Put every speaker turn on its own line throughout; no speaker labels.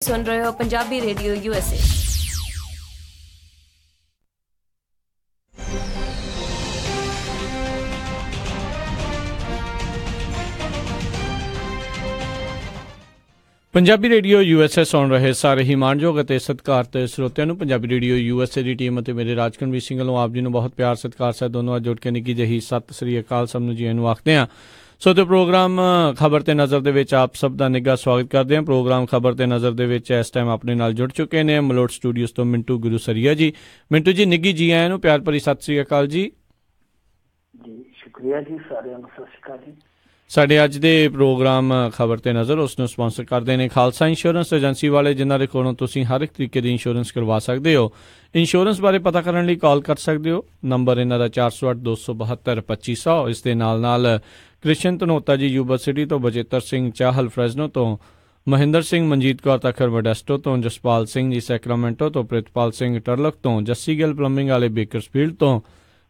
सुन रहे हो Punjabi radio USA।
Punjabi radio USA ਸੁਣ ਰਹੇ ਸਾਰੇ ਹੀ ਮਾਣਯੋਗ ਅਤੇ ਸਤਿਕਾਰਤ ਸਰੋਤਿਆਂ ਨੂੰ ਪੰਜਾਬੀ ਰੇਡੀਓ USA ਦੀ ਟੀਮ ਅਤੇ ਮੇਰੇ ਰਾਜਕਨਵੀਰ ਸਿੰਘ ਵੱਲੋਂ ਆਪ ਜੀ ਨੂੰ ਬਹੁਤ ਪਿਆਰ ਸਤਿਕਾਰ ਸਹਿਤ ਦੋਨੋਂ ਅੱਜ ਜੁੜ ਕੇ ਨਿੱਕੀ ਜਿਹੀ ਸਤਿ ਸ੍ਰੀ ਅਕਾਲ ਸਭ ਨੂੰ ਜੀ ਨੂੰ ਆਖਦੇ ਹਾਂ। ਸੋ ਤੇ ਪ੍ਰੋਗਰਾਮ ਖਬਰ ਤੇ ਨਜ਼ਰ ਦੇ ਵਿੱਚ ਆਪ ਸਭ ਦਾ ਨਿੱਘਾ ਸਵਾਗਤ ਕਰਦੇ ਹਾਂ। ਪ੍ਰੋਗਰਾਮ ਖਬਰ ਤੇ ਨਜ਼ਰ ਦੇ ਵਿੱਚ ਇਸ ਟਾਈਮ ਆਪਣੇ ਨਾਲ ਜੁੜ ਚੁੱਕੇ ਨੇ ਮਲੋਟ ਸਟੂਡੀਓਜ਼ ਤੋਂ ਮਿੰਟੂ ਗੁਰੂਸਰੀਆ ਜੀ। ਮਿੰਟੂ ਜੀ ਨਿੱਘੀ ਜੀ ਆਇਆਂ ਨੂੰ ਪਿਆਰ ਭਰੀ ਸਤਿ ਸ੍ਰੀ ਅਕਾਲ ਜੀ।
ਜੀ ਸ਼ੁਕਰੀਆ ਜੀ, ਸਾਰਿਆਂ ਨੂੰ ਸਤਿ ਸ਼੍ਰੀ ਅਕਾਲ ਜੀ।
ਸਾਡੇ ਅੱਜ ਦੇ ਪ੍ਰੋਗਰਾਮ ਖਬਰ ਤੇ ਨਜ਼ਰ ਉਸ ਨੂੰ ਸਪਾਂਸਰ ਕਰਦੇ ਨੇ ਖਾਲਸਾ ਇੰਸ਼ੋਰੈਂਸ ਏਜੰਸੀ ਵਾਲੇ, ਜਿਨ੍ਹਾਂ ਦੇ ਕੋਲੋਂ ਤੁਸੀਂ ਹਰ ਇੱਕ ਤਰੀਕੇ ਦੀ ਇੰਸ਼ੋਰੈਂਸ ਕਰਵਾ ਸਕਦੇ ਹੋ। ਇੰਸ਼ੋਰੈਂਸ ਬਾਰੇ ਪਤਾ ਕਰਨ ਲਈ ਕਾਲ ਕਰ ਸਕਦੇ ਹੋ। ਨੰਬਰ ਇਹਨਾਂ ਦਾ 408-272-2500। ਇਸ ਦੇ ਨਾਲ ਕ੍ਰਿਸ਼ਨ ਧਨੋਤਾ ਜੀ ਯੂਨੀਵਰਸਿਟੀ ਤੋਂ, ਬਚੇਤਰ ਸਿੰਘ ਚਾਹਲ ਫਰੈਜ਼ਨੋ ਤੋਂ, ਮਹਿੰਦਰ ਸਿੰਘ ਮਨਜੀਤ ਕੌਰ ਤਖਰ ਮੋਡੈਸਟੋ ਤੋਂ, ਜਸਪਾਲ ਸਿੰਘ ਜੀ ਸੈਕਰਾਮੈਂਟੋ ਤੋਂ, ਪ੍ਰਿਤਪਾਲ ਸਿੰਘ ਟਰਲਕ ਤੋਂ, ਜੱਸੀ ਗਿੱਲ ਪਲੰਬਿੰਗ ਵਾਲੇ ਬੇਕਰਸਫੀਲਡ ਤੋਂ,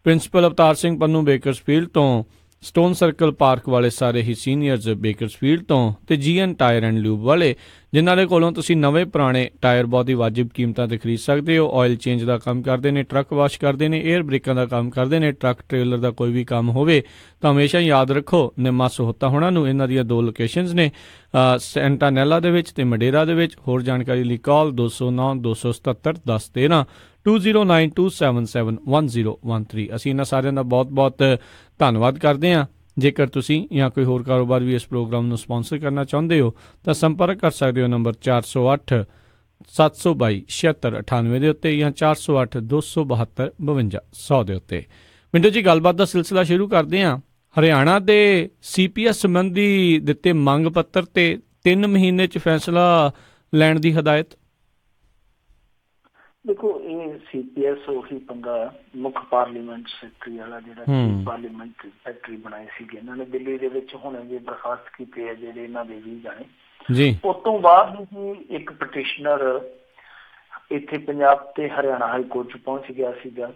ਪ੍ਰਿੰਸੀਪਲ ਅਵਤਾਰ ਸਿੰਘ ਪੰਨੂ ਬੇਕਰਸਫੀਲਡ ਤੋਂ, ਸਟੋਨ ਸਰਕਲ ਪਾਰਕ ਵਾਲੇ ਸਾਰੇ ਹੀ ਸੀਨੀਅਰਜ਼ ਬੇਕਰਸਫੀਲਡ ਤੋਂ, ਅਤੇ GN ਟਾਇਰ ਐਂਡ ਲਿਊਬ ਵਾਲੇ, ਜਿਨ੍ਹਾਂ ਦੇ ਕੋਲੋਂ ਤੁਸੀਂ ਨਵੇਂ ਪੁਰਾਣੇ ਟਾਇਰ ਬਹੁਤ ਹੀ ਵਾਜਿਬ ਕੀਮਤਾਂ 'ਤੇ ਖਰੀਦ ਸਕਦੇ ਹੋ। ਆਇਲ ਚੇਂਜ ਦਾ ਕੰਮ ਕਰਦੇ ਨੇ, ਟਰੱਕ ਵਾਸ਼ ਕਰਦੇ ਨੇ, ਏਅਰ ਬ੍ਰੇਕਾਂ ਦਾ ਕੰਮ ਕਰਦੇ ਨੇ, ਟਰੱਕ ਟ੍ਰੇਲਰ ਦਾ ਕੋਈ ਵੀ ਕੰਮ ਹੋਵੇ ਤਾਂ ਹਮੇਸ਼ਾ ਯਾਦ ਰੱਖੋ ਨਿੰਮਾ ਸਹੋਤਾ ਹੋਣਾ ਨੂੰ। ਇਹਨਾਂ ਦੀਆਂ 2 ਲੋਕੇਸ਼ਨਜ਼ ਨੇ, ਸੈਂਟਾਨੈਲਾ ਦੇ ਵਿੱਚ ਅਤੇ ਮਡੇਰਾ ਦੇ ਵਿੱਚ। ਹੋਰ ਜਾਣਕਾਰੀ ਲਈ ਕਾਲ 209-277-1013 2092771013। ਅਸੀਂ ਇਹਨਾਂ ਸਾਰਿਆਂ ਦਾ ਬਹੁਤ ਬਹੁਤ ਧੰਨਵਾਦ ਕਰਦੇ ਹਾਂ। ਜੇਕਰ ਤੁਸੀਂ ਜਾਂ ਕੋਈ ਹੋਰ ਕਾਰੋਬਾਰ ਵੀ ਇਸ ਪ੍ਰੋਗਰਾਮ ਨੂੰ ਸਪਾਂਸਰ ਕਰਨਾ ਚਾਹੁੰਦੇ ਹੋ ਤਾਂ ਸੰਪਰਕ ਕਰ ਸਕਦੇ ਹੋ ਨੰਬਰ 408-722-7698 ਦੇ ਉੱਤੇ ਜਾਂ 408-272-5200 ਦੇ ਉੱਤੇ। ਮਿੰਟੂ ਜੀ ਗੱਲਬਾਤ ਦਾ ਸਿਲਸਿਲਾ ਸ਼ੁਰੂ ਕਰਦੇ ਹਾਂ। ਹਰਿਆਣਾ ਦੇ CPS ਸੰਬੰਧੀ ਦਿੱਤੇ ਮੰਗ ਪੱਤਰ ਤੇ 3 ਮਹੀਨੇ 'ਚ ਫੈਸਲਾ ਲੈਣ ਦੀ ਹਦਾਇਤ।
ਦੇਖੋ, ਇਹ CPS ਉਹੀ ਪੰਗਾ ਮੁੱਖ ਪਾਰਲੀਮੈਂਟ ਸੈਕਟਰੀ ਵਾਲਾ ਜਿਹੜਾ ਪਾਰਲੀਮੈਂਟਰੀ ਸੈਕਟਰੀ ਬਣਾਏ ਸੀਗੇ ਇਹਨਾਂ ਨੇ ਦਿੱਲੀ ਦੇ ਵਿੱਚ, ਹੁਣ ਵੀ ਬਰਖਾਸਤ ਕੀਤੇ ਆ ਜਿਹੜੇ ਇਹਨਾਂ ਦੇ 20 ਜਾਣੇ ਜੀ। ਉਸ ਤੋਂ ਬਾਅਦ ਹੀ ਇੱਕ ਪਟੀਸ਼ਨਰ ਇੱਥੇ ਪੰਜਾਬ ਤੇ ਹਰਿਆਣਾ ਹਾਈ ਕੋਰਟ 'ਚ ਪਹੁੰਚ ਗਿਆ ਸੀਗਾ।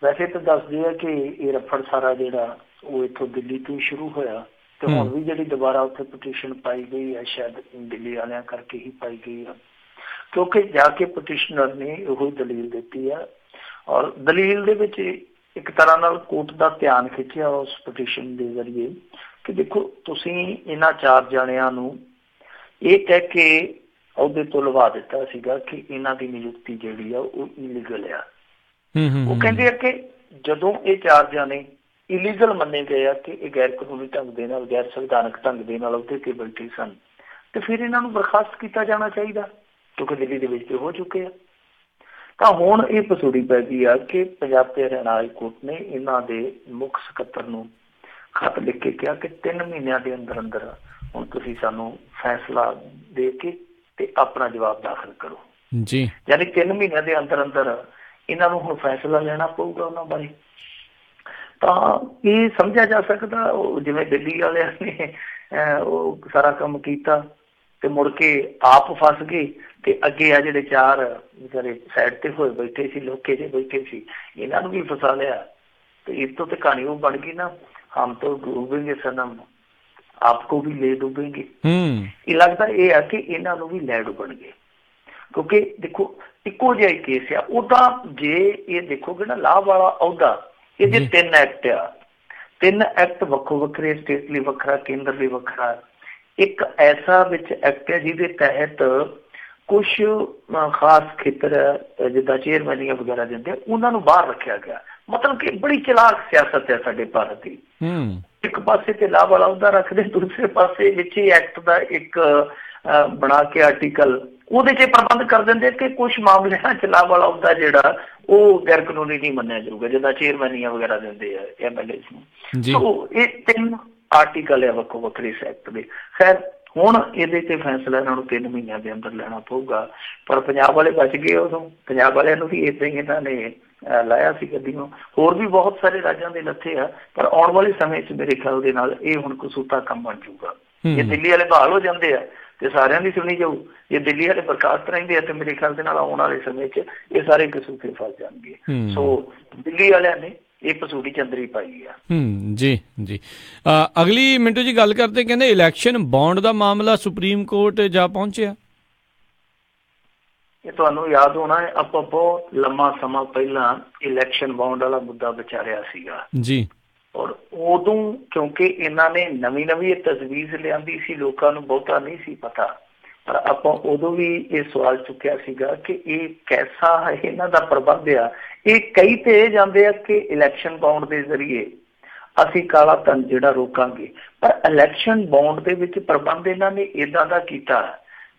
ਵੈਸੇ ਤਾਂ ਦੱਸਦੇ ਆ ਕਿ ਇਹ ਰਫੜ ਸਾਰਾ ਜਿਹੜਾ ਉਹ ਇੱਥੋਂ ਦਿੱਲੀ ਤੋਂ ਹੀ ਸ਼ੁਰੂ ਹੋਇਆ, ਤੇ ਹੁਣ ਵੀ ਜਿਹੜੀ ਦੁਬਾਰਾ ਉੱਥੇ ਪਟੀਸ਼ਨ ਪਾਈ ਗਈ ਹੈ ਸ਼ਾਇਦ ਦਿੱਲੀ ਵਾਲਿਆਂ ਕਰਕੇ ਹੀ ਪਾਈ ਗਈ ਆ, ਕਿਉਂਕਿ ਜਾ ਕੇ ਪਟੀਸ਼ਨਰ ਨੇ ਉਹੀ ਦਲੀਲ ਦਿੱਤੀ ਆ। ਔਰ ਦਲੀਲ ਦੇ ਵਿੱਚ ਇੱਕ ਤਰ੍ਹਾਂ ਨਾਲ ਕੋਰਟ ਦਾ ਧਿਆਨ ਖਿੱਚਿਆ ਉਸ ਪਟੀਸ਼ਨ ਦੇ ਜ਼ਰੀਏ ਕਿ ਦੇਖੋ, ਤੁਸੀਂ ਇਹਨਾਂ 4 ਜਾਣਿਆਂ ਨੂੰ ਇਹ ਕਹਿ ਕੇ ਅਹੁਦੇ ਤੋਂ ਲਵਾ ਦਿੱਤਾ ਸੀਗਾ ਕਿ ਇਹਨਾਂ ਦੀ ਨਿਯੁਕਤੀ ਜਿਹੜੀ ਆ ਉਹ ਇਲੀਗਲ ਆ। ਉਹ ਕਹਿੰਦੇ ਆ ਕਿ ਜਦੋਂ ਇਹ 4 ਜਾਣੇ ਇਲੀਗਲ ਮੰਨੇ ਗਏ ਆ ਕਿ ਇਹ ਗੈਰ ਕਾਨੂੰਨੀ ਢੰਗ ਦੇ ਨਾਲ, ਗੈਰ ਸੰਵਿਧਾਨਕ ਢੰਗ ਦੇ ਨਾਲ ਅਹੁਦੇ ਤੇ ਬੈਠੇ ਸਨ, ਤੇ ਫਿਰ ਇਹਨਾਂ ਨੂੰ ਬਰਖਾਸਤ ਕੀਤਾ ਜਾਣਾ ਚਾਹੀਦਾ, ਕਿਉਂਕਿ ਦਿੱਲੀ ਦੇ ਵਿੱਚ ਹੋ ਚੁੱਕੇ ਆ। ਤਾਂ ਹੁਣ ਇਹ ਪਸੂੜੀ ਪੈ ਗਈ ਆ ਕਿ ਪੰਜਾਬ ਤੇ ਹਰਿਆਣਾ ਹਾਈ ਕੋਰਟ ਨੇ ਇਹਨਾਂ ਦੇ ਮੁੱਖ ਸਕੱਤਰ ਨੂੰ ਖੱਤ ਲਿਖ ਕੇ ਕਿਹਾ ਕਿ 3 ਮਹੀਨਿਆਂ ਦੇ ਅੰਦਰ ਅੰਦਰ ਹੁਣ ਤੁਸੀਂ ਸਾਨੂੰ ਫੈਸਲਾ ਦੇ ਕੇ ਤੇ ਆਪਣਾ ਜਵਾਬ ਦਾਖਲ ਕਰੋ ਜੀ। ਯਾਨੀ 3 ਮਹੀਨਿਆਂ ਦੇ ਅੰਦਰ ਅੰਦਰ ਇਹਨਾਂ ਨੂੰ ਹੁਣ ਫੈਸਲਾ ਲੈਣਾ ਪਊਗਾ ਉਹਨਾਂ ਬਾਰੇ। ਤਾਂ ਇਹ ਸਮਝਿਆ ਜਾ ਸਕਦਾ ਜਿਵੇਂ ਦਿੱਲੀ ਵਾਲਿਆਂ ਨੇ ਉਹ ਸਾਰਾ ਕੰਮ ਕੀਤਾ ਤੇ ਮੁੜ ਕੇ ਆਪ ਫਸ ਗਏ, ਤੇ ਅੱਗੇ ਆ ਜਿਹੜੇ 4 ਵਿਚਾਰੇ ਸਾਈਡ ਤੇ ਹੋਏ ਬੈਠੇ ਸੀ, ਲੋਕੇ ਜਿਹੇ ਬੈਠੇ ਸੀ, ਇਹਨਾਂ ਨੂੰ ਵੀ ਫਸਾ ਲਿਆ। ਤੇ ਇਸ ਤੋਂ ਤੇ ਕਹਾਣੀ ਉਹ ਬਣ ਗਈ ਨਾ, ਹਮ ਤੋਂ ਡੂਬेंगे सनम आपको भी ले डूबेंगे। ਇਹ ਲੱਗਦਾ ਇਹ ਆ ਕਿ ਇਹਨਾਂ ਨੂੰ ਵੀ ਲੈ ਡੁੱਬਣਗੇ, ਕਿਉਂਕਿ ਦੇਖੋ ਇੱਕੋ ਜਿਹਾ ਹੀ ਕੇਸ ਆ। ਉਹਦਾ ਜੇ ਇਹ ਦੇਖੋਗੇ ਨਾ ਲਾਭ ਵਾਲਾ ਅਹੁਦਾ, ਇਹਦੇ 3 ਐਕਟ ਆ, 3 ਐਕਟ ਵੱਖੋ ਵੱਖਰੇ, ਸਟੇਟ ਲਈ ਵੱਖਰਾ, ਕੇਂਦਰ ਲਈ ਵੱਖਰਾ। ਇੱਕ ਐਸਾ ਵਿੱਚ ਐਕਟ ਹੈ ਜਿਹਦੇ ਤਹਿਤ ਕੁਛ ਖਾਸ ਖੇਤਰ ਜਿੱਦਾਂ ਚੇਅਰਮੈਨੀਆਂ ਵਗੈਰਾ ਦਿੰਦੇ ਉਹਨਾਂ ਨੂੰ ਬਾਹਰ ਰੱਖਿਆ ਗਿਆ। ਮਤਲਬ ਕਿ ਬੜੀ ਚਲਾਕ ਸਿਆਸਤ ਹੈ ਸਾਡੇ ਭਾਰਤ ਦੀ। ਇੱਕ ਪਾਸੇ ਤੇ ਲਾਭ ਵਾਲਾ ਅਹੁਦਾ ਰੱਖਦੇ, ਦੂਸਰੇ ਪਾਸੇ ਵਿੱਚ ਹੀ ਐਕਟ ਦਾ ਇੱਕ ਬਣਾ ਕੇ ਆਰਟੀਕਲ ਉਹਦੇ 'ਚ ਪ੍ਰਬੰਧ ਕਰ ਦਿੰਦੇ ਕਿ ਕੁਛ ਮਾਮਲਿਆਂ 'ਚ ਲਾਭ ਵਾਲਾ ਅਹੁਦਾ ਜਿਹੜਾ ਉਹ ਗੈਰ ਕਾਨੂੰਨੀ ਨਹੀਂ ਮੰਨਿਆ ਜਾਊਗਾ, ਜਿੱਦਾਂ ਚੇਅਰਮੈਨੀਆਂ ਵਗੈਰਾ ਦਿੰਦੇ ਆ MLA ਨੂੰ। ਸੋ ਇਹ 3 ਆਰਟੀਕਲ ਆ ਵੱਖੋ ਵੱਖਰੇ ਇਸ ਐਕਟ ਦੇ। ਖੈਰ ਹੁਣ ਇਹਦੇ ਤੇ ਫੈਸਲਾ ਇਹਨਾਂ ਨੂੰ 3 ਮਹੀਨਿਆਂ ਦੇ ਅੰਦਰ ਲੈਣਾ ਪਊਗਾ, ਪਰ ਪੰਜਾਬ ਵਾਲੇ ਬਚ ਗਏ। ਉਦੋਂ ਪੰਜਾਬ ਵਾਲਿਆਂ ਨੂੰ ਵੀ ਏਦਾਂ ਹੀ ਇਹਨਾਂ ਨੇ ਲਾਇਆ ਸੀ ਗੱਡੀਆਂ। ਹੋਰ ਵੀ ਬਹੁਤ ਸਾਰੇ ਰਾਜਾਂ ਦੇ ਲੱਥੇ ਆ, ਪਰ ਆਉਣ ਵਾਲੇ ਸਮੇਂ 'ਚ ਮੇਰੇ ਖਿਆਲ ਦੇ ਨਾਲ ਇਹ ਹੁਣ ਕਸੂਤਾ ਕੰਮ ਬਣ ਜਾਊਗਾ। ਜੇ ਦਿੱਲੀ ਵਾਲੇ ਬਹਾਲ ਹੋ ਜਾਂਦੇ ਆ ਤੇ ਸਾਰਿਆਂ ਦੀ ਸੁਣੀ ਜਾਊ, ਜੇ ਦਿੱਲੀ ਵਾਲੇ ਬਰਖਾਸਤ ਰਹਿੰਦੇ ਆ ਤੇ ਮੇਰੇ ਖਿਆਲ ਦੇ ਨਾਲ ਆਉਣ ਵਾਲੇ ਸਮੇਂ 'ਚ ਇਹ ਸਾਰੇ ਕਸੂਤੇ ਫਸ ਜਾਣਗੇ। ਸੋ ਦਿੱਲੀ ਵਾਲਿਆਂ ਨੇ ਇਹ ਪਸੂੜੀ ਚੰਦਰੀ ਪਾਈ ਆ।
ਜੀ ਜੀ। ਅਗਲੀ ਮਿੰਟੂ ਜੀ ਗੱਲ ਕਰਦੇ, ਕਹਿੰਦੇ ਇਲੈਕਸ਼ਨ ਬੌਂਡ ਦਾ ਮਾਮਲਾ ਸੁਪਰੀਮ ਕੋਰਟ ਜਾ ਪਹੁੰਚਿਆ।
ਕਿ ਤੁਹਾਨੂੰ ਯਾਦ ਹੋਣਾ ਹੈ, ਆਪਾਂ ਬਹੁਤ ਲੰਮਾ ਸਮਾਂ ਪਹਿਲਾਂ ਇਲੈਕਸ਼ਨ ਬੌਂਡ ਵਾਲਾ ਮੁੱਦਾ ਵਿਚਾਰਿਆ ਸੀਗਾ
ਜੀ।
ਔਰ ਉਦੋਂ ਕਿਉਂਕਿ ਇਹਨਾਂ ਨੇ ਨਵੀਂ ਇਹ ਤਜਵੀਜ਼ ਲਿਆਂਦੀ ਸੀ, ਲੋਕਾਂ ਨੂੰ ਬਹੁਤਾ ਨਹੀਂ ਸੀ ਪਤਾ, ਪਰ ਆਪਾਂ ਉਦੋਂ ਵੀ ਇਹ ਸਵਾਲ ਚੁੱਕਿਆ ਸੀਗਾ ਕਿ ਇਹ ਕੈਸਾ ਇਹਨਾਂ ਦਾ ਪ੍ਰਬੰਧ ਆ। ਇਹ ਕਈ ਤੇ ਇਹ ਜਾਂਦੇ ਆ ਕਿ ਇਲੈਕਸ਼ਨ ਬੌਂਡ ਦੇ ਜ਼ਰੀਏ ਅਸੀਂ ਕਾਲਾ ਧਨ ਜਿਹੜਾ ਰੋਕਾਂਗੇ, ਪਰ ਇਲੈਕਸ਼ਨ ਬੌਂਡ ਦੇ ਵਿੱਚ ਪ੍ਰਬੰਧ ਇਹਨਾਂ ਨੇ ਏਦਾਂ ਦਾ ਕੀਤਾ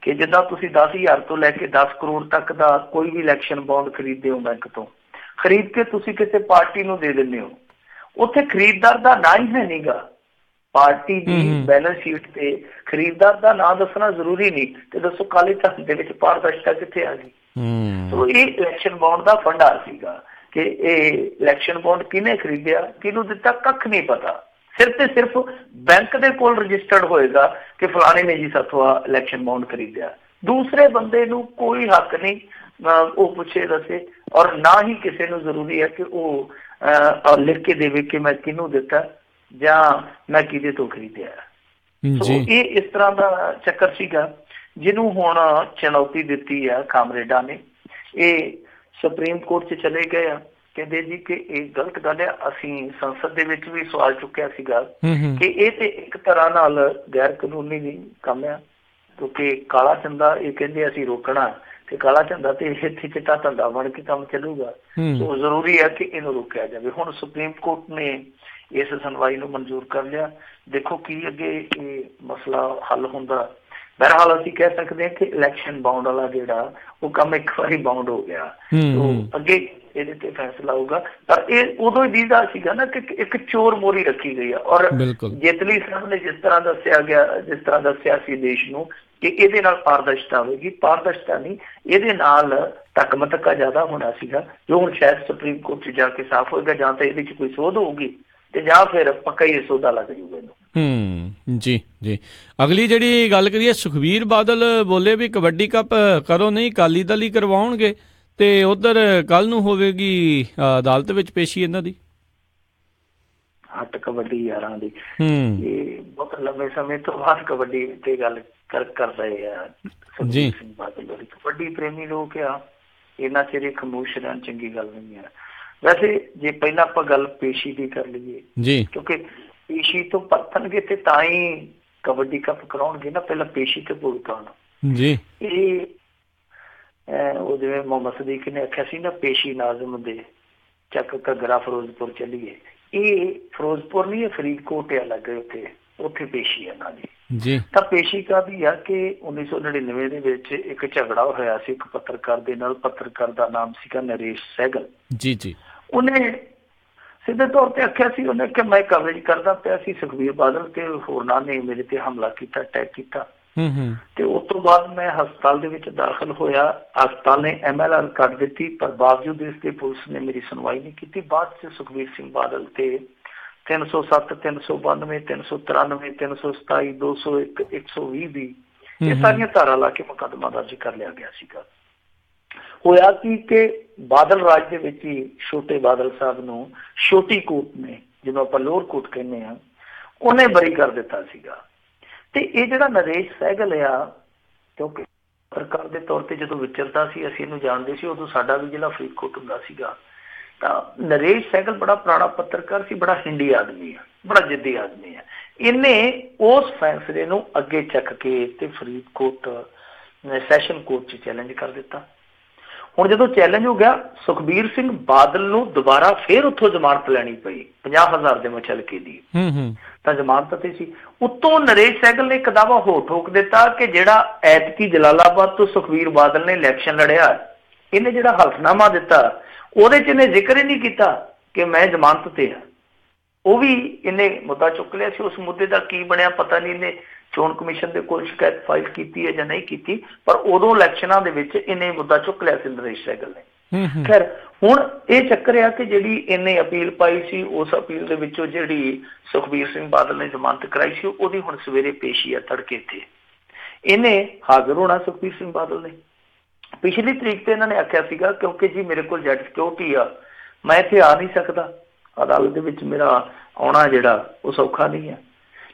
ਕਿ ਜਿੱਦਾਂ ਤੁਸੀਂ 10,000 ਤੋਂ ਲੈ ਕੇ 10 ਕਰੋੜ ਤੱਕ ਦਾ ਕੋਈ ਵੀ ਇਲੈਕਸ਼ਨ ਬੌਂਡ ਖਰੀਦਦੇ ਹੋ ਬੈਂਕ ਤੋਂ, ਖਰੀਦ ਕੇ ਤੁਸੀਂ ਕਿਸੇ ਪਾਰਟੀ ਨੂੰ ਦੇ ਦਿੰਦੇ ਹੋ, ਉੱਥੇ ਖਰੀਦਦਾਰ ਦਾ ਨਾਂ ਹੀ ਹੈ ਨਹੀਂਗਾ। ਪਾਰਟੀ ਦੀ ਬੈਲੈਂਸ ਸ਼ੀਟ ਤੇ ਖਰੀਦਦਾਰ ਦਾ ਨਾਂ ਦੱਸਣਾ ਜ਼ਰੂਰੀ ਨਹੀਂ, ਤੇ ਦੱਸੋ ਕਾਲੇ ਧਨ ਦੇ ਵਿੱਚ ਪਾਰਦਰਸ਼ਤਾ ਕਿੱਥੇ ਆ ਗਈ? ਸੋ ਇਹ ਇਲੈਕਸ਼ਨ ਬੌਂਡ ਦਾ ਫੰਡਾ ਸੀਗਾ ਕਿ ਇਹ ਇਲੈਕਸ਼ਨ ਬੌਂਡ ਕਿਹਨੇ ਖਰੀਦਿਆ, ਕਿਹਨੂੰ ਦਿੱਤਾ, ਕੱਖ ਨਹੀਂ ਪਤਾ। ਸਿਰਫ ਤੇ ਸਿਰਫ ਬੈਂਕ ਦੇ ਕੋਲ ਰਜਿਸਟਰਡ ਹੋਏਗਾ ਕਿ ਫਲਾਣੇ ਨੇ ਜੀ ਸਾਥੋਂ ਇਲੈਕਸ਼ਨ ਬੌਂਡ ਖਰੀਦਿਆ, ਦੂਸਰੇ ਬੰਦੇ ਨੂੰ ਕੋਈ ਹੱਕ ਨਹੀਂ ਉਹ ਪੁੱਛੇ ਦੱਸੇ, ਔਰ ਨਾ ਹੀ ਕਿਸੇ ਨੂੰ ਜ਼ਰੂਰੀ ਹੈ ਕਿ ਉਹ ਲਿਖ ਕੇ ਦੇਵੇ ਕਿ ਮੈਂ ਕਿਹਨੂੰ ਦਿੱਤਾ ਜਾਂ ਮੈਂ ਕਿਹਦੇ ਤੋਂ ਖਰੀਦਿਆ। ਸੋ ਇਹ ਇਸ ਤਰ੍ਹਾਂ ਦਾ ਚੱਕਰ ਸੀਗਾ ਜਿਹਨੂੰ ਹੁਣ ਚੁਣੌਤੀ ਦਿੱਤੀ ਆ ਕਾਮਰੇਡਾਂ ਨੇ। ਇਹ ਸੁਪਰੀਮ ਕੋਰਟ 'ਚ ਚਲੇ ਗਏ ਆ, ਕਹਿੰਦੇ ਜੀ ਕਿ ਇਹ ਗਲਤ ਗੱਲ ਹੈ। ਅਸੀਂ ਸੰਸਦ ਦੇ ਵਿੱਚ ਵੀ ਸਵਾਲ ਚੁੱਕਿਆ ਸੀਗਾ ਕਿ ਇਹ ਤੇ ਇੱਕ ਤਰ੍ਹਾਂ ਨਾਲ ਗੈਰ ਕਾਨੂੰਨੀ ਕੰਮ ਆ, ਕਿਉਂਕਿ ਕਾਲਾ ਧੰਦਾ ਇਹ ਕਹਿੰਦੇ ਅਸੀਂ ਰੋਕਣਾ, ਤੇ ਕਾਲਾ ਧੰਦਾ ਤੇ ਇੱਥੇ ਚਿੱਟਾ ਧੰਦਾ ਬਣ ਕੇ ਕੰਮ ਚੱਲੂਗਾ। ਸੋ ਜ਼ਰੂਰੀ ਹੈ ਕਿ ਇਹਨੂੰ ਰੋਕਿਆ ਜਾਵੇ। ਹੁਣ ਸੁਪਰੀਮ ਕੋਰਟ ਨੇ ਇਸ ਸੁਣਵਾਈ ਨੂੰ ਮਨਜ਼ੂਰ ਕਰ ਲਿਆ। ਦੇਖੋ ਕੀ ਅੱਗੇ ਇਹ ਮਸਲਾ ਹੱਲ ਹੁੰਦਾ। ਬਹਰਹਾਲ ਅਸੀਂ ਕਹਿ ਸਕਦੇ ਹਾਂ ਕਿ ਇਲੈਕਸ਼ਨ ਬਾਉਂਡ ਵਾਲਾ ਜਿਹੜਾ ਉਹ ਕੰਮ ਇੱਕ ਵਾਰੀ ਬਾਉਂਡ ਹੋ ਗਿਆ, ਅੱਗੇ ਇਹਦੇ ਤੇ ਫੈਸਲਾ ਹੋਊਗਾ। ਪਰ ਇਹ ਉਦੋਂ ਹੀ ਦੀਦਾ ਸੀਗਾ ਨਾ ਕਿ ਇੱਕ ਚੋਰ ਮੋਹਰੀ ਰੱਖੀ ਗਈ ਆ, ਔਰ ਜੇਤਲੀ ਸਾਹਿਬ ਨੇ ਜਿਸ ਤਰ੍ਹਾਂ ਦੱਸਿਆ ਸੀ ਦੇਸ਼ ਨੂੰ ਕਿ ਇਹਦੇ ਨਾਲ ਪਾਰਦਰਸ਼ਤਾ ਹੋਵੇਗੀ, ਪਾਰਦਰਸ਼ਤਾ ਨਹੀਂ, ਇਹਦੇ ਨਾਲ ਧੱਕਾ ਜ਼ਿਆਦਾ ਹੋਣਾ ਸੀਗਾ, ਜੋ ਹੁਣ ਸ਼ਾਇਦ ਸੁਪਰੀਮ ਕੋਰਟ 'ਚ ਜਾ ਕੇ ਸਾਫ਼ ਹੋਏਗਾ। ਜਾਂ ਤਾਂ ਇਹਦੇ 'ਚ ਕੋਈ ਸੋਧ ਹੋਊਗੀ ਤੇ ਜਾਂ ਫਿਰ ਪੱਕਾ ਹੀ ਸੋਧਾ ਲੱਗ ਜੂਗਾ ਇਹਨੂੰ।
ਜੀ ਜੀ। ਅਗਲੀ ਜਿਹੜੀ ਗੱਲ ਕਰੀਏ, ਸੁਖਬੀਰ ਬਾਦਲ ਬੋਲੇ ਵੀ ਕਬੱਡੀ ਕੱਪ ਕਰੋ ਨਹੀਂ ਅਕਾਲੀ ਦਲ ਹੀ ਕਰਵਾਉਣਗੇ, ਤੇ ਉਧਰ ਕੱਲ ਨੂੰ ਹੋਵੇਗੀ ਅਦਾਲਤ ਵਿੱਚ ਪੇਸ਼ੀ ਇਹਨਾਂ ਦੀ
ਹੱਟ ਕਬੱਡੀ ਯਾਰਾਂ ਦੀ। ਇਹ ਬਹੁਤ ਲੰਬੇ ਸਮੇਂ ਤੋਂ ਬਾਅਦ ਕਬੱਡੀ ਤੇ ਗੱਲ ਕਰ ਰਹੇ ਆ ਸੁਖਬੀਰ ਸਿੰਘ ਬਾਦਲ। ਕਬੱਡੀ ਪ੍ਰੇਮੀ ਲੋਕ ਆ, ਇਹਨਾਂ ਚਿਰ ਖਾਮੋਸ਼ ਰਹਿਣ ਚੰਗੀ ਗੱਲ ਨਹੀਂ ਆ। ਵੈਸੇ ਜੇ ਪਹਿਲਾਂ ਆਪਾਂ ਗੱਲ ਪੇਸ਼ੀ ਦੀ ਕਰ ਲਈਏ ਜੀ, ਕਿਉਂਕਿ ਪੇਸ਼ੀ ਤੋਂ ਪਰਤਣਗੇ ਤੇ ਤਾਂ ਹੀ ਕਬੱਡੀ ਕੱਪ ਕਰਾਉਣਗੇ ਨਾ, ਪਹਿਲਾਂ ਪੇਸ਼ੀ ਤੇ ਭੁਗਤਾਨ ਜੀ। ਇਹ ਉਹ ਜਿਵੇਂ ਮੁਹੰਮਦ ਸਦੀਕ ਨੇ ਆਖਿਆ ਸੀ ਨਾ, ਪੇਸ਼ੀ ਨਾਜ਼ਮ ਦੇ ਚੱਕ ਘੱਗਰਾ ਫਿਰੋਜ਼ਪੁਰ ਚੱਲੀਏ, ਇਹ ਫਿਰੋਜ਼ਪੁਰ ਨਹੀਂ, ਇਹ ਫਰੀਦਕੋਟ ਆ ਲੱਗੇ ਉੱਥੇ ਪੇਸ਼ੀ ਹੈ ਇਹਨਾਂ ਦੀ ਜੀ। ਤਾਂ ਪੇਸ਼ੀ ਕਾਹਦੀ ਆ ਕਿ 1999 ਦੇ ਵਿੱਚ ਇੱਕ ਝਗੜਾ ਹੋਇਆ ਸੀ ਇੱਕ ਪੱਤਰਕਾਰ ਦੇ ਨਾਲ। ਪੱਤਰਕਾਰ ਦਾ ਨਾਮ ਸੀਗਾ ਨਰੇਸ਼ ਸਹਿਗਲ ਜੀ ਜੀ। ਉਹਨੇ ਸਿੱਧੇ ਤੌਰ ਤੇ ਆਖਿਆ ਸੀ, ਉਹਨੇ ਕਿ ਮੈਂ ਕਵਰੇਜ ਕਰਦਾ ਪਿਆ ਸੀ, ਸੁਖਬੀਰ ਬਾਦਲ ਤੇ ਹੋਰਨਾਂ ਨੇ ਮੇਰੇ ਤੇ ਹਮਲਾ ਕੀਤਾ, ਅਟੈਕ ਕੀਤਾ, ਤੇ ਉਸ ਤੋਂ ਬਾਅਦ ਮੈਂ ਹਸਪਤਾਲ ਦੇ ਵਿੱਚ ਦਾਖਲ ਹੋਇਆ। ਹਸਪਤਾਲ ਨੇ MLR ਕੱਢ ਦਿੱਤੀ, ਪਰ ਬਾਵਜੂਦ ਇਸ ਤੇ ਪੁਲਿਸ ਨੇ ਮੇਰੀ ਸੁਣਵਾਈ ਨਹੀਂ ਕੀਤੀ। ਬਾਅਦ ਚ ਸੁਖਬੀਰ ਸਿੰਘ ਬਾਦਲ ਤੇ 307, 392, 393, 327, 201, 120 ਦੀ ਇਹ ਸਾਰੀਆਂ ਧਾਰਾ ਲਾ ਕੇ ਮੁਕੱਦਮਾ ਦਰਜ ਕਰ ਲਿਆ ਗਿਆ ਸੀਗਾ। ਹੋਇਆ ਕੀ ਕਿ ਬਾਦਲ ਰਾਜ ਦੇ ਵਿੱਚ ਹੀ ਛੋਟੇ ਬਾਦਲ ਸਾਹਿਬ ਨੂੰ ਛੋਟੀ ਕੋਰਟ ਨੇ, ਜਿਹਨੂੰ ਆਪਾਂ ਲੋਅਰ ਕੋਰਟ ਕਹਿੰਦੇ ਹਾਂ, ਉਹਨੇ ਬਰੀ ਕਰ ਦਿੱਤਾ ਸੀਗਾ। ਤੇ ਇਹ ਜਿਹੜਾ ਨਰੇਸ਼ ਸਹਿਗਲ ਆ, ਕਿਉਂਕਿ ਸਰਕਾਰ ਦੇ ਤੌਰ ਤੇ ਜਦੋਂ ਵਿਚਰਦਾ ਸੀ, ਅਸੀਂ ਇਹਨੂੰ ਜਾਣਦੇ ਸੀ, ਉਦੋਂ ਸਾਡਾ ਵੀ ਜ਼ਿਲ੍ਹਾ ਫਰੀਦਕੋਟ ਹੁੰਦਾ ਸੀਗਾ। ਤਾਂ ਨਰੇਸ਼ ਸਹਿਗਲ ਬੜਾ ਪੁਰਾਣਾ ਪੱਤਰਕਾਰ ਸੀ, ਬੜਾ ਹਿੰਦੀ ਆਦਮੀ ਆ, ਬੜਾ ਜਿੱਦੀ ਆਦਮੀ ਆ। ਇਹਨੇ ਉਸ ਫੈਸਲੇ ਨੂੰ ਅੱਗੇ ਚੱਕ ਕੇ ਤੇ ਫਰੀਦਕੋਟ ਸੈਸ਼ਨ ਕੋਰਟ 'ਚ ਚੈਲੰਜ ਕਰ ਦਿੱਤਾ। ਹੁਣ ਜਦੋਂ ਚੈਲੰਜ ਹੋ ਗਿਆ, ਸੁਖਬੀਰ ਸਿੰਘ ਬਾਦਲ ਨੂੰ ਦੁਬਾਰਾ ਫੇਰ ਉੱਥੋਂ ਜ਼ਮਾਨਤ ਲੈਣੀ ਪਈ 50,000 ਦੇ ਮੁਚਲਕੇ ਦੀ, ਤਾਂ ਜ਼ਮਾਨਤ ਤੇ ਸੀ। ਉੱਤੋਂ ਨਰੇਸ਼ ਸਹਿਗਲ ਨੇ ਇੱਕ ਦਾਅਵਾ ਹੋਰ ਠੋਕ ਦਿੱਤਾ ਕਿ ਜਿਹੜਾ ਐਤਕੀ ਜਲਾਲਾਬਾਦ ਤੋਂ ਸੁਖਬੀਰ ਬਾਦਲ ਨੇ ਇਲੈਕਸ਼ਨ ਲੜਿਆ, ਇਹਨੇ ਜਿਹੜਾ ਹਲਫਨਾਮਾ ਦਿੱਤਾ ਉਹਦੇ 'ਚ ਇਹਨੇ ਜ਼ਿਕਰ ਹੀ ਨਹੀਂ ਕੀਤਾ ਕਿ ਮੈਂ ਜ਼ਮਾਨਤ ਤੇ ਆ। ਉਹ ਵੀ ਇਹਨੇ ਮੁੱਦਾ ਚੁੱਕ ਲਿਆ ਸੀ। ਉਸ ਮੁੱਦੇ ਦਾ ਕੀ ਬਣਿਆ ਪਤਾ ਨਹੀਂ, ਇਹਨੇ ਚੋਣ ਕਮਿਸ਼ਨ ਦੇ ਕੋਲ ਸ਼ਿਕਾਇਤ ਫਾਈਲ ਕੀਤੀ ਹੈ ਜਾਂ ਨਹੀਂ ਕੀਤੀ, ਪਰ ਉਦੋਂ ਇਲੈਕਸ਼ਨਾਂ ਦੇ ਵਿੱਚ ਇਹਨੇ ਮੁੱਦਾ ਚੁੱਕ ਲਿਆ ਸੀ ਨਰੇਸ਼ ਸਹਿਗਲ ਨੇ। ਖੈਰ ਹੁਣ ਇਹ ਚੱਕਰ ਆ ਕਿ ਜਿਹੜੀ ਇਹਨੇ ਅਪੀਲ ਪਾਈ ਸੀ, ਉਸ ਅਪੀਲ ਦੇ ਵਿੱਚੋਂ ਜਿਹੜੀ ਸੁਖਬੀਰ ਸਿੰਘ ਬਾਦਲ ਨੇ ਜ਼ਮਾਨਤ ਕਰਾਈ ਸੀ, ਉਹਦੀ ਹੁਣ ਸਵੇਰੇ ਪੇਸ਼ੀ ਆ ਤੜਕੇ ਤੇ। ਇਹਨੇ ਹਾਜ਼ਰ ਹੋਣਾ ਸੁਖਬੀਰ ਸਿੰਘ ਬਾਦਲ ਨੇ। ਪਿਛਲੀ ਤਰੀਕ ਤੇ ਇਹਨਾਂ ਨੇ ਆਖਿਆ ਸੀਗਾ ਕਿਉਂਕਿ ਜੀ ਮੇਰੇ ਕੋਲ ਜੈਡ ਸਿਕਿਉਰਿਟੀ ਆ, ਮੈਂ ਇੱਥੇ ਆ ਨਹੀਂ ਸਕਦਾ, ਅਦਾਲਤ ਦੇ ਵਿੱਚ ਮੇਰਾ ਆਉਣਾ ਜਿਹੜਾ ਉਹ ਸੌਖਾ ਨਹੀਂ ਹੈ।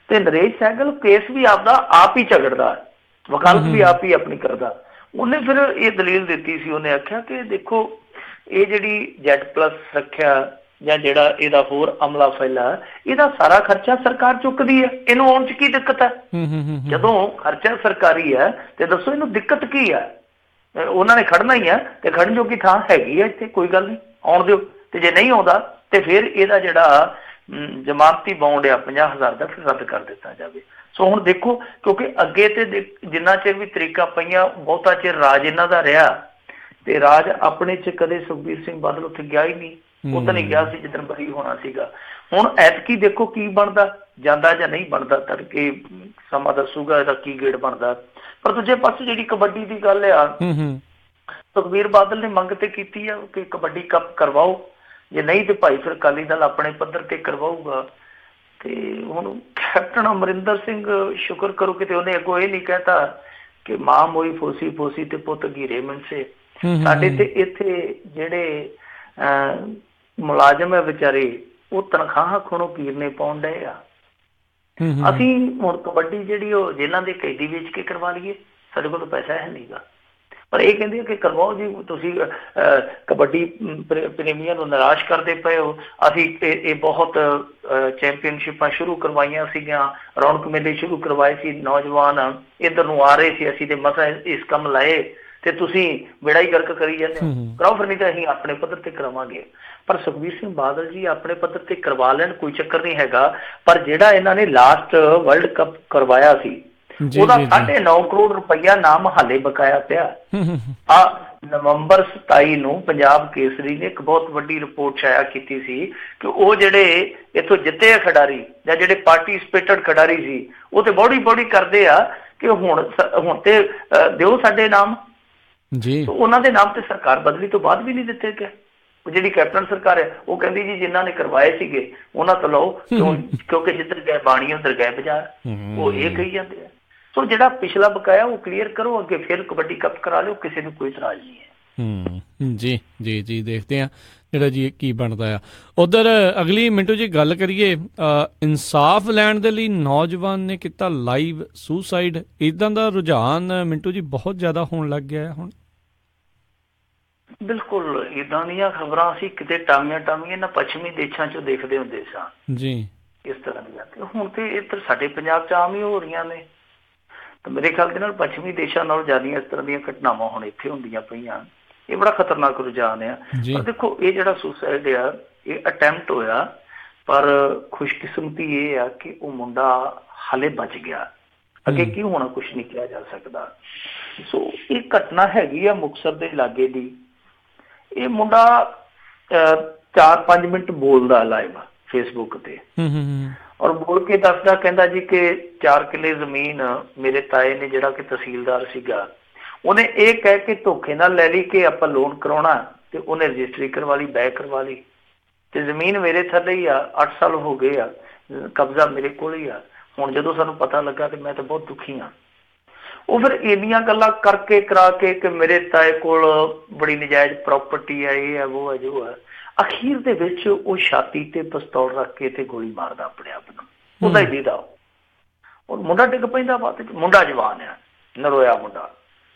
ਤੇ ਨਰੇਸ਼ ਸਹਿਗਲ ਕੇਸ ਵੀ ਆਪਦਾ ਆਪ ਹੀ ਝਗੜਦਾ, ਵਕਾਲਤ ਵੀ ਆਪ ਹੀ ਆਪਣੀ ਕਰਦਾ। ਉਹਨੇ ਫਿਰ ਇਹ ਦਲੀਲ ਦਿੱਤੀ ਸੀ, ਉਹਨੇ ਆਖਿਆ ਕਿ ਦੇਖੋ ਇਹ ਜਿਹੜੀ Z+ ਰੱਖਿਆ ਜਾਂ ਜਿਹੜਾ ਇਹਦਾ ਹੋਰ ਅਮਲਾ ਫੈਲਾ, ਇਹਦਾ ਸਾਰਾ ਖਰਚਾ ਸਰਕਾਰ ਚੁੱਕਦੀ ਹੈ, ਇਹਨੂੰ ਆਉਣ 'ਚ ਕੀ ਦਿੱਕਤ ਹੈ? ਜਦੋਂ ਖਰਚਾ ਸਰਕਾਰੀ ਹੈ ਤੇ ਦੱਸੋ ਇਹਨੂੰ ਦਿੱਕਤ ਕੀ ਹੈ? ਉਹਨਾਂ ਨੇ ਖੜਨਾ ਹੀ ਹੈ ਤੇ ਖੜਨ ਜੋਗੀ ਥਾਂ ਹੈਗੀ ਹੈ ਇੱਥੇ, ਕੋਈ ਗੱਲ ਨਹੀਂ, ਆਉਣ ਦਿਓ। ਤੇ ਜੇ ਨਹੀਂ ਆਉਂਦਾ ਤੇ ਫਿਰ ਇਹਦਾ ਜਿਹੜਾ ਜ਼ਮਾਨਤੀ ਬੌਂਡ ਆ 50,000 ਦਾ, ਫਿਰ ਰੱਦ ਕਰ ਦਿੱਤਾ ਜਾਵੇ। ਸੋ ਹੁਣ ਦੇਖੋ, ਕਿਉਂਕਿ ਅੱਗੇ ਤੇ ਜਿੰਨਾ ਚਿਰ ਵੀ ਤਰੀਕਾਂ ਪਈਆਂ, ਬਹੁਤਾ ਚਿਰ ਰਾਜ ਇਹਨਾਂ ਦਾ ਰਿਹਾ ਤੇ ਰਾਜ ਆਪਣੇ 'ਚ ਕਦੇ ਸੁਖਬੀਰ ਸਿੰਘ ਬਾਦਲ ਉੱਥੇ ਗਿਆ ਹੀ ਨਹੀਂ, ਉਹ ਤਾਂ ਨਹੀਂ ਗਿਆ ਸੀ ਜਿੱਦਣ ਬਰੀ ਹੋਣਾ ਸੀਗਾ। ਹੁਣ ਐਤਕੀ ਦੇਖੋ ਕੀ ਬਣਦਾ, ਜਾਂਦਾ ਜਾਂ ਨਹੀਂ ਬਣਦਾ, ਤੜਕੇ ਸਮਾਂ ਦੱਸੂਗਾ ਇਹਦਾ ਕੀ ਗੇੜ ਬਣਦਾ। ਪਰ ਦੂਜੇ ਪਾਸੇ ਜਿਹੜੀ ਕਬੱਡੀ ਦੀ ਗੱਲ ਆ, ਸੁਖਬੀਰ ਬਾਦਲ ਨੇ ਮੰਗ ਤੇ ਕੀਤੀ ਆ ਕਿ ਕਬੱਡੀ ਕੱਪ ਕਰਵਾਓ, ਜੇ ਨਹੀਂ ਤੇ ਭਾਈ ਫਿਰ ਅਕਾਲੀ ਦਲ ਆਪਣੇ ਪੱਧਰ ਤੇ ਕਰਵਾਊਗਾ। ਤੇ ਹੁਣ ਕੈਪਟਨ ਅਮਰਿੰਦਰ ਸਿੰਘ ਸ਼ੁਕਰ ਕਰੋ ਕਿਤੇ ਉਹਨੇ ਅੱਗੋਂ ਇਹ ਨਹੀਂ ਕਹਿਤਾ ਕਿ ਮਾਂ ਮੋਈ ਫੋਸੀ ਫੋਸੀ ਤੇ ਪੁੱਤ ਘੀਰੇ ਮਨਸੇ। ਸਾਡੇ ਤੇ ਇੱਥੇ ਜਿਹੜੇ ਮੁਲਾਜ਼ਮ ਹੈ ਵਿਚਾਰੇ, ਉਹ ਤਨਖਾਹਾਂ ਖੁਣੋ ਕੀਰਨੇ ਪਾਉਣ ਡਏ ਆ। ਅਸੀਂ ਹੁਣ ਕਬੱਡੀ ਜਿਹੜੀ ਉਹ ਜੇਲ੍ਹਾਂ ਦੇ ਕੈਦੀ ਵੇਚ ਕੇ ਕਰਵਾ ਲਈਏ, ਸਾਡੇ ਕੋਲ ਤਾਂ ਪੈਸਾ ਹੈ ਨਹੀਂਗਾ। ਪਰ ਇਹ ਕਹਿੰਦੇ ਕਿ ਕਰਵਾਓ ਜੀ, ਤੁਸੀਂ ਕਬੱਡੀ ਪ੍ਰੇਮੀਆਂ ਨੂੰ ਨਿਰਾਸ਼ ਕਰਦੇ ਪਏ ਹੋ। ਅਸੀਂ ਇਹ ਬਹੁਤ ਚੈਂਪੀਅਨਸ਼ਿਪਾਂ ਸ਼ੁਰੂ ਕਰਵਾਈਆਂ ਸੀਗੀਆਂ, ਰੌਣਕ ਮੇਲੇ ਸ਼ੁਰੂ ਕਰਵਾਏ ਸੀ, ਨੌਜਵਾਨ ਇੱਧਰ ਨੂੰ ਆ ਰਹੇ ਸੀ, ਅਸੀਂ ਤੇ ਮਸਾਂ ਇਸ ਕੰਮ ਲਾਏ ਤੇ ਤੁਸੀਂ ਬੇੜਾ ਹੀ ਗਰਕ ਕਰੀ ਜਾਂਦੇ ਹੋ। ਕਰਾਓ ਫਿਰ, ਨਹੀਂ ਤਾਂ ਅਸੀਂ ਆਪਣੇ ਪੱਧਰ ਤੇ ਕਰਾਵਾਂਗੇ। ਪਰ ਸੁਖਬੀਰ ਸਿੰਘ ਬਾਦਲ ਜੀ ਆਪਣੇ ਪੱਧਰ ਤੇ ਕਰਵਾ ਲੈਣ, ਕੋਈ ਚੱਕਰ ਨਹੀਂ ਹੈਗਾ। ਪਰ ਜਿਹੜਾ ਇਹਨਾਂ ਨੇ ਲਾਸਟ ਵਰਲਡ ਕੱਪ ਕਰਵਾਇਆ ਸੀ, ਉਹਦਾ 9.5 ਕਰੋੜ ਰੁਪਈਆ ਨਾਮ ਹਾਲੇ ਬਕਾਇਆ ਪਿਆ। ਆ ਨਵੰਬਰ 27 ਨੂੰ ਪੰਜਾਬ ਕੇਸਰੀ ਨੇ ਇੱਕ ਬਹੁਤ ਵੱਡੀ ਰਿਪੋਰਟ ਸ਼ਾਇਆ ਕੀਤੀ ਸੀ ਕਿ ਉਹ ਜਿਹੜੇ ਇੱਥੋਂ ਜਿੱਤੇ ਆ ਖਿਡਾਰੀ ਜਾਂ ਜਿਹੜੇ ਪਾਰਟੀਸਪੇਟਡ ਖਿਡਾਰੀ ਸੀ, ਉਹ ਤੇ ਬੌੜੀ ਕਰਦੇ ਆ ਕਿ ਹੁਣ ਤੇ ਦਿਓ ਸਾਡੇ ਨਾਮ ਜੀ। ਉਹਨਾਂ ਦੇ ਨਾਮ ਤੇ ਸਰਕਾਰ ਬਦਲੀ ਤੋਂ ਬਾਅਦ ਵੀ ਨਹੀਂ ਦਿੱਤੇ ਗਏ। ਜਿਹੜੀ ਕੈਪਟਨ ਸਰਕਾਰ ਹੈ ਉਹ ਕਹਿੰਦੀ ਜੀ ਜਿਨ੍ਹਾਂ ਨੇ ਕਰਵਾਏ ਸੀਗੇ ਉਹਨਾਂ ਤੋਂ ਲਓ, ਕਿਉਂਕਿ ਜਿੱਧਰ ਗਏ ਬਾਣੀ ਉੱਧਰ ਗਏ ਬਾਜ਼ਾਰ, ਉਹ ਇਹ ਕਹੀ ਜਾਂਦੇ ਆ। ਸੋ ਜਿਹੜਾ ਪਿਛਲਾ ਬਕਾਇਆ ਉਹ ਕਲੀਅਰ ਕਰੋ, ਅੱਗੇ ਫਿਰ ਕਬੱਡੀ ਕੱਪ ਕਰਾ ਲਿਓ, ਕਿਸੇ ਨੂੰ ਕੋਈ ਇਤਰਾਜ਼ ਨਹੀਂ ਹੈ।
ਜੀ ਜੀ ਜੀ, ਦੇਖਦੇ ਹਾਂ ਜਿਹੜਾ ਜੀ ਕੀ ਬਣਦਾ ਆ। ਉਧਰ ਅਗਲੀ ਮਿੰਟੂ ਜੀ ਗੱਲ ਕਰੀਏ, ਇਨਸਾਫ ਲੈਣ ਦੇ ਲਈ ਨੌਜਵਾਨ ਨੇ ਕੀਤਾ ਲਾਈਵ ਸੁਸਾਈਡ, ਇੱਦਾਂ ਦਾ ਰੁਝਾਨ ਮਿੰਟੂ ਜੀ ਬਹੁਤ ਜ਼ਿਆਦਾ ਹੋਣ ਲੱਗ ਗਿਆ ਹੁਣ।
ਬਿਲਕੁਲ ਇੱਦਾਂ ਦੀਆਂ ਖਬਰਾਂ ਅਸੀਂ ਕਿਤੇ ਟਾਮੀਆਂ ਇਹਨਾਂ ਪੱਛਮੀ ਦੇਸ਼ਾਂ 'ਚੋਂ ਦੇਖਦੇ ਹੁੰਦੇ ਸਾਂ ਜੀ, ਇਸ ਤਰ੍ਹਾਂ ਦੀਆਂ। ਤੇ ਹੁਣ ਤੇ ਇੱਧਰ ਸਾਡੇ ਪੰਜਾਬ 'ਚ ਆਮ ਹੀ ਹੋ ਰਹੀਆਂ ਨੇ। ਤੇ ਮੇਰੇ ਖਿਆਲ ਦੇ ਨਾਲ ਪੱਛਮੀ ਦੇਸ਼ਾਂ ਨਾਲੋਂ ਜ਼ਿਆਦਾ ਇਸ ਤਰ੍ਹਾਂ ਦੀਆਂ ਘਟਨਾਵਾਂ ਹੁਣ ਇੱਥੇ ਹੁੰਦੀਆਂ ਪਈਆਂ। ਇਹ ਬੜਾ ਖਤਰਨਾਕ ਰੁਝਾਨ ਆ। ਪਰ ਦੇਖੋ ਇਹ ਜਿਹੜਾ ਸੁਸਾਈਡ ਆ, ਇਹ ਅਟੈਂਪਟ ਹੋਇਆ, ਪਰ ਖੁਸ਼ਕਿਸਮਤੀ ਇਹ ਆ ਕਿ ਉਹ ਮੁੰਡਾ ਹਾਲੇ ਬਚ ਗਿਆ। ਅੱਗੇ ਕੀ ਹੋਣਾ ਕੁਛ ਨਹੀਂ ਕਿਹਾ ਜਾ ਸਕਦਾ। ਸੋ ਇਹ ਘਟਨਾ ਹੈਗੀ ਆ ਮੁਕਤਸਰ ਦੇ ਲਾਗੇ ਦੀ। ਇਹ ਮੁੰਡਾ 4-5 ਮਿੰਟ ਬੋਲਦਾ ਲਾਈਵ ਫੇਸਬੁੱਕ ਤੇ, ਔਰ ਬੋਲ ਕੇ ਦੱਸਦਾ, ਕਹਿੰਦਾ ਜੀ ਕਿ 4 ਕਿੱਲੇ ਜ਼ਮੀਨ ਮੇਰੇ ਤਾਏ ਨੇ, ਜਿਹੜਾ ਕਿ ਤਹਿਸੀਲਦਾਰ ਸੀਗਾ, ਉਹਨੇ ਇਹ ਕਹਿ ਕੇ ਧੋਖੇ ਨਾਲ ਲੈ ਲਈ ਕਿ ਆਪਾਂ ਲੋਨ ਕਰਾਉਣਾ, ਤੇ ਉਹਨੇ ਰਜਿਸਟਰੀ ਕਰਵਾ ਲਈ, ਬੈਕ ਕਰਵਾ ਲਈ, ਤੇ ਜ਼ਮੀਨ ਮੇਰੇ ਥੱਲੇ ਹੀ ਆ। 8 ਸਾਲ ਹੋ ਗਏ ਆ, ਕਬਜ਼ਾ ਮੇਰੇ ਕੋਲ ਹੀ ਆ। ਹੁਣ ਜਦੋਂ ਸਾਨੂੰ ਪਤਾ ਲੱਗਾ ਤੇ ਮੈਂ ਤਾਂ ਬਹੁਤ ਦੁਖੀ ਹਾਂ। ਉਹ ਫਿਰ ਇੰਨੀਆਂ ਗੱਲਾਂ ਕਰਕੇ ਕਰਾ ਕੇ ਕਿ ਮੇਰੇ ਤਾਏ ਕੋਲ ਬੜੀ ਨਜਾਇਜ਼ ਪ੍ਰਾਪਰਟੀ ਹੈ, ਇਹ ਹੈ, ਉਹ ਹੈ, ਜੋ ਹੈ। ਅਖੀਰ ਦੇ ਵਿੱਚ ਉਹ ਛਾਤੀ ਤੇ ਪਿਸਤੌਲ ਰੱਖ ਕੇ ਤੇ ਗੋਲੀ ਮਾਰਦਾ ਆਪਣੇ ਆਪ ਨੂੰ, ਉਹਦਾ ਹੀ ਦੀਦਾ। ਉਹ ਮੁੰਡਾ ਡਿੱਗ ਪੈਂਦਾ ਬਾਅਦ ਵਿੱਚ। ਮੁੰਡਾ ਜਵਾਨ ਆ, ਨਰੋਇਆ ਮੁੰਡਾ।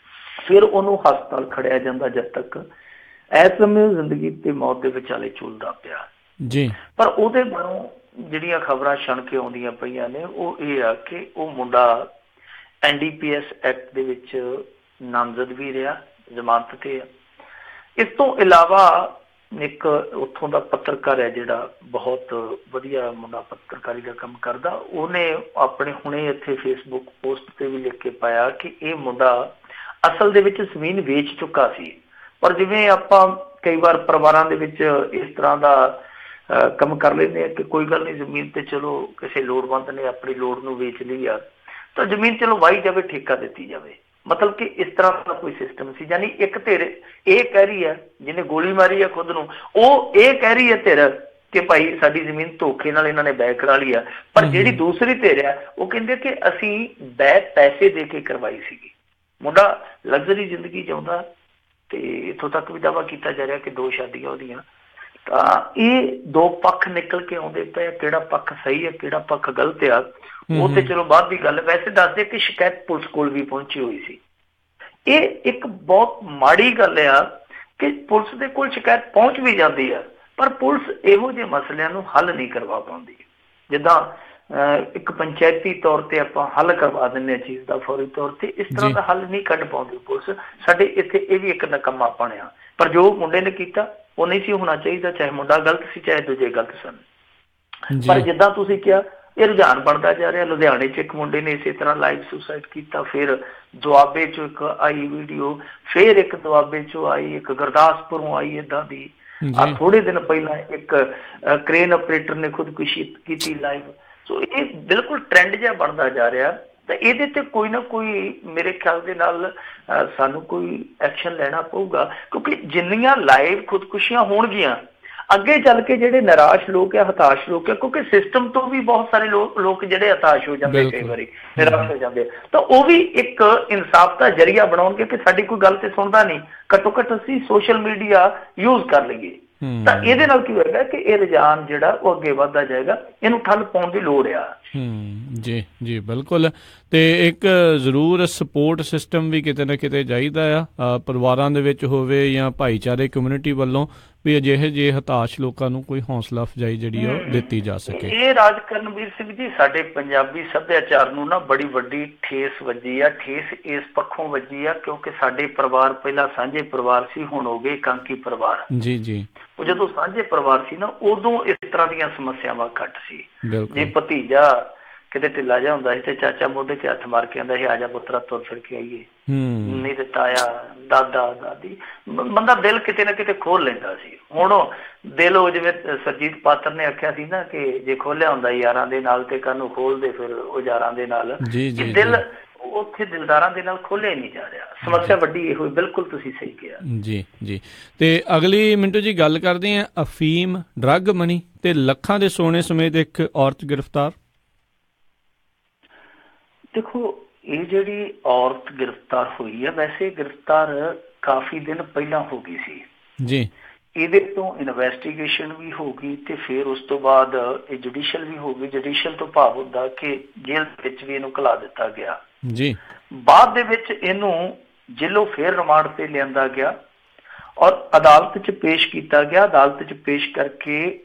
ਫਿਰ ਉਹਨੂੰ ਹਸਪਤਾਲ ਖੜਿਆ ਜਾਂਦਾ, ਜਦ ਤੱਕ ਇਸ ਸਮੇਂ ਜ਼ਿੰਦਗੀ ਤੇ ਮੌਤ ਦੇ ਵਿਚਾਲੇ ਝੂਲਦਾ ਪਿਆ ਜੀ। ਪਰ ਉਹਦੇ ਬਾਰੇ ਜਿਹੜੀਆਂ ਖਬਰਾਂ ਛਣ ਕੇ ਆਉਂਦੀਆਂ ਪਈਆਂ ਨੇ, ਉਹ ਇਹ ਆ ਕਿ ਉਹ ਮੁੰਡਾ NDPS ਐਕਟ ਦੇ ਵਿੱਚ ਨਾਮਜ਼ਦ ਵੀ ਰਿਹਾ, ਜ਼ਮਾਨਤ ਤੇ ਆ। ਇਸ ਤੋਂ ਇਲਾਵਾ ਇੱਕ ਉੱਥੋਂ ਦਾ ਪੱਤਰਕਾਰ ਹੈ ਜਿਹੜਾ ਬਹੁਤ ਵਧੀਆ ਮੁੰਡਾ ਪੱਤਰਕਾਰੀ ਦਾ ਕੰਮ ਕਰਦਾ, ਉਹਨੇ ਆਪਣੇ ਹੁਣੇ ਇੱਥੇ ਫੇਸਬੁੱਕ ਪੋਸਟ ਤੇ ਵੀ ਲਿਖ ਕੇ ਪਾਇਆ ਕਿ ਇਹ ਮੁੰਡਾ ਅਸਲ ਦੇ ਵਿੱਚ ਜ਼ਮੀਨ ਵੇਚ ਚੁੱਕਾ ਸੀ। ਪਰ ਜਿਵੇਂ ਆਪਾਂ ਕਈ ਵਾਰ ਪਰਿਵਾਰਾਂ ਦੇ ਵਿੱਚ ਇਸ ਤਰ੍ਹਾਂ ਦਾ ਕੰਮ ਕਰ ਲੈਂਦੇ ਆ ਕਿ ਕੋਈ ਗੱਲ ਨਹੀਂ, ਜ਼ਮੀਨ ਤੇ ਚਲੋ ਕਿਸੇ ਲੋੜਵੰਦ ਨੇ ਆਪਣੀ ਲੋੜ ਨੂੰ ਵੇਚ ਲਈ ਆ, ਤਾਂ ਜ਼ਮੀਨ ਚਲੋ ਵਾਹੀ ਜਾਵੇ, ਠੇਕਾ ਦਿੱਤੀ ਜਾਵੇ। ਮਤਲਬ ਕਿ ਇਸ ਤਰ੍ਹਾਂ ਦਾ ਕੋਈ ਸਿਸਟਮ ਸੀ। ਯਾਨੀ ਇੱਕ ਧਿਰ ਇਹ ਕਹਿ ਰਹੀ ਹੈ, ਜਿਹਨੇ ਗੋਲੀ ਮਾਰੀ ਹੈ ਖੁਦ ਨੂੰ, ਉਹ ਇਹ ਕਹਿ ਰਹੀ ਹੈ ਧਿਰ ਕਿ ਭਾਈ ਸਾਡੀ ਜ਼ਮੀਨ ਧੋਖੇ ਨਾਲ ਇਹਨਾਂ ਨੇ ਬੈ ਕਰਾ ਲਈ ਆ। ਪਰ ਜਿਹੜੀ ਦੂਸਰੀ ਧਿਰ ਆ, ਉਹ ਕਹਿੰਦੇ ਕਿ ਅਸੀਂ ਬੈ ਪੈਸੇ ਦੇ ਕੇ ਕਰਵਾਈ ਸੀਗੀ। ਮੁੰਡਾ ਲਗਜ਼ਰੀ ਜ਼ਿੰਦਗੀ ਜਿਉਂਦਾ, ਤੇ ਇੱਥੋਂ ਤੱਕ ਵੀ ਦਾਅਵਾ ਕੀਤਾ ਜਾ ਰਿਹਾ ਕਿ 2 ਸ਼ਾਦੀਆਂ ਉਹਦੀਆਂ। ਤਾਂ ਇਹ 2 ਪੱਖ ਨਿਕਲ ਕੇ ਆਉਂਦੇ ਪਏ। ਕਿਹੜਾ ਪੱਖ ਸਹੀ ਹੈ, ਕਿਹੜਾ ਪੱਖ ਗਲਤ ਆ, ਉਹ ਤੇ ਚਲੋ ਬਾਅਦ ਦੀ ਗੱਲ। ਵੈਸੇ ਦੱਸਦੇ ਕਿ ਸ਼ਿਕਾਇਤ ਪੁਲਿਸ ਕੋਲ ਵੀ ਪਹੁੰਚੀ ਹੋਈ ਸੀ। ਇਹ ਇੱਕ ਬਹੁਤ ਮਾੜੀ ਗੱਲ ਆ ਕਿ ਪੁਲਿਸ ਦੇ ਕੋਲ ਸ਼ਿਕਾਇਤ ਪਹੁੰਚ ਵੀ ਜਾਂਦੀ ਆ, ਪਰ ਪੁਲਿਸ ਇਹੋ ਜਿਹੇ ਮਸਲਿਆਂ ਨੂੰ ਹੱਲ ਨਹੀਂ ਕਰਵਾ ਪਾਉਂਦੀ। ਜਿੱਦਾਂ ਇੱਕ ਪੰਚਾਇਤੀ ਤੌਰ ਤੇ ਆਪਾਂ ਹੱਲ ਕਰਵਾ ਦਿੰਦੇ ਹਾਂ ਚੀਜ਼ ਦਾ ਫੌਰੀ ਤੌਰ ਤੇ, ਇਸ ਤਰ੍ਹਾਂ ਦਾ ਹੱਲ ਨਹੀਂ ਕੱਢ ਪਾਉਂਦੀ ਪੁਲਿਸ। ਸਾਡੇ ਇੱਥੇ ਇਹ ਵੀ ਇੱਕ ਨਕੰਮਾ ਬਣਿਆ। ਪਰ ਜੋ ਮੁੰਡੇ ਨੇ ਕੀਤਾ ਉਹ ਨਹੀਂ ਸੀ ਹੋਣਾ ਚਾਹੀਦਾ, ਚਾਹੇ ਮੁੰਡਾ ਗਲਤ ਸੀ ਚਾਹੇ ਦੂਜੇ ਗਲਤ ਸਨ। ਪਰ ਜਿੱਦਾਂ ਤੁਸੀਂ ਕਿਹਾ ਇਹ ਰੁਝਾਨ ਬਣਦਾ ਜਾ ਰਿਹਾ। ਲੁਧਿਆਣੇ 'ਚ ਇੱਕ ਮੁੰਡੇ ਨੇ ਇਸੇ ਤਰ੍ਹਾਂ ਲਾਈਵ ਸੁਸਾਈਡ ਕੀਤਾ, ਫਿਰ ਦੁਆਬੇ 'ਚੋਂ ਇੱਕ ਆਈ ਵੀਡੀਓ, ਫਿਰ ਇੱਕ ਦੁਆਬੇ 'ਚੋਂ ਆਈ, ਇੱਕ ਗੁਰਦਾਸਪੁਰੋਂ ਆਈ ਏਦਾਂ ਦੀ। ਥੋੜੇ ਦਿਨ ਪਹਿਲਾਂ ਇੱਕ ਕ੍ਰੇਨ ਆਪਰੇਟਰ ਨੇ ਖੁਦਕੁਸ਼ੀ ਕੀਤੀ ਲਾਈਵ। ਸੋ ਇਹ ਬਿਲਕੁਲ ਟ੍ਰੈਂਡ ਜਿਹਾ ਬਣਦਾ ਜਾ ਰਿਹਾ, ਤਾਂ ਇਹਦੇ ਤੇ ਕੋਈ ਨਾ ਕੋਈ ਮੇਰੇ ਖਿਆਲ ਦੇ ਨਾਲ ਸਾਨੂੰ ਕੋਈ ਐਕਸ਼ਨ ਲੈਣਾ ਪਊਗਾ, ਕਿਉਂਕਿ ਜਿੰਨੀਆਂ ਲਾਈਵ ਖੁਦਕੁਸ਼ੀਆਂ ਹੋਣਗੀਆਂ ਅੱਗੇ ਚੱਲ ਕੇ ਜਿਹੜੇ ਨਿਰਾਸ਼ ਲੋਕ ਆ, ਹਤਾਸ਼ ਲੋਕ ਆ, ਕਿਉਂਕਿ ਸਿਸਟਮ ਤੋਂ ਵੀ ਬਹੁਤ ਸਾਰੇ ਲੋਕ ਜਿਹੜੇ ਹਤਾਸ਼ ਹੋ ਜਾਂਦੇ, ਕਈ ਵਾਰੀ ਨਿਰਾਸ਼ ਹੋ ਜਾਂਦੇ, ਤਾਂ ਉਹ ਵੀ ਇੱਕ ਇਨਸਾਫ ਦਾ ਜ਼ਰੀਆ ਬਣਾਉਣਗੇ ਕਿ ਸਾਡੀ ਕੋਈ ਗੱਲ ਤੇ ਸੁਣਦਾ ਨਹੀਂ, ਘੱਟੋ ਘੱਟ ਅਸੀਂ ਸੋਸ਼ਲ ਮੀਡੀਆ ਯੂਜ਼ ਕਰ ਲਈਏ। ਤਾਂ ਇਹਦੇ ਨਾਲ ਕੀ ਹੋਏਗਾ ਕਿ ਇਹ ਰੁਝਾਨ ਜਿਹੜਾ ਉਹ ਅੱਗੇ ਵੱਧਦਾ ਜਾਏਗਾ। ਇਹਨੂੰ ਠੱਲ ਪਾਉਣ ਦੀ ਲੋੜ ਆ।
ਜੀ ਜੀ ਬਿਲਕੁਲ। ਤੇ ਇੱਕ ਜ਼ਰੂਰ ਸਪੋਰਟ ਸਿਸਟਮ ਵੀ ਕਿਤੇ ਨਾ ਕਿਤੇ ਚਾਹੀਦਾ ਆ, ਪਰਿਵਾਰਾਂ ਦੇ ਵਿੱਚ ਹੋਵੇ ਜਾਂ ਭਾਈਚਾਰੇ ਕਮਿਊਨਿਟੀ ਵੱਲੋਂ ਵੀ ਅਜਿਹੇ ਜਿਹੇ ਹਤਾਸ਼ ਲੋਕਾਂ ਨੂੰ ਕੋਈ ਹੌਸਲਾ ਅਫਜ਼ਾਈ ਜਿਹੜੀ ਉਹ ਦਿੱਤੀ ਜਾ ਸਕੇ।
ਇਹ ਰਾਜ ਕਰਨਵੀਰ ਸਿੰਘ ਜੀ, ਸਾਡੇ ਪੰਜਾਬੀ ਸੱਭਿਆਚਾਰ ਨੂੰ ਨਾ ਬੜੀ ਵੱਡੀ ਠੇਸ ਵੱਜੀ ਆ। ਠੇਸ ਇਸ ਪੱਖੋਂ ਵੱਜੀ ਆ ਕਿਉਂਕਿ ਸਾਡੇ ਪਰਿਵਾਰ ਪਹਿਲਾਂ ਸਾਂਝੇ ਪਰਿਵਾਰ ਸੀ, ਹੁਣ ਹੋ ਗਏ ਇਕਾਂਕੀ ਪਰਿਵਾਰ। ਜੀ ਜੀ। ਉਹ ਜਦੋਂ ਸਾਂਝੇ ਪਰਿਵਾਰ ਸੀ ਨਾ, ਉਦੋਂ ਇਸ ਤਰ੍ਹਾਂ ਦੀਆਂ ਸਮੱਸਿਆਵਾਂ ਘੱਟ ਸੀ। ਜੇ ਭਤੀਜਾ ਕਿਤੇ ਢਿੱਲਾ ਜਿਹਾ ਹੁੰਦਾ ਸੀ ਤੇ ਚਾਚਾ ਮੋਢੇ ਤੇ ਹੱਥ ਮਾਰ ਕੇ ਆਉਂਦਾ ਸੀ, ਆ ਜਾ ਪੁੱਤਰਾ ਤੁਰ ਫਿਰ ਕੇ ਆਈਏ। ਨਹੀਂ ਤੇ ਤਾਇਆ, ਦਾਦਾ, ਦਾਦੀ, ਬੰਦਾ ਦਿਲ ਕਿਤੇ ਨਾ ਕਿਤੇ ਖੋਲ ਲੈਂਦਾ ਸੀ। ਹੁਣ ਦਿਲ ਉਹ ਜਿਵੇਂ ਸਰਜੀਤ ਪਾਤਰ ਨੇ ਆਖਿਆ ਸੀ ਨਾ ਕਿ ਜੇ ਖੋਲਿਆ ਹੁੰਦਾ ਯਾਰਾਂ ਦੇ ਨਾਲ ਤੇ ਕਾਹਨੂੰ ਖੋਲਦੇ ਫਿਰ ਉਹ ਯਾਰਾਂ ਦੇ ਨਾਲ। ਦਿਲ ਉੱਥੇ ਦਿਲਦਾਰਾਂ ਦੇ ਨਾਲ ਖੋਲਿਆ ਨਹੀਂ ਜਾ ਰਿਹਾ। ਸਮੱਸਿਆ ਵੱਡੀ ਇਹ ਹੋਈ। ਬਿਲਕੁਲ ਤੁਸੀਂ ਸਹੀ ਕਿਹਾ। ਜੀ
ਜੀ। ਤੇ ਅਗਲੀ ਮਿੰਟੂ ਜੀ ਗੱਲ ਕਰਦੇ ਹਾਂ ਅਫੀਮ, ਡਰੱਗ ਮਨੀ ਤੇ ਲੱਖਾਂ ਦੇ ਸੋਨੇ ਸਮੇਤ ਇੱਕ ਔਰਤ ਗ੍ਰਿਫਤਾਰ।
ਦੇਖੋ ਇਹ ਜਿਹੜੀ ਔਰਤ ਗ੍ਰਿਫਤਾਰ ਹੋਈ ਹੈ, ਵੈਸੇ ਗ੍ਰਿਫਤਾਰ ਕਾਫੀ ਦਿਨ ਪਹਿਲਾਂ ਹੋ ਗਈ ਸੀ ਜੀ। ਇਹਦੇ ਤੋਂ ਇਨਵੈਸਟੀਗੇਸ਼ਨ ਵੀ ਹੋ ਗਈ ਤੇ ਫਿਰ ਉਸ ਤੋਂ ਬਾਅਦ ਇਹ ਜੁਡੀਸ਼ੀਅਲ ਵੀ ਹੋ ਗਈ। ਜੁਡੀਸ਼ੀਅਲ ਤੋਂ ਭਾਵ ਹੁੰਦਾ ਕਿ ਜੇਲ੍ਹ ਵਿੱਚ ਵੀ ਇਹਨੂੰ ਘਲਾ ਦਿੱਤਾ ਗਿਆ ਜੀ। ਬਾਅਦ ਦੇ ਵਿੱਚ ਇਹਨੂੰ ਜੇਲੋਂ ਫਿਰ ਰਿਮਾਂਡ ਤੇ ਲਿਆਂਦਾ ਗਿਆ ਔਰ ਅਦਾਲਤ 'ਚ ਪੇਸ਼ ਕੀਤਾ ਗਿਆ। ਅਦਾਲਤ 'ਚ ਪੇਸ਼ ਕਰਕੇ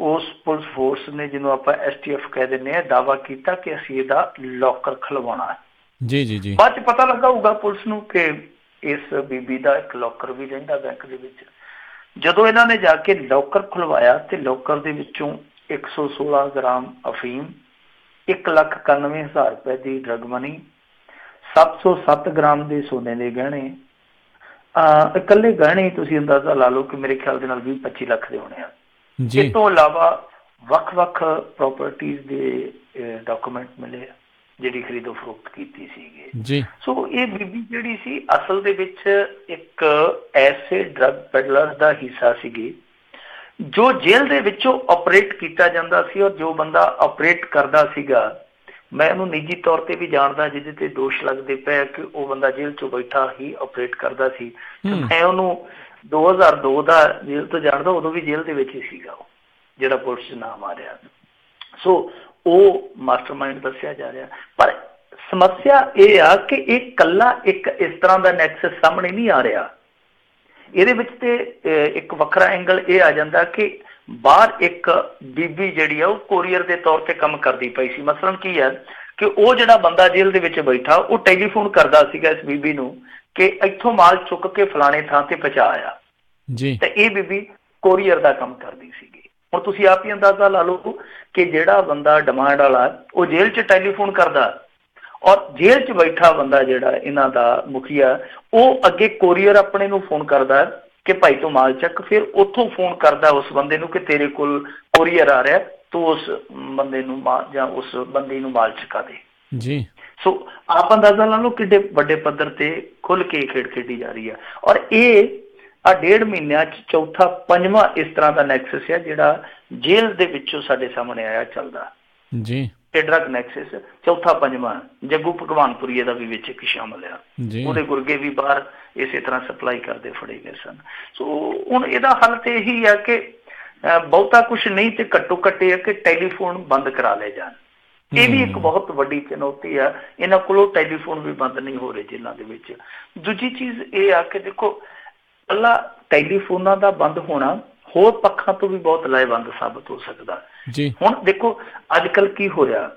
ਉਸ ਪੁਲਿਸ ਫੋਰਸ ਨੇ, ਜਿਹਨੂੰ ਆਪਾਂ STF ਕਹਿ ਦਿੰਦੇ ਹਾਂ, ਦਾਅਵਾ ਕੀਤਾ ਕਿ ਅਸੀਂ ਇਹਦਾ ਲੋਕਰ ਖੁਲਵਾਉਣਾ ਹੈ ਜੀ ਜੀ ਜੀ। ਬਾਅਦ 'ਚ ਪਤਾ ਲੱਗਾ ਹੋਊਗਾ ਪੁਲਿਸ ਨੂੰ ਕਿ ਇਸ ਬੀਬੀ ਦਾ ਇੱਕ ਲੋਕਰ ਵੀ ਰਹਿੰਦਾ ਬੈਂਕ ਦੇ ਵਿੱਚ। ਜਦੋਂ ਇਹਨਾਂ ਨੇ ਜਾ ਕੇ ਲੋਕਰ ਖੁਲਵਾਇਆ ਤੇ ਲੋਕਰ ਦੇ ਵਿੱਚੋਂ 116 ਗ੍ਰਾਮ ਅਫੀਮ, 1,91,000 ਰੁਪਏ ਦੀ ਡਰੱਗ ਮਨੀ, 707 ਗ੍ਰਾਮ ਦੇ ਸੋਨੇ ਦੇ ਗਹਿਣੇ, ਇਕੱਲੇ ਗਹਿਣੇ ਤੁਸੀਂ ਅੰਦਾਜ਼ਾ ਲਾ ਲਓ ਕਿ ਮੇਰੇ ਖਿਆਲ ਦੇ ਨਾਲ 20-25 ਲੱਖ ਦੇ ਹੋਣੇ ਆ। ਇਸ ਤੋਂ ਇਲਾਵਾ ਵੱਖ-ਵੱਖ ਪ੍ਰਾਪਰਟੀਜ਼ ਦੇ ਡਾਕੂਮੈਂਟ ਮਿਲੇ ਜਿਹੜੀ ਖਰੀਦੋ ਫਰੋਖਤ ਕੀਤੀ ਸੀਗੀ ਜੀ। ਸੋ ਇਹ ਬੀਬੀ ਜਿਹੜੀ ਸੀ ਅਸਲ ਦੇ ਵਿੱਚ ਇੱਕ ਐਸੇ ਡਰੱਗ ਪੈਡਲਰ ਦਾ ਹਿੱਸਾ ਸੀਗੀ ਜੋ ਜੇਲ੍ਹ ਦੇ ਵਿੱਚੋਂ ਆਪਰੇਟ ਕੀਤਾ ਜਾਂਦਾ ਸੀ। ਔਰ ਜੋ ਬੰਦਾ ਆਪਰੇਟ ਕਰਦਾ ਸੀਗਾ, ਮੈਂ ਉਹਨੂੰ ਨਿੱਜੀ ਤੌਰ ਤੇ ਵੀ ਜਾਣਦਾ, ਜਿਹਦੇ ਤੇ ਦੋਸ਼ ਲੱਗਦੇ ਪਏ ਕਿ ਉਹ ਬੰਦਾ ਜੇਲ੍ਹ ਚੋਂ ਬੈਠਾ ਹੀ ਆਪਰੇਟ ਕਰਦਾ ਸੀ। ਮੈਂ ਉਹਨੂੰ 2002 ਦਾ ਜੇਲ੍ਹ ਤੋਂ ਜਾਣਦਾ, ਉਦੋਂ ਵੀ ਜੇਲ੍ਹ ਦੇ ਵਿੱਚ ਹੀ ਸੀਗਾ ਉਹ ਜਿਹੜਾ ਪੁਲਿਸ 'ਚ ਨਾਮ ਆ ਰਿਹਾ। ਸੋ ਉਹ ਮਾਸਟਰਮਾਈਂਡ ਦੱਸਿਆ ਜਾ ਰਿਹਾ। ਪਰ ਸਮੱਸਿਆ ਇਹ ਆ ਕਿ ਇਹ ਇਕੱਲਾ ਇੱਕ ਇਸ ਤਰ੍ਹਾਂ ਦਾ ਨੈਕਸਸ ਸਾਹਮਣੇ ਨਹੀਂ ਆ ਰਿਹਾ। ਇਹਦੇ ਵਿੱਚ ਤੇ ਇੱਕ ਵੱਖਰਾ ਐਂਗਲ ਇਹ ਆ ਜਾਂਦਾ ਕਿ ਬਾਹਰ ਇੱਕ ਬੀਬੀ ਜਿਹੜੀ ਆ ਉਹ ਕੋਰੀਅਰ ਦੇ ਤੌਰ ਤੇ ਕੰਮ ਕਰਦੀ ਪਈ ਸੀ। ਮਸਲਨ ਕੀ ਹੈ ਕਿ ਉਹ ਜਿਹੜਾ ਬੰਦਾ ਜੇਲ੍ਹ ਦੇ ਵਿੱਚ ਬੈਠਾ ਉਹ ਟੈਲੀਫੋਨ ਕਰਦਾ ਸੀਗਾ ਇਸ ਬੀਬੀ ਨੂੰ ਕਿ ਇੱਥੋਂ ਮਾਲ ਚੁੱਕ ਕੇ ਫਲਾਣੇ ਥਾਂ ਤੇ ਪਹੁੰਚਾ ਆ ਜੀ। ਤੇ ਇਹ ਬੀਬੀ ਕੋਰੀਅਰ ਦਾ ਕੰਮ ਕਰਦੀ ਸੀਗੀ। ਹੁਣ ਤੁਸੀਂ ਆਪ ਹੀ ਅੰਦਾਜ਼ਾ ਲਾ ਲਓ ਕਿ ਜਿਹੜਾ ਬੰਦਾ ਡਿਮਾਂਡ ਵਾਲਾ ਉਹ ਜੇਲ੍ਹ 'ਚ ਟੈਲੀਫੋਨ ਕਰਦਾ ਔਰ ਜੇਲ੍ਹ 'ਚ ਬੈਠਾ ਬੰਦਾ ਜਿਹੜਾ ਇਹਨਾਂ ਦਾ ਮੁਖੀਆ, ਉਹ ਅੱਗੇ ਕੋਰੀਅਰ ਆਪਣੇ ਨੂੰ ਫੋਨ ਕਰਦਾ ਕਿ ਭਾਈ ਤੂੰ ਮਾਲ ਚੱਕ। ਫਿਰ ਉੱਥੋਂ ਫੋਨ ਕਰਦਾ ਉਸ ਬੰਦੇ ਨੂੰ ਕਿ ਤੇਰੇ ਕੋਲ ਕੋਰੀਅਰ ਆ ਰਿਹਾ, ਤੂੰ ਉਸ ਬੰਦੇ ਨੂੰ ਜਾਂ ਉਸ ਬੰਦੇ ਨੂੰ ਮਾਲ ਚੁਕਾ ਦੇ ਜੀ। ਸੋ ਆਪ ਅੰਦਾਜ਼ਾ ਲਾ ਲਓ ਕਿੱਡੇ ਵੱਡੇ ਪੱਧਰ ਤੇ ਖੁੱਲ ਕੇ ਖੇਡ ਖੇਡੀ ਜਾ ਰਹੀ ਹੈ। ਔਰ ਇਹ 1.5 ਮਹੀਨਿਆਂ 'ਚ ਚੌਥਾ ਪੰਜਵਾਂ ਇਸ ਤਰ੍ਹਾਂ ਦਾ ਨੈਕਸਸ ਹੈ ਜਿਹੜਾ ਜੇਲ੍ਹ ਦੇ ਵਿੱਚੋਂ ਸਾਡੇ ਸਾਹਮਣੇ ਆਇਆ ਚੱਲਦਾ ਜੀ। ਇਹ ਡਰੱਗ ਨੈਕਸਸ ਚੌਥਾ ਪੰਜਵਾਂ। ਜੱਗੂ ਭਗਵਾਨਪੁਰੀਏ ਦਾ ਵੀ ਵਿੱਚ ਇੱਕ ਸ਼ਾਮਲ ਆ, ਉਹਦੇ ਗੁਰਗੇ ਵੀ ਬਾਹਰ ਇਸੇ ਤਰ੍ਹਾਂ ਸਪਲਾਈ ਕਰਦੇ ਫੜੇ ਗਏ ਸਨ। ਸੋ ਹੁਣ ਇਹਦਾ ਹੱਲ ਤੇ ਇਹੀ ਆ ਕਿ ਬਹੁਤਾ ਕੁਛ ਨਹੀਂ ਤੇ ਘੱਟੋ ਘੱਟ ਇਹ ਹੈ ਕਿ ਟੈਲੀਫੋਨ ਬੰਦ ਕਰਾ ਲਏ ਜਾਣ। ਇਹ ਵੀ ਇੱਕ ਬਹੁਤ ਵੱਡੀ ਚੁਣੌਤੀ ਆ। ਇਹਨਾਂ ਕੋਲੋਂ ਟੈਲੀਫੋਨ ਵੀ ਬੰਦ ਨਹੀਂ ਹੋ ਰਹੇ ਜੇਲ੍ਹਾਂ ਦੇ ਵਿੱਚ। ਦੂਜੀ ਚੀਜ਼ ਇਹ ਆ ਕਿ ਦੇਖੋ ਇਕੱਲਾ ਟੈਲੀਫੋਨਾਂ ਦਾ ਬੰਦ ਹੋਣਾ ਹੋਰ ਪੱਖਾਂ ਤੋਂ ਵੀ ਬਹੁਤ ਲਾਹੇਵੰਦ ਸਾਬਤ ਹੋ ਸਕਦਾ। ਹੁਣ ਦੇਖੋ ਅੱਜ ਕੱਲ੍ਹ ਕੀ ਹੋਇਆ,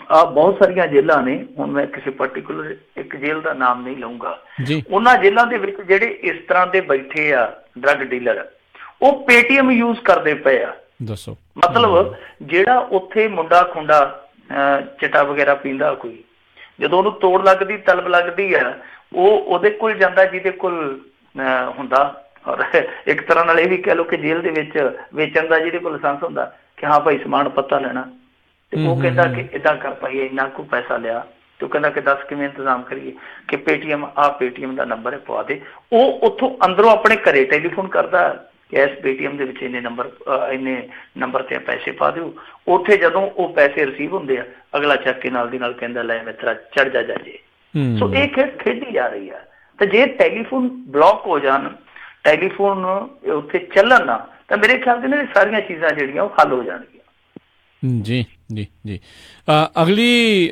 ਬਹੁਤ ਸਾਰੀਆਂ ਜੇਲ੍ਹਾਂ ਨੇ, ਹੁਣ ਮੈਂ ਕਿਸੇ ਪਰਟੀਕੂਲਰ ਇੱਕ ਜੇਲ੍ਹ ਦਾ ਨਾਮ ਨਹੀਂ ਲਊਂਗਾ, ਉਹਨਾਂ ਜੇਲ੍ਹਾਂ ਦੇ ਵਿੱਚ ਜਿਹੜੇ ਇਸ ਤਰ੍ਹਾਂ ਦੇ ਬੈਠੇ ਆ ਡਰੱਗ ਡੀਲਰ, ਉਹ ਪੇਟੀਐਮ ਯੂਜ਼ ਕਰਦੇ ਪਏ ਆ। ਦੱਸੋ ਮਤਲਬ ਜਿਹੜਾ ਉੱਥੇ ਮੁੰਡਾ ਖੁੰਡਾ ਚਿੱਟਾ ਵਗੈਰਾ ਪੀਂਦਾ, ਕੋਈ ਜਦੋਂ ਉਹਨੂੰ ਤੋੜ ਲੱਗਦੀ, ਤਲਬ ਲੱਗਦੀ ਆ, ਉਹ ਉਹਦੇ ਕੋਲ ਜਾਂਦਾ ਜਿਹਦੇ ਕੋਲ ਹੁੰਦਾ। ਔਰ ਇੱਕ ਤਰ੍ਹਾਂ ਨਾਲ ਇਹ ਵੀ ਕਹਿ ਲਓ ਕਿ ਜੇਲ੍ਹ ਦੇ ਵਿੱਚ ਵੇਚਣ ਦਾ ਜਿਹਦੇ ਕੋਲ ਲਾਇਸੈਂਸ ਹੁੰਦਾ ਕਿ ਹਾਂ ਭਾਈ ਸਮਾਨ ਪੱਤਾ ਲੈਣਾ, ਤੇ ਉਹ ਕਹਿੰਦਾ ਕਿ ਏਦਾਂ ਕਰ ਭਾਈ ਇੰਨਾ ਕੁ ਪੈਸਾ ਲਿਆ, ਤੇ ਉਹ ਕਹਿੰਦਾ ਕਿ ਦੱਸ ਕਿਵੇਂ ਇੰਤਜ਼ਾਮ ਕਰੀਏ, ਕਿ ਪੇਟੀਐਮ ਪੇਟੀਐਮ ਦਾ ਨੰਬਰ ਹੈ ਪਵਾ ਦੇ। ਉਹ ਉੱਥੋਂ ਅੰਦਰੋਂ ਆਪਣੇ ਘਰੇ ਟੈਲੀਫੋਨ ਕਰਦਾ ਕਿ ਇਸ ਪੇਟੀਐਮ ਦੇ ਵਿੱਚ ਇੰਨੇ ਨੰਬਰ ਤੇ ਪੈਸੇ ਪਾ ਦਿਓ। ਉੱਥੇ ਜਦੋਂ ਉਹ ਪੈਸੇ ਰਿਸੀਵ ਹੁੰਦੇ ਆ, ਅਗਲਾ ਚੱਕ ਕੇ ਨਾਲ ਦੀ ਨਾਲ ਕਹਿੰਦਾ ਲੈ ਮਿੱਤਰਾ ਚੜ ਜਾ ਜੇ। ਸੋ ਇਹ ਖੇਡ ਖੇਡੀ ਜਾ ਰਹੀ ਆ। ਤੇ ਜੇ ਟੈਲੀਫੋਨ ਬਲੌਕ ਹੋ ਜਾਣ, ਟੈਲੀਫੋਨ ਉੱਥੇ ਚੱਲਣ ਨਾ, ਤਾਂ ਮੇਰੇ ਖਿਆਲ ਦੇ ਨਾਲ ਸਾਰੀਆਂ ਚੀਜ਼ਾਂ ਜਿਹੜੀਆਂ ਉਹ ਹੱਲ ਹੋ ਜਾਣਗੀਆਂ।
ਜੀ ਜੀ ਜੀ। ਅਗਲੀ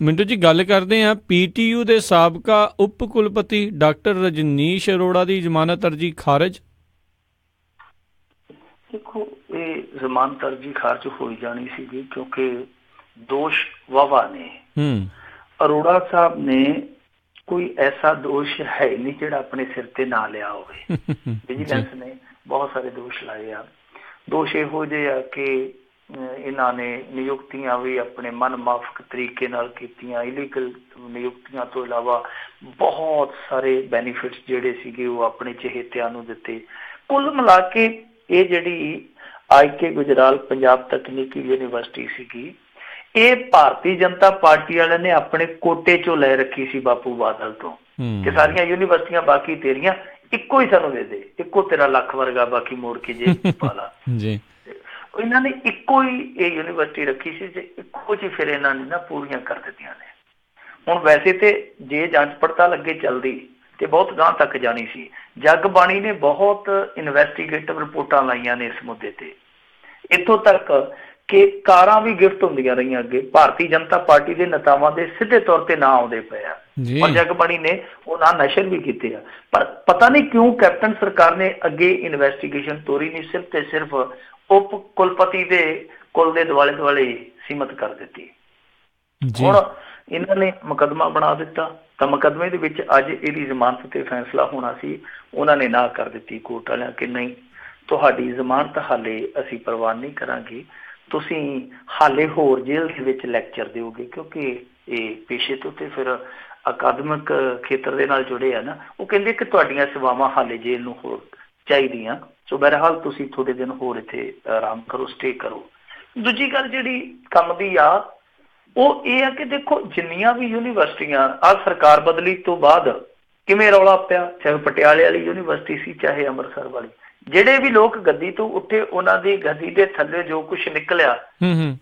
ਮਿੰਟੂ ਜੀ ਗੱਲ ਕਰਦੇ ਹਾਂ, PTU ਦੇ ਸਾਬਕਾ ਉਪ ਕੁਲਪਤੀ ਡਾਕਟਰ ਰਜਨੀਸ਼ ਅਰੋੜਾ ਦੀ ਜ਼ਮਾਨਤ ਅਰਜੀ ਖਾਰਜ।
ਦੇਖੋ ਇਹ ਜ਼ਮਾਨਤ ਅਰਜੀ ਖਾਰਜ ਹੋਈ ਜਾਣੀ ਸੀਗੀ ਕਿਉਂਕਿ ਦੋਸ਼ ਵਾਵਾ ਨੇ। ਅਰੋੜਾ ਸਾਹਿਬ ਨੇ ਕੋਈ ਐਸਾ ਦੋਸ਼ ਹੈ ਨਹੀਂ ਜਿਹੜਾ ਆਪਣੇ ਸਿਰ ਤੇ ਨਾ ਲਿਆ ਹੋਵੇ। ਵਿਜੀਲੈਂਸ ਨੇ ਬਹੁਤ ਸਾਰੇ ਦੋਸ਼ ਲਾਏ ਆ। ਦੋਸ਼ ਇਹੋ ਜਿਹੇ ਆ ਕਿ ਇਹਨਾਂ ਨੇ ਨਿਯੁਕਤੀਆਂ ਵੀ ਆਪਣੇ ਮਨ ਮਾਫਕ ਤਰੀਕੇ ਨਾਲ ਕੀਤੀਆਂ, ਇਲੀਗਲ ਨਿਯੁਕਤੀਆਂ ਤੋਂ ਇਲਾਵਾ ਬਹੁਤ ਸਾਰੇ ਬੈਨੀਫਿਟਸ ਜਿਹੜੇ ਸੀਗੇ ਉਹ ਆਪਣੇ ਚਹੇਤਿਆਂ ਨੂੰ ਦਿੱਤੇ। ਕੁੱਲ ਮਿਲਾ ਕੇ ਇਹ ਜਿਹੜੀ IK ਗੁਜਰਾਲ ਪੰਜਾਬ ਤਕਨੀਕੀ ਯੂਨੀਵਰਸਿਟੀ ਸੀਗੀ, ਇਹ ਭਾਰਤੀ ਜਨਤਾ ਪਾਰਟੀ ਵਾਲਿਆਂ ਨੇ ਆਪਣੇ ਕੋਟੇ ਚੋਂ ਲੈ ਰੱਖੀ ਸੀ ਬਾਪੂ ਬਾਦਲ ਤੋਂ ਕਿ ਸਾਰੀਆਂ ਯੂਨੀਵਰਸਿਟੀਆਂ ਬਾਕੀ ਤੇਰੀਆਂ, ਇੱਕੋ ਹੀ ਸਾਨੂੰ ਦੇ ਦੇ, ਇੱਕੋ ਤੇਰਾ ਲੱਖ ਵਰਗਾ, ਬਾਕੀ ਮੋੜ ਕੇ ਜੇ ਪਾ ਲਾ। ਇਹਨਾਂ ਨੇ ਇੱਕੋ ਹੀ ਇਹ ਯੂਨੀਵਰਸਿਟੀ ਰੱਖੀ ਸੀ ਤੇ ਇੱਕੋ ਜਿਹੀ ਫਿਰ ਇਹਨਾਂ ਨੇ ਨਾ ਪੂਰੀਆਂ ਕਰ ਦਿੱਤੀਆਂ ਨੇ। ਹੁਣ ਵੈਸੇ ਤੇ ਜੇ ਜਾਂਚ ਪੜਤਾਲ ਅੱਗੇ ਚੱਲਦੀ ਤੇ ਬਹੁਤ ਗਾਂਹ ਤੱਕ ਜਾਣੀ ਸੀ। ਜਗਬਾਣੀ ਨੇ ਬਹੁਤ ਇਨਵੈਸਟੀਗੇਟਿਵ ਰਿਪੋਰਟਾਂ ਲਾਈਆਂ ਨੇ ਇਸ ਮੁੱਦੇ ਤੇ, ਇੱਥੋਂ ਤੱਕ ਕਿ ਕਾਰਾਂ ਵੀ ਗਿਫਟ ਹੁੰਦੀਆਂ ਰਹੀਆਂ ਅੱਗੇ ਭਾਰਤੀ ਜਨਤਾ ਪਾਰਟੀ ਦੇ ਨੇਤਾਵਾਂ ਦੇ ਸਿੱਧੇ ਤੌਰ ਤੇ ਨਾਂ ਆਉਂਦੇ ਪਏ ਆ। ਔਰ ਜਗਬਾਣੀ ਨੇ ਉਹ ਨਾਂ ਨਸ਼ਰ ਵੀ ਕੀਤੇ ਆ। ਪਰ ਪਤਾ ਨਹੀਂ ਕਿਉਂ ਕੈਪਟਨ ਸਰਕਾਰ ਨੇ ਅੱਗੇ ਇਨਵੈਸਟੀਗੇਸ਼ਨ ਤੋਰੀ ਨਹੀਂ, ਸਿਰਫ ਤੇ ਸਿਰਫ ਉਪ ਕੁਲਪਤੀ ਦੇ ਕੁਲ ਦੇ ਦੁਆਲੇ ਦੁਆਲੇ ਸੀਮਤ ਕਰ ਦਿੱਤੀ। ਹੁਣ ਇਹਨਾਂ ਨੇ ਮੁਕੱਦਮਾ ਬਣਾ ਦਿੱਤਾ ਤਾਂ ਮੁਕੱਦਮੇ ਦੇ ਵਿੱਚ ਅੱਜ ਇਹਦੀ ਜ਼ਮਾਨਤ ਤੇ ਫੈਸਲਾ ਹੋਣਾ ਸੀ। ਉਹਨਾਂ ਨੇ ਨਾ ਕਰ ਦਿੱਤੀ ਕੋਰਟ ਵਾਲਿਆਂ ਕਿ ਨਹੀਂ, ਤੁਹਾਡੀ ਜ਼ਮਾਨਤ ਹਾਲੇ ਅਸੀਂ ਪ੍ਰਵਾਨ ਨਹੀਂ ਕਰਾਂਗੇ, ਤੁਸੀਂ ਹਾਲੇ ਹੋਰ ਜੇਲ੍ਹ ਦੇ ਵਿੱਚ ਲੈਕਚਰ ਦਿਓਗੇ, ਕਿਉਂਕਿ ਇਹ ਪੇਸ਼ੇ ਤੋਂ ਤੇ ਫਿਰ ਅਕਾਦਮਿਕ ਖੇਤਰ ਦੇ ਨਾਲ ਜੁੜੇ ਆ ਨਾ। ਉਹ ਕਹਿੰਦੇ ਕਿ ਤੁਹਾਡੀਆਂ ਸੇਵਾਵਾਂ ਹਾਲੇ ਜੇਲ੍ਹ ਨੂੰ ਹੋਰ ਚਾਹੀਦੀਆਂ, ਸੋ ਬਹਰਹਾਲ ਤੁਸੀਂ ਥੋੜ੍ਹੇ ਦਿਨ ਹੋਰ ਇੱਥੇ ਆਰਾਮ ਕਰੋ, ਸਟੇ ਕਰੋ। ਦੂਜੀ ਗੱਲ ਜਿਹੜੀ ਕੰਮ ਦੀ ਆ ਉਹ ਇਹ ਆ ਕਿ ਦੇਖੋ ਜਿੰਨੀਆਂ ਵੀ ਯੂਨੀਵਰਸਿਟੀਆਂ ਸਰਕਾਰ ਬਦਲੀ ਤੋਂ ਬਾਅਦ ਕਿਵੇਂ ਰੌਲਾ ਪਿਆ, ਚਾਹੇ ਪਟਿਆਲੇ ਵਾਲੀ ਯੂਨੀਵਰਸਿਟੀ ਸੀ ਚਾਹੇ ਅੰਮ੍ਰਿਤਸਰ ਵਾਲੀ, ਜਿਹੜੇ ਵੀ ਲੋਕ ਗੱਦੀ ਤੋਂ ਉੱਠੇ ਉਹਨਾਂ ਦੀ ਗੱਦੀ ਦੇ ਥੱਲੇ ਜੋ ਕੁਛ ਨਿਕਲਿਆ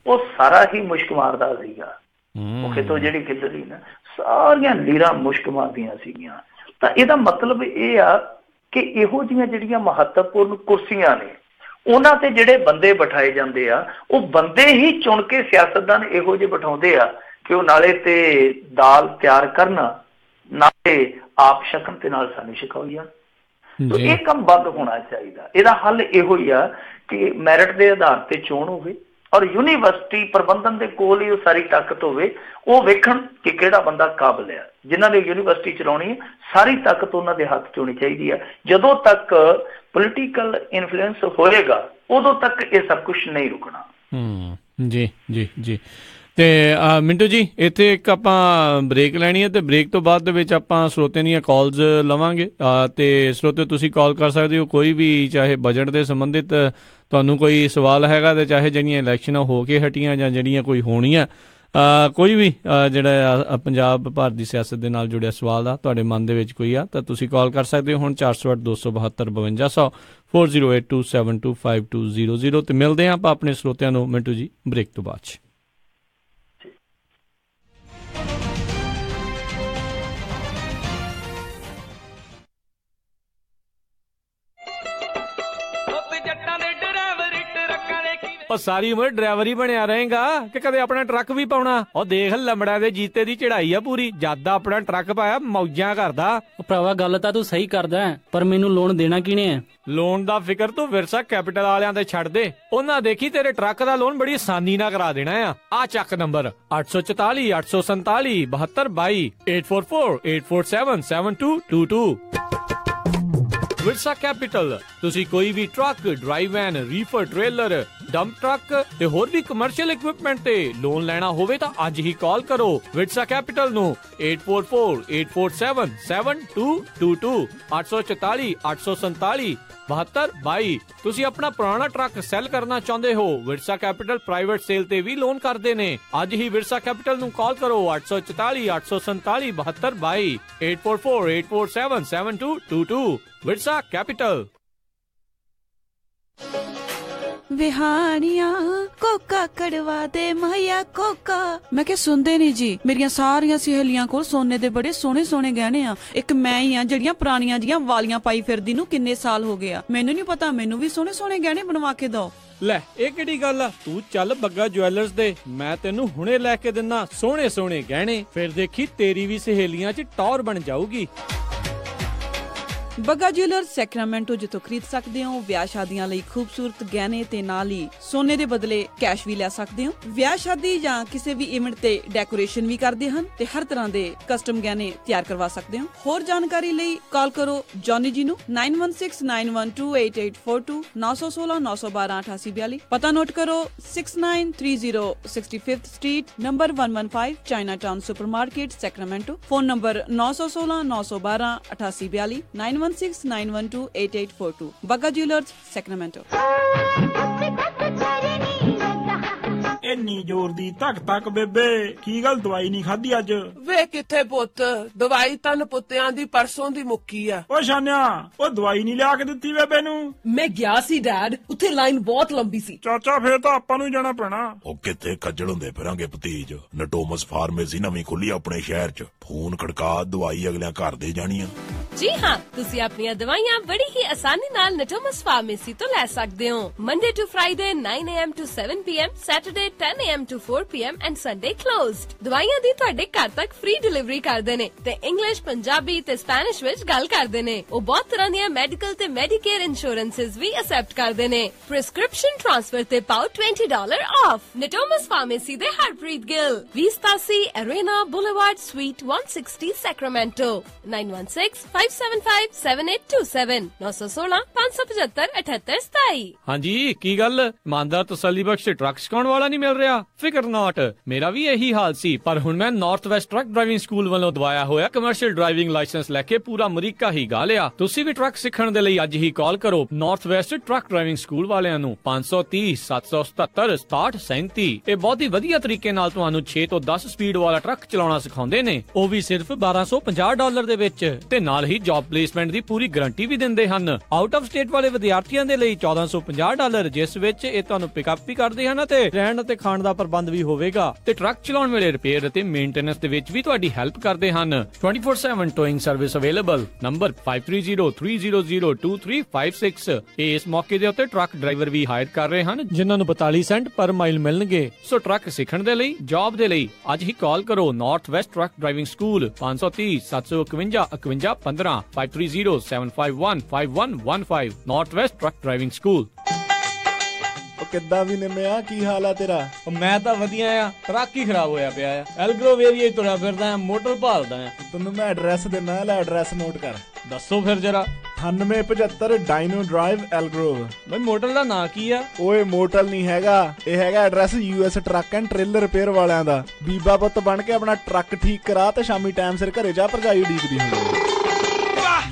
ਉਹ ਸਾਰਾ ਹੀ ਮੁਸ਼ਕ ਮਾਰਦਾ ਸੀਗਾ। ਉਹ ਖੇਤੋਂ ਜਿਹੜੀ ਖਿਲਰੀ ਨਾ ਸਾਰੀਆਂ ਲੀਰਾਂ ਮੁਸ਼ਕ ਮਾਰਦੀਆਂ ਸੀਗੀਆਂ। ਤਾਂ ਇਹਦਾ ਮਤਲਬ ਇਹ ਆ ਕਿ ਇਹੋ ਜਿਹੀਆਂ ਜਿਹੜੀਆਂ ਮਹੱਤਵਪੂਰਨ ਕੁਰਸੀਆਂ ਨੇ ਉਹਨਾਂ ਤੇ ਜਿਹੜੇ ਬੰਦੇ ਬਿਠਾਏ ਜਾਂਦੇ ਆ, ਉਹ ਬੰਦੇ ਹੀ ਚੁਣ ਕੇ ਸਿਆਸਤਦਾਨ ਇਹੋ ਜਿਹੇ ਬਿਠਾਉਂਦੇ ਆ ਕਿ ਉਹ ਨਾਲੇ ਤੇ ਦਾਲ ਤਿਆਰ ਕਰਨ, ਨਾਲੇ ਆਪ ਛਕਣ ਤੇ ਨਾਲ ਸਾਨੂੰ ਛਕਾਈ ਜਾਣ। ਇਹ ਕੰਮ ਬੰਦ ਹੋਣਾ ਚਾਹੀਦਾ। ਇਹਦਾ ਹੱਲ ਇਹੋ ਹੀ ਆ ਕਿ ਮੈਰਿਟ ਦੇ ਆਧਾਰ ਤੇ ਚੋਣ ਹੋਵੇ ਔਰ ਯੂਨੀਵਰਸਿਟੀ ਪ੍ਰਬੰਧਨ ਦੇ ਕੋਲ ਹੀ ਉਹ ਸਾਰੀ ਤਾਕਤ ਹੋਵੇ। ਉਹ ਵੇਖਣ ਕਿ ਕਿਹੜਾ ਬੰਦਾ ਕਾਬਲ ਆ। ਜਿਨ੍ਹਾਂ ਨੇ ਯੂਨੀਵਰਸਿਟੀ ਚਲਾਉਣੀ ਹੈ ਸਾਰੀ ਤਾਕਤ ਉਹਨਾਂ ਦੇ ਹੱਥ 'ਚ ਹੋਣੀ ਚਾਹੀਦੀ ਆ। ਜਦੋਂ ਤੱਕ ਪੋਲੀਟੀਕਲ ਇਨਫਲੂਐਂਸ ਹੋਏਗਾ ਉਦੋਂ ਤੱਕ ਇਹ ਸਭ ਕੁਛ ਨਹੀਂ ਰੁਕਣਾ।
ਜੀ ਜੀ ਜੀ। ਤੇ ਮਿੰਟੂ ਜੀ ਇੱਥੇ ਇੱਕ ਆਪਾਂ ਬ੍ਰੇਕ ਲੈਣੀ ਹੈ ਤੇ ਬ੍ਰੇਕ ਤੋਂ ਬਾਅਦ ਦੇ ਵਿੱਚ ਆਪਾਂ ਸਰੋਤਿਆਂ ਦੀਆਂ ਕਾਲਸ ਲਵਾਂਗੇ। ਤੇ ਸਰੋਤੇ ਤੁਸੀਂ ਕਾਲ ਕਰ ਸਕਦੇ ਹੋ, ਕੋਈ ਵੀ ਚਾਹੇ ਬਜਟ ਦੇ ਸੰਬੰਧਿਤ ਤੁਹਾਨੂੰ ਕੋਈ ਸਵਾਲ ਹੈਗਾ ਤੇ ਚਾਹੇ ਜਿਹੜੀਆਂ ਇਲੈਕਸ਼ਨਾਂ ਹੋ ਕੇ ਹਟੀਆਂ ਜਾਂ ਜਿਹੜੀਆਂ ਕੋਈ ਹੋਣੀਆਂ, ਕੋਈ ਵੀ ਜਿਹੜਾ ਪੰਜਾਬ ਭਾਰਤ ਦੀ ਸਿਆਸਤ ਦੇ ਨਾਲ ਜੁੜਿਆ ਸਵਾਲ ਆ ਤੁਹਾਡੇ ਮਨ ਦੇ ਵਿੱਚ ਕੋਈ ਆ ਤਾਂ ਤੁਸੀਂ ਕਾਲ ਕਰ ਸਕਦੇ ਹੋ ਹੁਣ 408 272 5200 4082725200 ਤੇ ਮਿਲਦੇ ਹਾਂ ਆਪਾਂ ਆਪਣੇ ਸਰੋਤਿਆਂ ਨੂੰ ਮਿੰਟੂ ਜੀ ਬ੍ਰੇਕ ਤੋਂ ਬਾਅਦ 'ਚ। ਉਹ ਸਾਰੀ ਉਮਰ ਡਰਾਈਵਰ ਹੀ ਬਣਿਆ ਰਹੇਗਾ ਕਿ ਕਦੇ ਆਪਣਾ ਟਰੱਕ ਵੀ ਪਾਉਣਾ? ਉਹ ਦੇਖ ਲੰਬੜਾ ਦੇ ਜੀਤੇ ਦੀ ਚੜਾਈ ਆ ਪੂਰੀ, ਜਦ ਆਪਣਾ ਟਰੱਕ ਪਾਇਆ ਮੌਜਾਂ ਕਰਦਾ।
ਉਹ ਭਰਾਵਾ ਗੱਲ ਤਾਂ ਤੂੰ ਸਹੀ ਕਰਦਾ, ਪਰ ਮੈਨੂੰ ਲੋਨ ਦੇਣਾ ਕਿਹਨੇ ਹੈ?
ਲੋਨ ਦਾ ਫਿਕਰ ਤੂੰ ਵਿਰਸਾ ਕੈਪੀਟਲ ਵਾਲਿਆਂ ਤੇ ਛੱਡ ਦੇ, ਉਹਨਾਂ ਦੇਖੀ ਤੇਰੇ ਟਰੱਕ ਦਾ ਲੋਨ ਬੜੀ ਆਸਾਨੀ ਨਾਲ ਕਰਾ ਦੇਣਾ ਆ ਚੱਕ ਨੰਬਰ 844 847 7222 844 847 7222। ਵਿਰਸਾ ਕੈਪੀਟਲ ਤੁਸੀਂ ਕੋਈ ਵੀ truck, drive van, reefer trailer, dump truck ਤੇ ਹੋਰ ਵੀ ਕਮਰਸ਼ੀਅਲ ਇਕਵਿਪਮੈਂਟ ਤੇ ਲੋਨ ਲੈਣਾ ਹੋਵੇ ਤਾਂ ਅੱਜ ਹੀ ਕਾਲ ਕਰੋ ਵਿਰਸਾ ਕੈਪੀਟਲ ਨੂੰ 844 847 7222 844 847 7222। ਤੁਸੀਂ ਆਪਣਾ ਪੁਰਾਣਾ ਟਰੱਕ ਸੈਲ ਕਰਨਾ ਚਾਹੁੰਦੇ ਹੋ, ਵਿਰਸਾ ਕੈਪੀਟਲ ਪ੍ਰਾਈਵੇਟ ਸੇਲ ਤੇ ਵੀ ਲੋਨ ਕਰਦੇ ਨੇ। ਅੱਜ ਹੀ ਵਿਰਸਾ ਕੈਪੀਟਲ ਨੂੰ ਕਾਲ ਕਰੋ 844 847 7222 844 847 7222 ਵਿਰਸਾ ਕੈਪੀਟਲ।
ਵਿਹਾਣੀਆਂ ਕੋਕਾ ਕੜਵਾ ਦੇ ਮਾਇਆ ਕੋਕਾ। ਮੈਂ ਕਿਹਾ ਸੁਣਦੇ ਨਹੀਂ ਜੀ, ਮੇਰੀਆਂ ਸਾਰੀਆਂ ਸਹੇਲੀਆਂ ਕੋਲ ਸੋਨੇ ਦੇ ਬੜੇ ਸੋਹਣੇ ਸੋਹਣੇ ਗਹਿਣੇ ਆ, ਇੱਕ ਮੈਂ ਹੀ ਆ ਜਿਹੜੀਆਂ ਪੁਰਾਣੀਆਂ ਜੀਆਂ ਵਾਲੀਆਂ ਪਾਈ ਫਿਰਦੀ ਨੂੰ ਕਿੰਨੇ ਸਾਲ ਹੋ ਗਏ ਆ। ਮੈਨੂੰ ਨਹੀਂ ਪਤਾ, ਮੈਨੂੰ ਵੀ ਸੋਹਣੇ ਸੋਹਣੇ ਗਹਿਣੇ ਬਣਵਾ ਕੇ ਦਿਓ।
ਲੈ ਇਹ ਕਿਹੜੀ ਗੱਲ ਆ, ਤੂੰ ਚੱਲ ਬੱਗਾ ਜੁਐਲਰਸ ਦੇ, ਮੈਂ ਤੈਨੂੰ ਹੁਣੇ ਲੈ ਕੇ ਦਿੰਨਾ ਸੋਹਣੇ ਸੋਹਣੇ ਗਹਿਣੇ, ਫਿਰ ਦੇਖੀ ਤੇਰੀ ਵੀ ਸਹੇਲੀਆਂ 'ਚ ਟੌਰ ਬਣ ਜਾਊਗੀ।
ਬੱਗਾ ਜੁਐਲਰਸ ਸੈਕਰਾਮੈਂਟੋ, ਜਿੱਥੋਂ ਖਰੀਦ ਸਕਦੇ ਹੋ ਵਿਆਹ ਸ਼ਾਦੀਆਂ ਲਈ ਖੂਬਸੂਰਤ ਗਹਿਣੇ ਤੇ ਨਾਲ ਹੀ ਸੋਨੇ ਦੇ ਬਦਲੇ ਕੈਸ਼ ਵੀ ਲੈ ਸਕਦੇ ਹੋ। ਵਿਆਹ ਸ਼ਾਦੀ ਜਾਂ ਕਿਸੇ ਵੀ ਇਵੈਂਟ ਤੇ ਡੈਕੋਰੇਸ਼ਨ ਵੀ ਕਰਦੇ ਹਨ ਤੇ ਹਰ ਤਰ੍ਹਾਂ ਦੇ ਕਸਟਮ ਗਹਿਣੇ ਤਿਆਰ ਕਰਵਾ ਸਕਦੇ ਹੋ। ਹੋਰ ਜਾਣਕਾਰੀ ਲਈ ਕਾਲ ਕਰੋ ਜੌਨੀ ਜੀ ਨੂੰ 9169128842 916 912 8842। ਪਤਾ ਨੋਟ ਕਰੋ 6930 65th street number 115 Chinatown supermarket Sacramento. Phone number 916 912 8842 9169128842। Bagga jewellers Sacramento.
ਇੰਨੀ ਜ਼ੋਰ ਦੀ ਧੱਕ ਧੱਕ ਬੇਬੇ, ਕੀ ਗੱਲ ਦਵਾਈ ਨਹੀਂ ਖਾਧੀ ਅੱਜ?
ਵੇ ਕਿੱਥੇ ਪੁੱਤ, ਦਵਾਈ ਤਾਂ ਪੁੱਤਿਆਂ ਦੀ ਪਰਸੋਂ ਦੀ ਮੁੱਕੀ ਆ।
ਓ ਸ਼ਾਨਿਆ, ਉਹ ਦਵਾਈ ਨਹੀਂ ਲਿਆ ਕੇ ਦਿੱਤੀ ਬੇਬੇ ਨੂੰ?
ਮੈਂ ਗਿਆ ਸੀ ਡੈਡ, ਉੱਥੇ ਲਾਈਨ ਬਹੁਤ ਲੰਬੀ ਸੀ।
ਚਾਚਾ ਫੇਰ ਤਾਂ ਆਪਾਂ ਨੂੰ ਜਾਣਾ ਪੈਣਾ।
ਉਹ ਕਿੱਥੇ ਖੱਜਲ ਹੁੰਦੇ ਫਿਰਾਂਗੇ ਭਤੀਜ, ਨਟੋਮਸ ਫਾਰਮੇਸੀ ਨਵੀਂ ਖੁੱਲੀ ਆਪਣੇ ਸ਼ਹਿਰ 'ਚ, ਫੋਨ ਖੜਕਾ ਦਵਾਈ ਅਗਲਿਆਂ ਘਰ ਦੇ ਜਾਣੀਆਂ।
ਜੀ ਹਾਂ, ਤੁਸੀਂ ਆਪਣੀਆਂ ਦਵਾਈਆਂ ਬੜੀ ਹੀ ਆਸਾਨੀ ਨਾਲ ਨਟੋਮਸ ਫਾਰਮੇਸੀ ਤੋਂ ਲੈ ਸਕਦੇ ਹੋ। Monday to Friday 9 AM to 7 PM, Saturday 10 AM to 4 PM and Sunday closed। ਦਵਾਈਆਂ ਦੀ ਤੁਹਾਡੇ ਘਰ ਤੱਕ ਫ੍ਰੀ ਡਿਲੀਵਰੀ ਕਰਦੇ ਨੇ ਤੇ ਇੰਗਲਿਸ਼, ਪੰਜਾਬੀ ਤੇ ਸਪੈਨਿਸ਼ ਵਿੱਚ ਗੱਲ ਕਰਦੇ ਨੇ। ਉਹ ਬਹੁਤ ਤਰ੍ਹਾਂ ਦੀਆਂ ਮੈਡੀਕਲ ਤੇ ਮੈਡੀਕੇਅਰ ਇੰਸ਼ੋਰੈਂਸਸ ਵੀ ਅਸੈਪਟ ਕਰਦੇ ਨੇ। ਪ੍ਰਿਸਕ੍ਰਿਪਸ਼ਨ ਟ੍ਰਾਂਸਫਰ ਤੇ ਪਾਓ $20 ਆਫ। ਨਟੋਮਸ ਫਾਰਮੇਸੀ ਦੇ Harpreet Gill, 2087 Arena boulevard sweet 160 Sacramento. 9165757827 916 575 7827।
ਹਾਂਜੀ ਕੀ ਗੱਲ, ਇਮਾਨਦਾਰ ਤਸੱਲੀ ਬਖਸ਼ ਟਰੱਕ ਸਿਖਾਉਣ ਵਾਲਾ ਨਹੀਂ ਮਿਲ ਰਿਹਾ? ਫਿਕਰ ਨਾਟ, ਮੇਰਾ ਵੀ ਇਹੀ ਹਾਲ ਸੀ, ਪਰ ਹੁਣ ਮੈਂ north West truck driving school ਵੱਲੋਂ ਦਵਾਇਆ ਹੋਇਆ ਕਮਰਸ਼ੀਅਲ ਡਰਾਈਵਿੰਗ ਲਾਇਸੈਂਸ ਲੈ ਕੇ ਪੂਰਾ ਅਮਰੀਕਾ ਹੀ ਗਾ ਲਿਆ। ਤੁਸੀਂ ਵੀ ਟਰੱਕ ਸਿੱਖਣ ਦੇ ਲਈ ਅੱਜ ਹੀ ਕਾਲ ਕਰੋ north West truck driving school ਵਾਲਿਆਂ ਨੂੰ 530 777 6737। ਇਹ ਬਹੁਤ ਹੀ ਵਧੀਆ ਤਰੀਕੇ ਨਾਲ ਤੁਹਾਨੂੰ 6 ਤੋਂ 10 ਸਪੀਡ ਵਾਲਾ ਟਰੱਕ ਚਲਾਉਣਾ ਸਿਖਾਉਂਦੇ ਨੇ, ਉਹ ਵੀ ਸਿਰਫ $1250 ਦੇ ਵਿੱਚ, ਤੇ ਨਾਲ ਹੀ ਜੌਬ ਪਲੇਸਮੈਂਟ ਦੀ ਪੂਰੀ ਗਾਰੰਟੀ ਵੀ ਦਿੰਦੇ ਹਨ। ਆਊਟ ਆਫ ਸਟੇਟ ਵਾਲੇ ਵਿਦਿਆਰਥੀਆਂ ਦੇ ਲਈ $1450, ਜਿਸ ਵਿੱਚ ਇਹ ਤੁਹਾਨੂੰ ਪਿਕਅਪ ਵੀ ਕਰਦੇ ਹਨ ਤੇ ਰਹਿਣ ਅਤੇ ਖਾਣ ਦਾ ਪ੍ਰਬੰਧ ਵੀ ਹੋਵੇਗਾ, ਤੇ ਟਰੱਕ ਚਲਾਉਣ ਵੇਲੇ ਰਿਪੇਅਰ ਅਤੇ ਮੇਨਟੇਨੈਂਸ ਦੇ ਵਿੱਚ ਵੀ ਤੁਹਾਡੀ ਹੈਲਪ ਕਰਦੇ ਹਨ। 24/7 ਟੋਇੰਗ ਸਰਵਿਸ ਅਵੇਲੇਬਲ। ਨੰਬਰ 5303022356। ਇਸ ਮੌਕੇ ਦੇ ਉੱਤੇ ਟਰੱਕ ਡਰਾਈਵਰ ਵੀ ਹਾਇਰ ਕਰ ਰਹੇ ਹਨ, ਜਿਨ੍ਹਾਂ ਨੂੰ 42 ਸੈਂਟ ਪਰ ਮਾਈਲ ਮਿਲਣਗੇ। ਸੋ ਟਰੱਕ ਸਿੱਖਣ ਦੇ ਲਈ, ਜੌਬ ਦੇ ਲਈ ਅੱਜ ਹੀ ਕਾਲ ਕਰੋ north West truck driving school 530 751 51 15 530 751 5115 north West truck driving school.
ਉਹ ਕਿੱਦਾਂ ਵੀ ਨਿੰਮਿਆ, ਕੀ ਹਾਲ ਆ ਤੇਰਾ?
ਮੈਂ ਤਾਂ ਵਧੀਆ ਆ, ਟਰੱਕ ਹੀ ਖਰਾਬ ਹੋਇਆ ਪਿਆ ਆ। ਐਲਗਰੋਵ ਏਰੀਆ ਤੁਰਿਆ ਫਿਰਦਾ ਆ, ਮੋਟਰ ਭਾਲਦਾ ਆ।
ਤੈਨੂੰ ਮੈਂ ਐਡਰੈਸ ਦਿੰਦਾ, ਲੈ ਐਡਰੈਸ ਨੋਟ ਕਰ।
ਦੱਸੋ ਫਿਰ ਜਰਾ।
9875 ਡਾਇਨੋ ਡਰਾਈਵ ਐਲਗਰੋਵ।
ਬਈ ਮੋਟਰ ਦਾ ਨਾਂ ਕੀ ਆ?
ਓਏ ਮੋਟਲ ਨਹੀਂ ਹੈਗਾ, ਇਹ ਹੈਗਾ address US truck and trailer repair ਵਾਲਿਆਂ ਦਾ। ਬੀਬਾ ਪੁੱਤ ਬਣ ਕੇ ਆਪਣਾ ਟਰੱਕ ਠੀਕ ਕਰਾ ਤੇ ਸ਼ਾਮੀ ਟਾਈਮ ਸਿਰ ਘਰੇ ਜਾ, ਭਰਜਾਈ ਉਡੀਕਦੀ ਹੁੰਦੀ।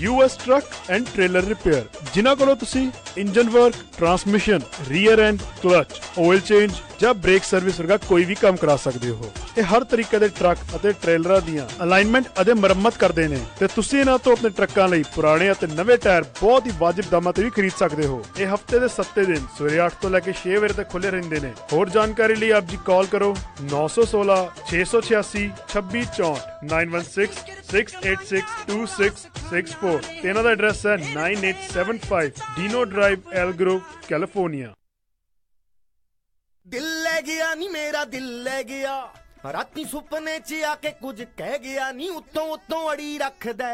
US truck and trailer repair, ਜਿਨ੍ਹਾਂ ਕੋਲੋਂ ਤੁਸੀਂ engine work, transmission, rear and clutch, oil change ਜਾਂ ਬ੍ਰੇਕ ਸਰਵਿਸ ਵਰਗਾ ਕੋਈ ਵੀ ਕੰਮ ਕਰਾ ਸਕਦੇ ਹੋ। ਇਹ ਹਰ ਤਰੀਕੇ ਦੇ ਟਰੱਕ ਅਤੇ ਟ੍ਰੇਲਰਾਂ ਦੀਆਂ ਅਲਾਈਨਮੈਂਟ ਅਤੇ ਮੁਰੰਮਤ ਕਰਦੇ ਨੇ, ਤੇ ਤੁਸੀਂ ਇਹਨਾਂ ਤੋਂ ਆਪਣੇ ਟਰੱਕਾਂ ਲਈ ਪੁਰਾਣੇ ਅਤੇ ਨਵੇਂ ਟਾਇਰ ਬਹੁਤ ਹੀ ਵਾਜਿਬ ਦਾਮਾਂ ਤੇ ਵੀ ਖਰੀਦ ਸਕਦੇ ਹੋ। ਇਹ ਹਫਤੇ ਦੇ 7 ਦਿਨ ਸਵੇਰੇ 8 ਤੋਂ ਲੈ ਕੇ 6 ਵਜੇ ਤੱਕ ਖੁੱਲੇ ਰਹਿੰਦੇ ਨੇ। ਹੋਰ ਜਾਣਕਾਰੀ ਲਈ ਆਪ ਜੀ ਕਾਲ ਕਰੋ 916 686 2664 916 686 2664 ਤੇ ਇਹਨਾਂ ਦਾ ਐਡਰੈਸ ਹੈ 9875 ਡੀਨੋ ਡਰਾਈਵ ਐਲਗਰੋਵ, ਕੈਲੀਫੋਰਨੀਆ।
ਦਿਲ ਲੈ ਗਿਆ ਨੀ ਮੇਰਾ ਦਿਲ ਲੈ ਗਿਆ ਰਾਤੀ ਸੁਪਨੇ ਚ ਆ ਕੇ ਕੁਝ ਕਹਿ ਗਿਆ ਨੀ ਉੱਤੋਂ ਅੜੀ ਰੱਖਦਾ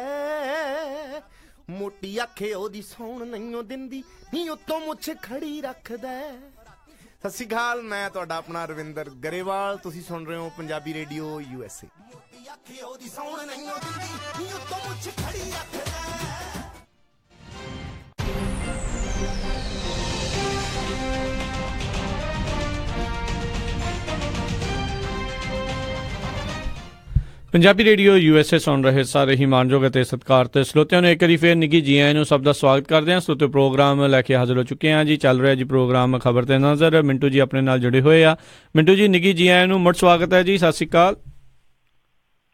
ਮੋਟੀ ਆਖੇ ਉਹਦੀ ਸੌਣ ਨਹੀਂ ਦਿੰਦੀ ਨੀ ਉੱਤੋਂ ਮੁੱਛ ਖੜੀ ਰੱਖਦਾ। ਸਤਿ ਸ਼੍ਰੀ ਅਕਾਲ, ਮੈਂ ਤੁਹਾਡਾ ਆਪਣਾ ਰਵਿੰਦਰ ਗਰੇਵਾਲ, ਤੁਸੀਂ ਸੁਣ ਰਹੇ ਹੋ ਪੰਜਾਬੀ ਰੇਡੀਓ USA। ਮੋਟੀ ਆਖੇ ਉਹਦੀ ਸੌਣ ਨਹੀਂ ਦਿੰਦੀ ਨੀ ਉੱਤੋਂ ਮੁੱਛ ਖੜੀ ਰੱਖਦਾ।
ਪੰਜਾਬੀ ਰੇਡੀਓ USA ਸੁਣ ਰਹੇ ਸਾਰੇ ਹੀ ਮਾਣਯੋਗ ਅਤੇ ਸਤਿਕਾਰਤ ਸਰੋਤਿਆਂ ਨੂੰ ਇੱਕ ਵਾਰੀ ਫੇਰ ਨਿੱਘੀ ਜੀ ਆਇਆਂ ਨੂੰ ਸਭ ਦਾ ਸਵਾਗਤ ਕਰਦੇ ਹਾਂ। ਸਰੋਤੇ ਪ੍ਰੋਗਰਾਮ ਲੈ ਕੇ ਹਾਜ਼ਰ ਹੋ ਚੁੱਕੇ ਹਾਂ ਜੀ। ਚੱਲ ਰਿਹਾ ਜੀ ਪ੍ਰੋਗਰਾਮ ਖਬਰ ਤੇ ਨਜ਼ਰ। ਮਿੰਟੂ ਜੀ ਆਪਣੇ ਨਾਲ ਜੁੜੇ ਹੋਏ ਆ। ਮਿੰਟੂ ਜੀ ਨਿੱਘੀ ਜੀ ਆਇਆਂ ਨੂੰ ਮੁੜ ਸਵਾਗਤ ਹੈ ਜੀ। ਸਤਿ ਸ਼੍ਰੀ ਅਕਾਲ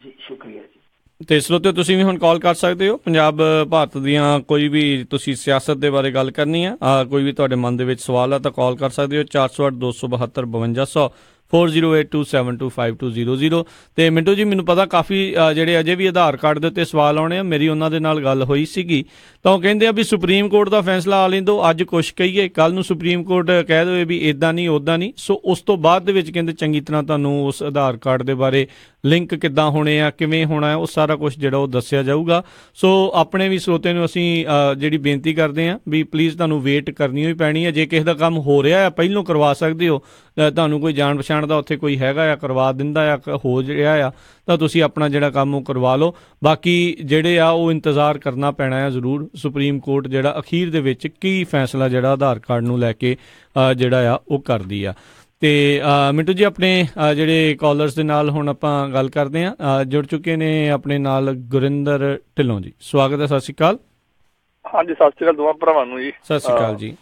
ਜੀ। ਸ਼ੁਕਰੀਆ ਜੀ।
ਤੇ ਸਰੋਤਿਓ ਤੁਸੀਂ ਵੀ ਹੁਣ ਕਾਲ ਕਰ ਸਕਦੇ ਹੋ। ਪੰਜਾਬ ਭਾਰਤ ਦੀਆਂ ਕੋਈ ਵੀ ਤੁਸੀਂ ਸਿਆਸਤ ਦੇ ਬਾਰੇ ਗੱਲ ਕਰਨੀ ਆ, ਕੋਈ ਵੀ ਤੁਹਾਡੇ ਮਨ ਦੇ ਵਿੱਚ ਸਵਾਲ ਆ ਤਾਂ ਕਾਲ ਕਰ ਸਕਦੇ ਹੋ 408 272 5200 4082725200। ਤੇ ਮਿੰਟੂ ਜੀ ਮੈਨੂੰ ਪਤਾ ਕਾਫੀ ਜਿਹੜੇ ਅਜੇ ਵੀ ਆਧਾਰ ਕਾਰਡ ਦੇ ਉੱਤੇ ਸਵਾਲ ਆਉਣੇ ਆ। ਮੇਰੀ ਉਹਨਾਂ ਦੇ ਨਾਲ ਗੱਲ ਹੋਈ ਸੀਗੀ ਤਾਂ ਉਹ ਕਹਿੰਦੇ ਆ ਵੀ ਸੁਪਰੀਮ ਕੋਰਟ ਦਾ ਫੈਸਲਾ ਆ ਲੈਂਦੋ, ਅੱਜ ਕੁਛ ਕਹੀਏ ਕੱਲ ਨੂੰ ਸੁਪਰੀਮ ਕੋਰਟ ਕਹਿ ਦੇਵੇ ਵੀ ਇੱਦਾਂ ਨਹੀਂ ਉੱਦਾਂ ਨਹੀਂ। ਸੋ ਉਸ ਤੋਂ ਬਾਅਦ ਦੇ ਵਿੱਚ ਕਹਿੰਦੇ ਚੰਗੀ ਤਰ੍ਹਾਂ ਤੁਹਾਨੂੰ ਉਸ ਆਧਾਰ ਕਾਰਡ ਦੇ ਬਾਰੇ ਲਿੰਕ ਕਿੱਦਾਂ ਹੋਣੇ ਆ, ਕਿਵੇਂ ਹੋਣਾ ਹੈ, ਉਹ ਸਾਰਾ ਕੁਛ ਜਿਹੜਾ ਉਹ ਦੱਸਿਆ ਜਾਊਗਾ। ਸੋ ਆਪਣੇ ਵੀ ਸਰੋਤੇ ਨੂੰ ਅਸੀਂ ਜਿਹੜੀ ਬੇਨਤੀ ਕਰਦੇ ਹਾਂ ਵੀ ਪਲੀਜ਼ ਤੁਹਾਨੂੰ ਵੇਟ ਕਰਨੀ ਹੋਈ ਪੈਣੀ ਹੈ। ਜੇ ਕਿਸੇ ਦਾ ਕੰਮ ਹੋ ਰਿਹਾ ਆ ਪਹਿਲੋਂ ਕਰਵਾ ਸਕਦੇ ਹੋ, ਤੁਹਾਨੂੰ ਕੋਈ ਜਾਣ ਪਛਾਣ ਦਾ ਉੱਥੇ ਕੋਈ ਹੈਗਾ ਆ ਕਰਵਾ ਦਿੰਦਾ ਆ, ਹੋ ਰਿਹਾ ਆ ਤਾਂ ਤੁਸੀਂ ਆਪਣਾ ਜਿਹੜਾ ਕੰਮ ਉਹ ਕਰਵਾ ਲਓ। ਬਾਕੀ ਜਿਹੜੇ ਆ ਉਹ ਇੰਤਜ਼ਾਰ ਕਰਨਾ ਪੈਣਾ ਆ ਜ਼ਰੂਰ ਸੁਪਰੀਮ ਕੋਰਟ ਜਿਹੜਾ ਅਖੀਰ ਦੇ ਵਿੱਚ ਕੀ ਫੈਸਲਾ ਜਿਹੜਾ ਆਧਾਰ ਕਾਰਡ ਨੂੰ ਲੈ ਕੇ ਜਿਹੜਾ ਆ ਉਹ ਕਰਦੀ ਆ। ਤੇ ਮਿੰਟੂ ਜੀ ਆਪਣੇ ਜਿਹੜੇ ਕਾਲਰਸ ਦੇ ਨਾਲ ਹੁਣ ਆਪਾਂ ਗੱਲ ਕਰਦੇ ਹਾਂ। ਜੁੜ ਚੁੱਕੇ ਨੇ ਆਪਣੇ ਨਾਲ ਗੁਰਿੰਦਰ ਢਿੱਲੋਂ ਜੀ, ਸਵਾਗਤ ਹੈ। ਸਤਿ ਸ਼੍ਰੀ ਅਕਾਲ।
ਹਾਂਜੀ ਸਤਿ ਸ਼੍ਰੀ ਅਕਾਲ ਦੋਵਾਂ ਭਰਾਵਾਂ ਨੂੰ ਜੀ।
ਸਤਿ ਸ਼੍ਰੀ ਅਕਾਲ ਜੀ।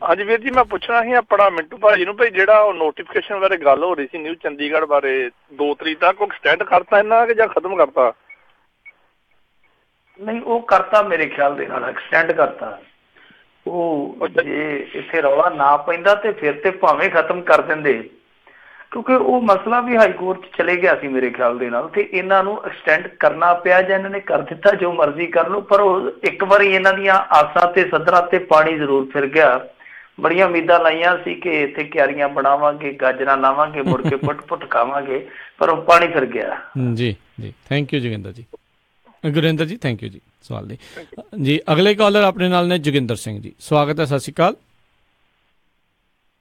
ਹਾਂਜੀ ਵੀਰ ਜੀ, ਮੈਂ ਪੁੱਛਣਾ ਸੀ ਆਪਣਾ ਮਿੰਟੂ ਭਾਜੀ ਨੂੰ ਭਾਈ ਜਿਹੜਾ ਉਹ ਨੋਟੀਫਿਕੇਸ਼ਨ ਬਾਰੇ ਗੱਲ ਹੋ ਰਹੀ ਸੀ ਨਿਊ ਚੰਡੀਗੜ੍ਹ ਬਾਰੇ 2 ਤਰੀਕ ਤੱਕ, ਉਹ ਐਕਸਟੈਂਡ ਕਰਤਾ ਇਹਨਾਂ ਕਿ ਜਾਂ ਖਤਮ ਕਰਤਾ?
ਨਹੀਂ, ਉਹ ਕਰਤਾ ਮੇਰੇ ਖਿਆਲ ਦੇ ਨਾਲ, ਐਕਸਟੈਂਡ ਕਰਤਾ। ਉਹ ਜੇ ਇੱਥੇ ਰੌਲਾ ਨਾ ਪੈਂਦਾ ਤੇ ਫਿਰ ਤੇ ਭਾਵੇਂ ਖਤਮ ਕਰ ਦਿੰਦੇ, ਕਿਉਂਕਿ ਉਹ ਮਸਲਾ ਵੀ ਹਾਈ ਕੋਰਟ 'ਚ ਚਲੇ ਗਿਆ ਸੀ ਮੇਰੇ ਖਿਆਲ ਦੇ ਨਾਲ, ਤੇ ਇਹਨਾਂ ਨੂੰ ਐਕਸਟੈਂਡ ਕਰਨਾ ਪਿਆ ਜਾਂ ਇਹਨਾਂ ਨੇ ਕਰ ਦਿੱਤਾ, ਜੋ ਮਰਜ਼ੀ ਕਰ ਲਓ। ਪਰ ਉਹ ਇੱਕ ਵਾਰੀ ਇਹਨਾਂ ਦੀਆਂ ਆਸਾਂ ਤੇ ਸੱਧਰਾਂ ਤੇ ਪਾਣੀ ਜ਼ਰੂਰ ਫਿਰ ਗਿਆ। ਬੜੀਆਂ ਉਮੀਦਾਂ ਲਾਈਆਂ ਸੀ ਕਿ ਇੱਥੇ ਕਿਆਰੀਆਂ ਬਣਾਵਾਂਗੇ, ਗਾਜਰਾਂ ਲਾਵਾਂਗੇ, ਮੁੜ ਕੇ ਪੁੱਟ ਖਾਵਾਂਗੇ, ਪਰ ਉਹ ਪਾਣੀ ਫਿਰ ਗਿਆ। ਜੀ
ਜੀ, ਥੈਂਕ ਯੂ ਜੋਗਿੰਦਰ ਜੀ। ਗੁਰਿੰਦਰ ਜੀ ਥੈਂਕ ਯੂ ਜੀ ਸਵਾਲ ਲਈ ਜੀ। ਅਗਲੇ ਕਾਲਰ ਆਪਣੇ ਨਾਲ ਨੇ ਜੋਗਿੰਦਰ ਸਿੰਘ ਜੀ, ਸਵਾਗਤ ਹੈ। ਸਤਿ ਸ਼੍ਰੀ ਅਕਾਲ।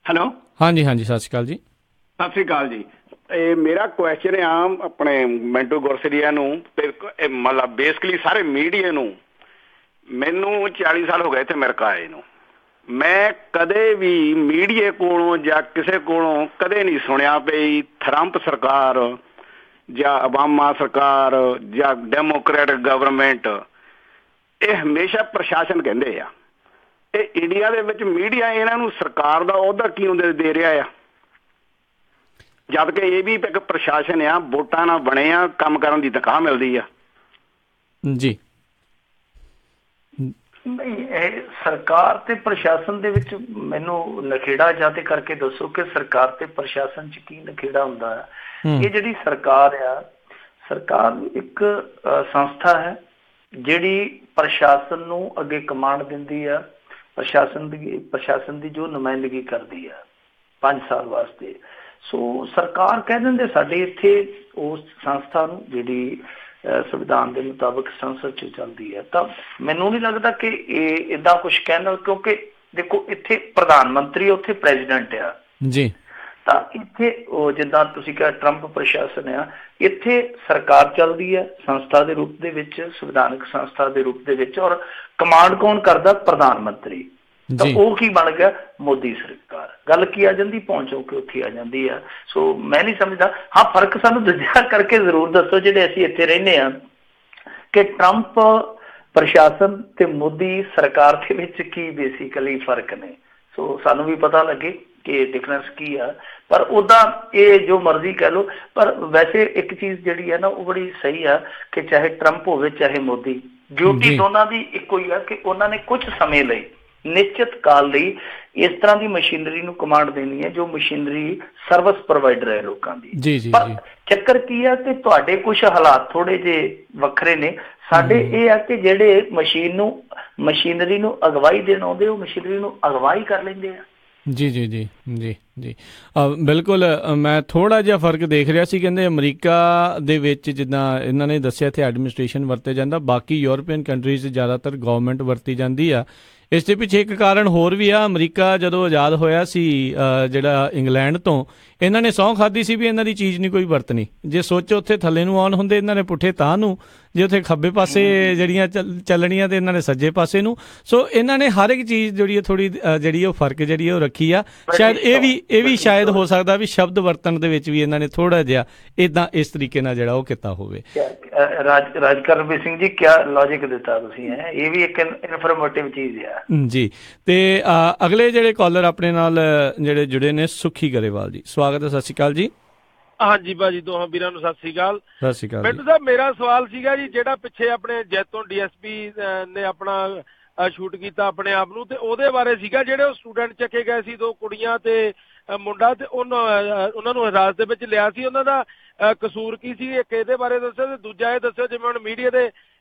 ਹੈਲੋ।
ਹਾਂਜੀ ਹਾਂਜੀ ਸਤਿ ਸ਼੍ਰੀ ਅਕਾਲ ਜੀ।
ਸਤਿ ਸ਼੍ਰੀ ਅਕਾਲ ਜੀ। ਇਹ ਮੇਰਾ ਕੁਐਸਚਨ ਆ ਆਪਣੇ ਮਿੰਟੂ ਗੁਰਸਰੀਆ ਨੂੰ, ਮਤਲਬ ਬੇਸਿਕਲੀ ਸਾਰੇ ਮੀਡੀਆ ਨੂੰ। ਮੈਨੂੰ 40 ਸਾਲ ਹੋ ਗਏ ਇੱਥੇ ਅਮਰੀਕਾ ਆਏ ਨੂੰ। ਮੈਂ ਕਦੇ ਵੀ ਮੀਡੀਆ ਕੋਲੋਂ ਜਾਂ ਕਿਸੇ ਕੋਲੋਂ ਕਦੇ ਨਹੀਂ ਸੁਣਿਆ ਪਈ ਟਰੰਪ ਸਰਕਾਰ ਜਾਂ ਓਬਾਮਾ ਸਰਕਾਰ ਜਾਂ ਡੈਮੋਕ੍ਰੈਟਿਕ ਗਵਰਨਮੈਂਟ, ਇਹ ਹਮੇਸ਼ਾ ਪ੍ਰਸ਼ਾਸਨ ਕਹਿੰਦੇ ਆ। ਇਹ ਇੰਡੀਆ ਦੇ ਵਿੱਚ ਮੀਡੀਆ ਇਹਨਾਂ ਨੂੰ ਸਰਕਾਰ ਦਾ ਅਹੁਦਾ ਕਿਉਂ ਦੇ ਰਿਹਾ ਆ, ਜਦ ਕਿ ਇਹ ਵੀ ਇੱਕ ਪ੍ਰਸ਼ਾਸਨ ਆ, ਵੋਟਾਂ ਨਾਲ ਬਣੇ ਆ, ਕੰਮ ਕਰਨ ਦੀ ਤਨਖਾਹ ਮਿਲਦੀ ਆ। ਜੀ
ਨਹੀਂ, ਇਹ ਸਰਕਾਰ ਤੇ ਪ੍ਰਸ਼ਾਸਨ ਦੇ ਵਿੱਚ ਮੈਨੂੰ ਨਖੇੜਾ ਜਾਂ ਤੇ ਕਰਕੇ ਦੱਸੋ ਕਿ ਸਰਕਾਰ ਤੇ ਪ੍ਰਸ਼ਾਸਨ 'ਚ ਕੀ ਨਖੇੜਾ ਹੁੰਦਾ ਹੈ। ਇਹ ਜਿਹੜੀ ਸਰਕਾਰ ਆ, ਸਰਕਾਰ ਇੱਕ ਸੰਸਥਾ ਹੈ ਜਿਹੜੀ ਪ੍ਰਸ਼ਾਸਨ ਨੂੰ ਅੱਗੇ ਕਮਾਂਡ ਦਿੰਦੀ ਆ, ਪ੍ਰਸ਼ਾਸਨ ਦੀ ਜੋ ਨੁਮਾਇੰਦਗੀ ਕਰਦੀ ਆ 5 ਸਾਲ ਵਾਸਤੇ। ਸੋ ਸਰਕਾਰ ਕਹਿ ਦਿੰਦੇ ਸਾਡੇ ਇੱਥੇ ਉਸ ਸੰਸਥਾ ਨੂੰ ਜਿਹੜੀ ਸੰਵਿਧਾਨ ਦੇ ਮੁਤਾਬਕ ਸੰਸਦ 'ਚ ਚੱਲਦੀ ਹੈ। ਤਾਂ ਮੈਨੂੰ ਨਹੀਂ ਲੱਗਦਾ ਕਿ ਇਹ ਏਦਾਂ ਕੁਛ ਕਹਿਣਾ, ਕਿਉਂਕਿ ਦੇਖੋ ਇੱਥੇ ਪ੍ਰਧਾਨ ਮੰਤਰੀ, ਉੱਥੇ ਪ੍ਰੈਜ਼ੀਡੈਂਟ ਆ ਜੀ। ਤਾਂ ਇੱਥੇ ਉਹ ਜਿੱਦਾਂ ਤੁਸੀਂ ਕਿਹਾ ਟਰੰਪ ਪ੍ਰਸ਼ਾਸਨ ਆ, ਇੱਥੇ ਸਰਕਾਰ ਚੱਲਦੀ ਹੈ ਸੰਸਥਾ ਦੇ ਰੂਪ ਦੇ ਵਿੱਚ, ਸੰਵਿਧਾਨਕ ਸੰਸਥਾ ਦੇ ਰੂਪ ਦੇ ਵਿੱਚ, ਔਰ ਕਮਾਂਡ ਕੌਣ ਕਰਦਾ? ਪ੍ਰਧਾਨ ਮੰਤਰੀ। ਤਾਂ ਉਹ ਕੀ ਬਣ ਗਿਆ? ਮੋਦੀ ਸਰਕਾਰ। ਗੱਲ ਕੀ ਆ ਜਾਂਦੀ? ਪਹੁੰਚੋ ਕੇ ਉੱਥੇ ਆ ਜਾਂਦੀ ਆ। ਸੋ ਮੈਂ ਨਹੀਂ ਸਮਝਦਾ। ਹਾਂ, ਫਰਕ ਸਾਨੂੰ ਦੂਜਾ ਕਰਕੇ ਜ਼ਰੂਰ ਦੱਸੋ ਜਿਹੜੇ ਅਸੀਂ ਇੱਥੇ ਰਹਿੰਦੇ ਹਾਂ, ਕਿ ਟਰੰਪ ਪ੍ਰਸ਼ਾਸਨ ਤੇ ਮੋਦੀ ਸਰਕਾਰ ਦੇ ਵਿੱਚ ਕੀ ਬੇਸਿਕਲੀ ਫਰਕ ਨੇ। ਸੋ ਸਾਨੂੰ ਵੀ ਪਤਾ ਲੱਗੇ ਕਿ ਡਿਫਰੈਂਸ ਕੀ ਆ। ਪਰ ਉੱਦਾਂ ਇਹ ਜੋ ਮਰਜ਼ੀ ਕਹਿ ਲਓ, ਪਰ ਵੈਸੇ ਇੱਕ ਚੀਜ਼ ਜਿਹੜੀ ਹੈ ਨਾ ਉਹ ਬੜੀ ਸਹੀ ਆ ਕਿ ਚਾਹੇ ਟਰੰਪ ਹੋਵੇ ਚਾਹੇ ਮੋਦੀ, ਡਿਊਟੀ ਦੋਨਾਂ ਦੀ ਇੱਕੋ ਹੀ ਆ ਕਿ ਉਹਨਾਂ ਨੇ ਕੁਝ ਸਮੇਂ ਲਈ, ਨਿਸ਼ਚਿਤ ਕਾਲ ਲਈ ਇਸ ਤਰ੍ਹਾਂ ਦੀ ਮਸ਼ੀਨਰੀ ਨੂੰ ਕਮਾਂਡ ਦੇਣੀ ਹੈ ਜੋ ਮਸ਼ੀਨਰੀ ਸਰਵਿਸ ਪ੍ਰੋਵਾਈਡਰ ਹੈ ਲੋਕਾਂ ਦੀ। ਪਰ ਚੱਕਰ ਕੀ ਆ ਕਿ ਤੁਹਾਡੇ ਕੁਝ ਹਾਲਾਤ ਥੋੜੇ ਜਿਹੇ ਵੱਖਰੇ ਨੇ, ਸਾਡੇ ਇਹ ਆ ਕਿ ਜਿਹੜੇ ਮਸ਼ੀਨਰੀ ਨੂੰ ਅਗਵਾਈ ਦੇਣ ਆਉਂਦੇ ਉਹ ਮਸ਼ੀਨਰੀ ਨੂੰ ਅਗਵਾਈ ਕਰ ਲੈਂਦੇ ਆ।
ਜੀ ਜੀ ਜੀ ਜੀ ਜੀ ਬਿਲਕੁਲ। ਮੈਂ ਥੋੜ੍ਹਾ ਜਿਹਾ ਫਰਕ ਦੇਖ ਰਿਹਾ ਸੀ, ਕਹਿੰਦੇ ਅਮਰੀਕਾ ਦੇ ਵਿੱਚ ਜਿੱਦਾਂ ਇਹਨਾਂ ਨੇ ਦੱਸਿਆ ਇੱਥੇ ਐਡਮਿਨਿਸਟ੍ਰੇਸ਼ਨ ਵਰਤਿਆ ਜਾਂਦਾ, ਬਾਕੀ ਯੂਰਪੀਅਨ ਕੰਟਰੀਜ਼ ਜ਼ਿਆਦਾਤਰ ਗੌਰਮੈਂਟ ਵਰਤੀ ਜਾਂਦੀ ਆ। ਇਸ ਦੇ ਪਿੱਛੇ ਇੱਕ ਕਾਰਨ ਹੋਰ ਵੀ ਆ, ਅਮਰੀਕਾ ਜਦੋਂ ਆਜ਼ਾਦ ਹੋਇਆ ਸੀ ਜਿਹੜਾ ਇੰਗਲੈਂਡ ਤੋਂ, ਇਹਨਾਂ ਨੇ ਸਹੁੰ ਖਾਧੀ ਸੀ ਵੀ ਇਹਨਾਂ ਦੀ ਚੀਜ਼ ਨਹੀਂ ਕੋਈ ਵਰਤਣੀ। ਜੇ ਸੋਚੋ ਉੱਥੇ ਥੱਲੇ ਨੂੰ ਆਉਣ ਹੁੰਦੇ ਇਹਨਾਂ ਨੇ ਪੁੱਠੇ ਤਾਂ ਨੂੰ, ਜੇ ਉੱਥੇ ਖੱਬੇ ਪਾਸੇ ਜਿਹੜੀਆਂ ਚੱਲਣੀਆਂ ਤੇ ਇਹਨਾਂ ਨੇ ਸੱਜੇ ਪਾਸੇ ਨੂੰ। ਸੋ ਇਹਨਾਂ ਨੇ ਹਰ ਇੱਕ ਚੀਜ਼ ਜਿਹੜੀ ਥੋੜ੍ਹੀ ਜਿਹੜੀ ਉਹ ਫਰਕ ਜਿਹੜੀ ਉਹ ਰੱਖੀ ਆ। ਸ਼ਾਇਦ ਇਹ ਵੀ ਸ਼ਾਇਦ ਹੋ ਸਕਦਾ ਵੀ ਸ਼ਬਦ ਵਰਤਣ ਦੇ ਵਿੱਚ ਵੀ ਇਹਨਾਂ ਨੇ ਥੋੜ੍ਹਾ ਜਿਹਾ ਇੱਦਾਂ ਇਸ ਤਰੀਕੇ ਨਾਲ ਜਿਹੜਾ ਉਹ ਕੀਤਾ ਹੋਵੇ।
ਰਾਜਕਰਨਵੀਰ ਸਿੰਘ ਜੀ, ਕਿਆ ਲੌਜਿਕ ਦਿੱਤਾ ਤੁਸੀਂ, ਇਹ ਵੀ ਇੱਕ ਇਨਫੋਰਮੇਟਿਵ ਚੀਜ਼ ਆ
ਜੀ। ਤੇ ਅਗਲੇ ਜਿਹੜੇ ਕਾਲਰ ਆਪਣੇ ਨਾਲ ਜਿਹੜੇ ਜੁੜੇ ਨੇ, ਸੁਖੀ ਗਰੇਵਾਲ ਜੀ, ਸਵਾਗਤ ਹੈ। ਸਤਿ ਸ਼੍ਰੀ ਅਕਾਲ ਜੀ।
ਹਾਂਜੀ ਭਾਜੀ, ਦੋਹਾਂ ਵੀਰਾਂ ਨੂੰ ਸਤਿ ਸ਼੍ਰੀ ਅਕਾਲ।
ਸਤਿ ਸ਼੍ਰੀ ਅਕਾਲ।
ਮੈਨੂੰ ਸਾਹਿਬ ਮੇਰਾ ਸਵਾਲ ਸੀਗਾ ਜੀ, ਜਿਹੜਾ ਪਿੱਛੇ ਆਪਣੇ ਜੈਤੋਂ DSP ਨੇ ਆਪਣਾ ਸ਼ੂਟ ਕੀਤਾ ਆਪਣੇ ਆਪ ਨੂੰ, ਤੇ ਉਹਦੇ ਬਾਰੇ ਸੀਗਾ ਜਿਹੜੇ ਉਹ ਸਟੂਡੈਂਟ ਚੱਕੇ ਗਏ ਸੀ, 2 ਕੁੜੀਆਂ ਤੇ ਮੁੰਡਾ, ਤੇ ਉਹਨਾਂ ਨੂੰ ਹਿਰਾਸਤ ਦੇ ਵਿੱਚ ਲਿਆ ਸੀ, ਉਹਨਾਂ ਦਾ ਕਸੂਰ ਕੀ ਸੀ? ਇੱਕ ਇਹਦੇ ਬਾਰੇ ਦੱਸਿਓ, ਤੇ ਦੂਜਾ ਇਹ ਦੱਸਿਓ ਜਿਵੇਂ ਹੁਣ ਮੀਡੀਆ ਦੇ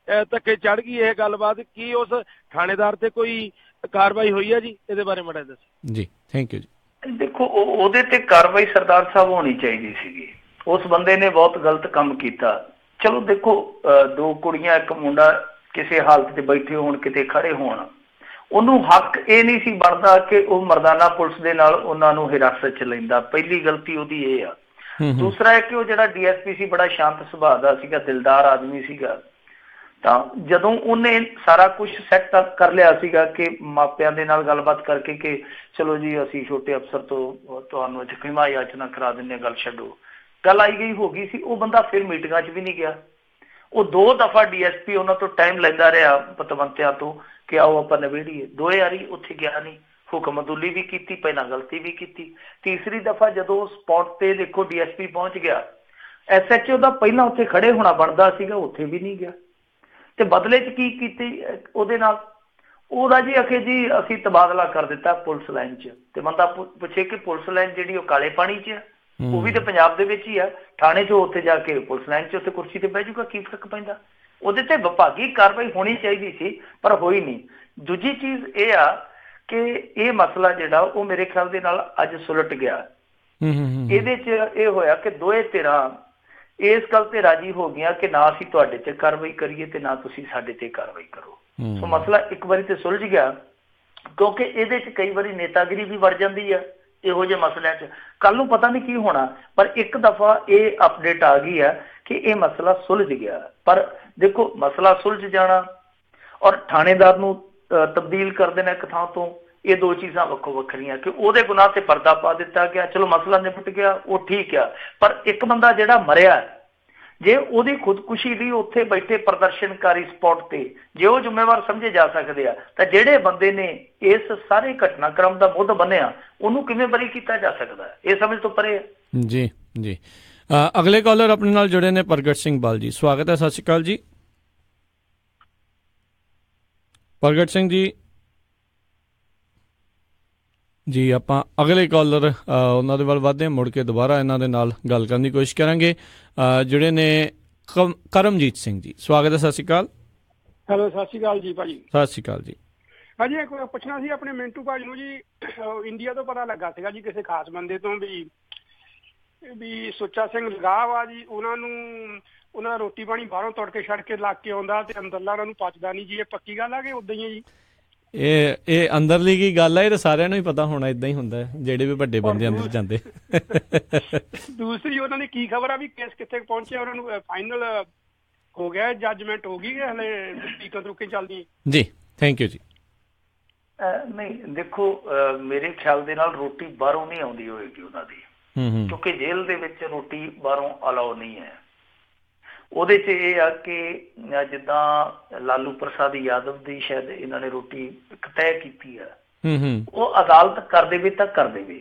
ਧੱਕੇ ਚੜ੍ਹ ਗਈ ਇਹ ਗੱਲਬਾਤ, ਕੀ ਉਸ ਥਾਣੇਦਾਰ ਤੇ ਕੋਈ ਕਾਰਵਾਈ ਹੋਈ ਹੈ ਜੀ? ਇਹਦੇ ਬਾਰੇ ਮਾੜਾ ਦੱਸੋ
ਜੀ। ਥੈਂਕ ਯੂ ਜੀ।
ਦੇਖੋ, ਉਹਦੇ ਤੇ ਕਾਰਵਾਈ ਸਰਦਾਰ ਸਾਹਿਬ ਹੋਣੀ ਚਾਹੀਦੀ ਸੀਗੀ। ਉਸ ਬੰਦੇ ਨੇ ਬਹੁਤ ਗਲਤ ਕੰਮ ਕੀਤਾ। ਚਲੋ ਦੇਖੋ, 2 ਕੁੜੀਆਂ ਇੱਕ ਮੁੰਡਾ ਕਿਸੇ ਹਾਲਤ 'ਚ ਬੈਠੇ ਹੋਣ, ਕਿਤੇ ਖੜੇ ਹੋਣ, ਉਹਨੂੰ ਹੱਕ ਇਹ ਨਹੀਂ ਸੀ ਬਣਦਾ ਕਿ ਉਹ ਮਰਦਾਨਾ ਪੁਲਿਸ ਦੇ ਨਾਲ ਉਹਨਾਂ ਨੂੰ ਹਿਰਾਸਤ 'ਚ ਲੈਂਦਾ। ਪਹਿਲੀ ਗਲਤੀ ਉਹਦੀ ਇਹ ਆ। ਦੂਸਰਾ ਹੈ ਕਿ ਉਹ ਜਿਹੜਾ DSP ਸੀ ਬੜਾ ਸ਼ਾਂਤ ਸੁਭਾਅ ਦਾ ਸੀਗਾ, ਦਿਲਦਾਰ ਆਦਮੀ ਸੀਗਾ। ਤਾਂ ਜਦੋਂ ਉਹਨੇ ਸਾਰਾ ਕੁਝ ਸੈੱਟ ਕਰ ਲਿਆ ਸੀਗਾ ਕਿ ਮਾਪਿਆਂ ਦੇ ਨਾਲ ਗੱਲਬਾਤ ਕਰਕੇ ਕਿ ਚਲੋ ਜੀ ਅਸੀਂ ਛੋਟੇ ਅਫਸਰ ਤੋਂ ਤੁਹਾਨੂੰ ਅੱਜ ਖਿਮਾ ਯਾਚਨਾ ਕਰਾ ਦਿੰਦੇ ਹਾਂ, ਗੱਲ ਛੱਡੋ, ਗੱਲ ਆਈ ਗਈ ਹੋ ਗਈ ਸੀ। ਉਹ ਬੰਦਾ ਫਿਰ ਮੀਟਿੰਗਾਂ 'ਚ ਵੀ ਨਹੀਂ ਗਿਆ। ਉਹ 2 ਦਫਾ DSP ਉਹਨਾਂ ਤੋਂ ਟਾਈਮ ਲੈਂਦਾ ਰਿਹਾ, ਪਤਵੰਤਿਆਂ ਤੋਂ, ਕਿ ਆਓ ਆਪਾਂ ਨਿਬੇੜੀਏ। 2 ਵਾਰੀ ਉੱਥੇ ਗਿਆ ਨਹੀਂ, ਹੁਕਮਦੁਲੀ ਵੀ ਕੀਤੀ, ਪਹਿਲਾਂ ਗਲਤੀ ਵੀ ਕੀਤੀ। ਤੀਸਰੀ ਦਫਾ ਜਦੋਂ ਸਪੌਟ ਤੇ ਦੇਖੋ DSP ਪਹੁੰਚ ਗਿਆ, SHO ਦਾ ਪਹਿਲਾਂ ਉੱਥੇ ਖੜੇ ਹੋਣਾ ਬਣਦਾ ਸੀਗਾ, ਉੱਥੇ ਵੀ ਨਹੀਂ ਗਿਆ। ਤੇ ਬਦਲੇ 'ਚ ਕੀ ਕੀਤੀ ਉਹਦੇ ਨਾਲ? ਉਹਦਾ ਜੀ ਅਖੇ ਜੀ ਅਸੀਂ ਤਬਾਦਲਾ ਕਰ ਦਿੱਤਾ ਪੁਲਿਸ ਲਾਈਨ 'ਚ। ਤੇ ਬੰਦਾ ਪੁੱਛੇ ਕਿ ਪੁਲਿਸ ਲਾਈਨ ਜਿਹੜੀ ਉਹ ਕਾਲੇ ਪਾਣੀ 'ਚ ਆ, ਉਹ ਵੀ ਤੇ ਪੰਜਾਬ ਦੇ ਵਿੱਚ ਹੀ ਆ। ਥਾਣੇ 'ਚ ਉੱਥੇ ਜਾ ਕੇ ਪੁਲਿਸ ਲਾਈਨ 'ਚ ਉੱਥੇ ਕੁਰਸੀ ਤੇ ਬਹਿ ਜਾਊਗਾ, ਕੀ ਫਰਕ ਪੈਂਦਾ? ਉਹਦੇ ਤੇ ਵਿਭਾਗੀ ਕਾਰਵਾਈ ਹੋਣੀ ਚਾਹੀਦੀ ਸੀ, ਪਰ ਹੋਈ ਨਹੀਂ। ਦੂਜੀ ਚੀਜ਼ ਇਹ ਆ ਕਿ ਇਹ ਮਸਲਾ ਜਿਹੜਾ ਉਹ ਮੇਰੇ ਖਿਆਲ ਦੇ ਨਾਲ ਅੱਜ ਸੁਲਟ ਗਿਆ। ਇਹਦੇ 'ਚ ਇਹ ਹੋਇਆ ਕਿ ਦੋਏ ਧਿਰਾਂ ਇਸ ਗੱਲ ਤੇ ਰਾਜੀ ਹੋ ਗਈਆਂ ਕਿ ਨਾ ਅਸੀਂ ਤੁਹਾਡੇ ਤੇ ਕਾਰਵਾਈ ਕਰੀਏ ਤੇ ਨਾ ਤੁਸੀਂ ਸਾਡੇ ਤੇ ਕਾਰਵਾਈ ਕਰੋ। ਸੋ ਮਸਲਾ ਇੱਕ ਵਾਰੀ ਤੇ ਸੁਲਝ ਗਿਆ, ਕਿਉਂਕਿ ਇਹਦੇ 'ਚ ਕਈ ਵਾਰੀ ਨੇਤਾਗਿਰੀ ਵੀ ਵੜ ਜਾਂਦੀ ਆ ਇਹੋ ਜਿਹੇ ਮਸਲਿਆਂ 'ਚ। ਕੱਲ ਨੂੰ ਪਤਾ ਨਹੀਂ ਕੀ ਹੋਣਾ, ਪਰ ਇੱਕ ਦਫਾ ਇਹ ਅਪਡੇਟ ਆ ਗਈ ਆ ਕਿ ਇਹ ਮਸਲਾ ਸੁਲਝ ਗਿਆ। ਪਰ ਦੇਖੋ, ਮਸਲਾ ਸੁਲਝ ਜਾਣਾ ਔਰ ਥਾਣੇਦਾਰ ਨੂੰ ਤਬਦੀਲ ਕਰ ਦੇਣਾ ਇੱਕ ਥਾਂ ਤੋਂ, ਇਹ 2 ਚੀਜ਼ਾਂ ਵੱਖੋ ਵੱਖਰੀਆਂ। ਕਿ ਉਹਦੇ ਗੁਨਾਹ ਤੇ ਪਰਦਾ ਪਾ ਦਿੱਤਾ ਗਿਆ, ਚਲੋ ਮਸਲਾ ਨਿਪਟ ਗਿਆ, ਉਹ ਠੀਕ ਆ। ਪਰ ਇੱਕ ਬੰਦਾ ਜਿਹੜਾ ਮਰਿਆ, ਜੇ ਉਹਦੀ ਖੁਦਕੁਸ਼ੀ ਲਈ ਉੱਥੇ ਬੈਠੇ ਪ੍ਰਦਰਸ਼ਨਕਾਰੀ ਸਪੌਟ ਤੇ ਜੇ ਉਹ ਜ਼ਿੰਮੇਵਾਰ ਸਮਝੇ ਜਾ ਸਕਦੇ ਆ, ਤਾਂ ਜਿਹੜੇ ਬੰਦੇ ਨੇ ਇਸ ਸਾਰੇ ਘਟਨਾਕ੍ਰਮ ਦਾ ਮੁੱਢ ਬੰਨਿਆ, ਉਹਨੂੰ ਕਿਵੇਂ ਬਰੀ ਕੀਤਾ ਜਾ ਸਕਦਾ? ਇਹ ਸਮਝ ਤੋਂ ਪਰੇ ਹੈ।
ਜੀ ਜੀ। ਅਗਲੇ ਕਾਲਰ ਆਪਣੇ ਨਾਲ ਜੁੜੇ ਨੇ ਪ੍ਰਗਟ ਸਿੰਘ ਬਾਲ ਜੀ, ਸਵਾਗਤ ਹੈ। ਸਤਿ ਸ਼੍ਰੀ ਅਕਾਲ ਜੀ। ਪ੍ਰਗਟ ਸਿੰਘ ਜੀ। ਜੀ, ਆਪਾਂ ਅਗਲੇ ਕਾਲਰ ਉਹਨਾਂ ਦੇ ਵੱਲ ਵੱਧਦੇ ਹਾਂ, ਮੁੜ ਕੇ ਦੁਬਾਰਾ ਇਹਨਾਂ ਦੇ ਨਾਲ ਗੱਲ ਕਰਨ ਦੀ ਕੋਸ਼ਿਸ਼ ਕਰਾਂਗੇ। ਜਿਹੜੇ ਨੇ ਕਰਮਜੀਤ ਸਿੰਘ ਜੀ, ਸਵਾਗਤ ਹੈ। ਸਤਿ ਸ਼੍ਰੀ ਅਕਾਲ।
ਹੈਲੋ, ਸਤਿ ਸ਼੍ਰੀ ਅਕਾਲ ਜੀ ਭਾਜੀ।
ਸਤਿ ਸ਼੍ਰੀ ਅਕਾਲ ਜੀ।
ਭਾਜੀ ਇੱਕ ਪੁੱਛਣਾ ਸੀ ਆਪਣੇ ਮਿੰਟੂ ਭਾਜੀ ਨੂੰ ਜੀ। ਇੰਡੀਆ ਤੋਂ ਪਤਾ ਲੱਗਾ ਸੀਗਾ ਜੀ ਕਿਸੇ ਖਾਸ ਬੰਦੇ ਤੋਂ ਵੀ ਸੁੱਚਾ ਸਿੰਘ ਲਗਾਵ ਆ ਜੀ, ਉਹਨਾਂ ਰੋਟੀ ਪਾਣੀ ਬਾਹਰੋਂ ਤੜਕੇ ਛੱਡ ਕੇ ਲੱਗ ਕੇ ਆਉਂਦਾ ਤੇ ਅੰਦਰਲਾ ਉਹਨਾਂ ਨੂੰ ਪਚਦਾ ਨਹੀਂ ਜੀ। ਇਹ ਪੱਕੀ ਗੱਲ ਆ ਕਿ ਉਦਾਂ ਹੀ ਹੈ ਜੀ?
ਇਹ ਅੰਦਰਲੀ ਕੀ ਗੱਲ ਹੈ, ਇਹ ਤਾਂ ਸਾਰਿਆਂ ਨੂੰ ਹੀ ਪਤਾ ਹੋਣਾ, ਏਦਾਂ ਹੀ ਹੁੰਦਾ ਜਿਹੜੇ ਵੀ ਵੱਡੇ ਬੰਦੇ ਅੰਦਰ ਜਾਂਦੇ।
ਦੂਸਰੀ ਉਹਨਾਂ ਦੀ ਕੀ ਖਬਰ ਆ ਵੀ ਕੇਸ ਕਿੱਥੇ ਪਹੁੰਚਿਆ? ਉਹਨਾਂ ਨੂੰ ਫਾਈਨਲ ਹੋ ਗਿਆ, ਜੱਜਮੈਂਟ ਹੋ ਗਈ ਕਿ ਹਲੇ ਤਰੀਕਾਂ ਤਰੁਕਾਂ ਚੱਲਦੀ?
ਜੀ, ਥੈਂਕ ਯੂ ਜੀ।
ਨਹੀਂ ਦੇਖੋ, ਮੇਰੇ ਖਿਆਲ ਦੇ ਨਾਲ ਰੋਟੀ ਬਾਹਰੋਂ ਨਹੀਂ ਆਉਂਦੀ ਹੋਏਗੀ ਉਹਨਾਂ ਦੀ, ਕਿਉਂਕਿ ਜੇਲ੍ਹ ਦੇ ਵਿੱਚ ਰੋਟੀ ਬਾਹਰੋਂ ਅਲਾਓ ਨਹੀਂ ਹੈ। ਉਹਦੇ 'ਚ ਇਹ ਆ ਕਿ ਜਿੱਦਾਂ ਲਾਲੂ ਪ੍ਰਸਾਦ ਯਾਦਵ ਦੀ ਸ਼ਾਇਦ ਇਹਨਾਂ ਨੇ ਰੋਟੀ ਇੱਕ ਤੈਅ ਕੀਤੀ ਆ, ਉਹ ਅਦਾਲਤ ਕਰ ਦੇਵੇ ਤਾਂ ਕਰ ਦੇਵੇ,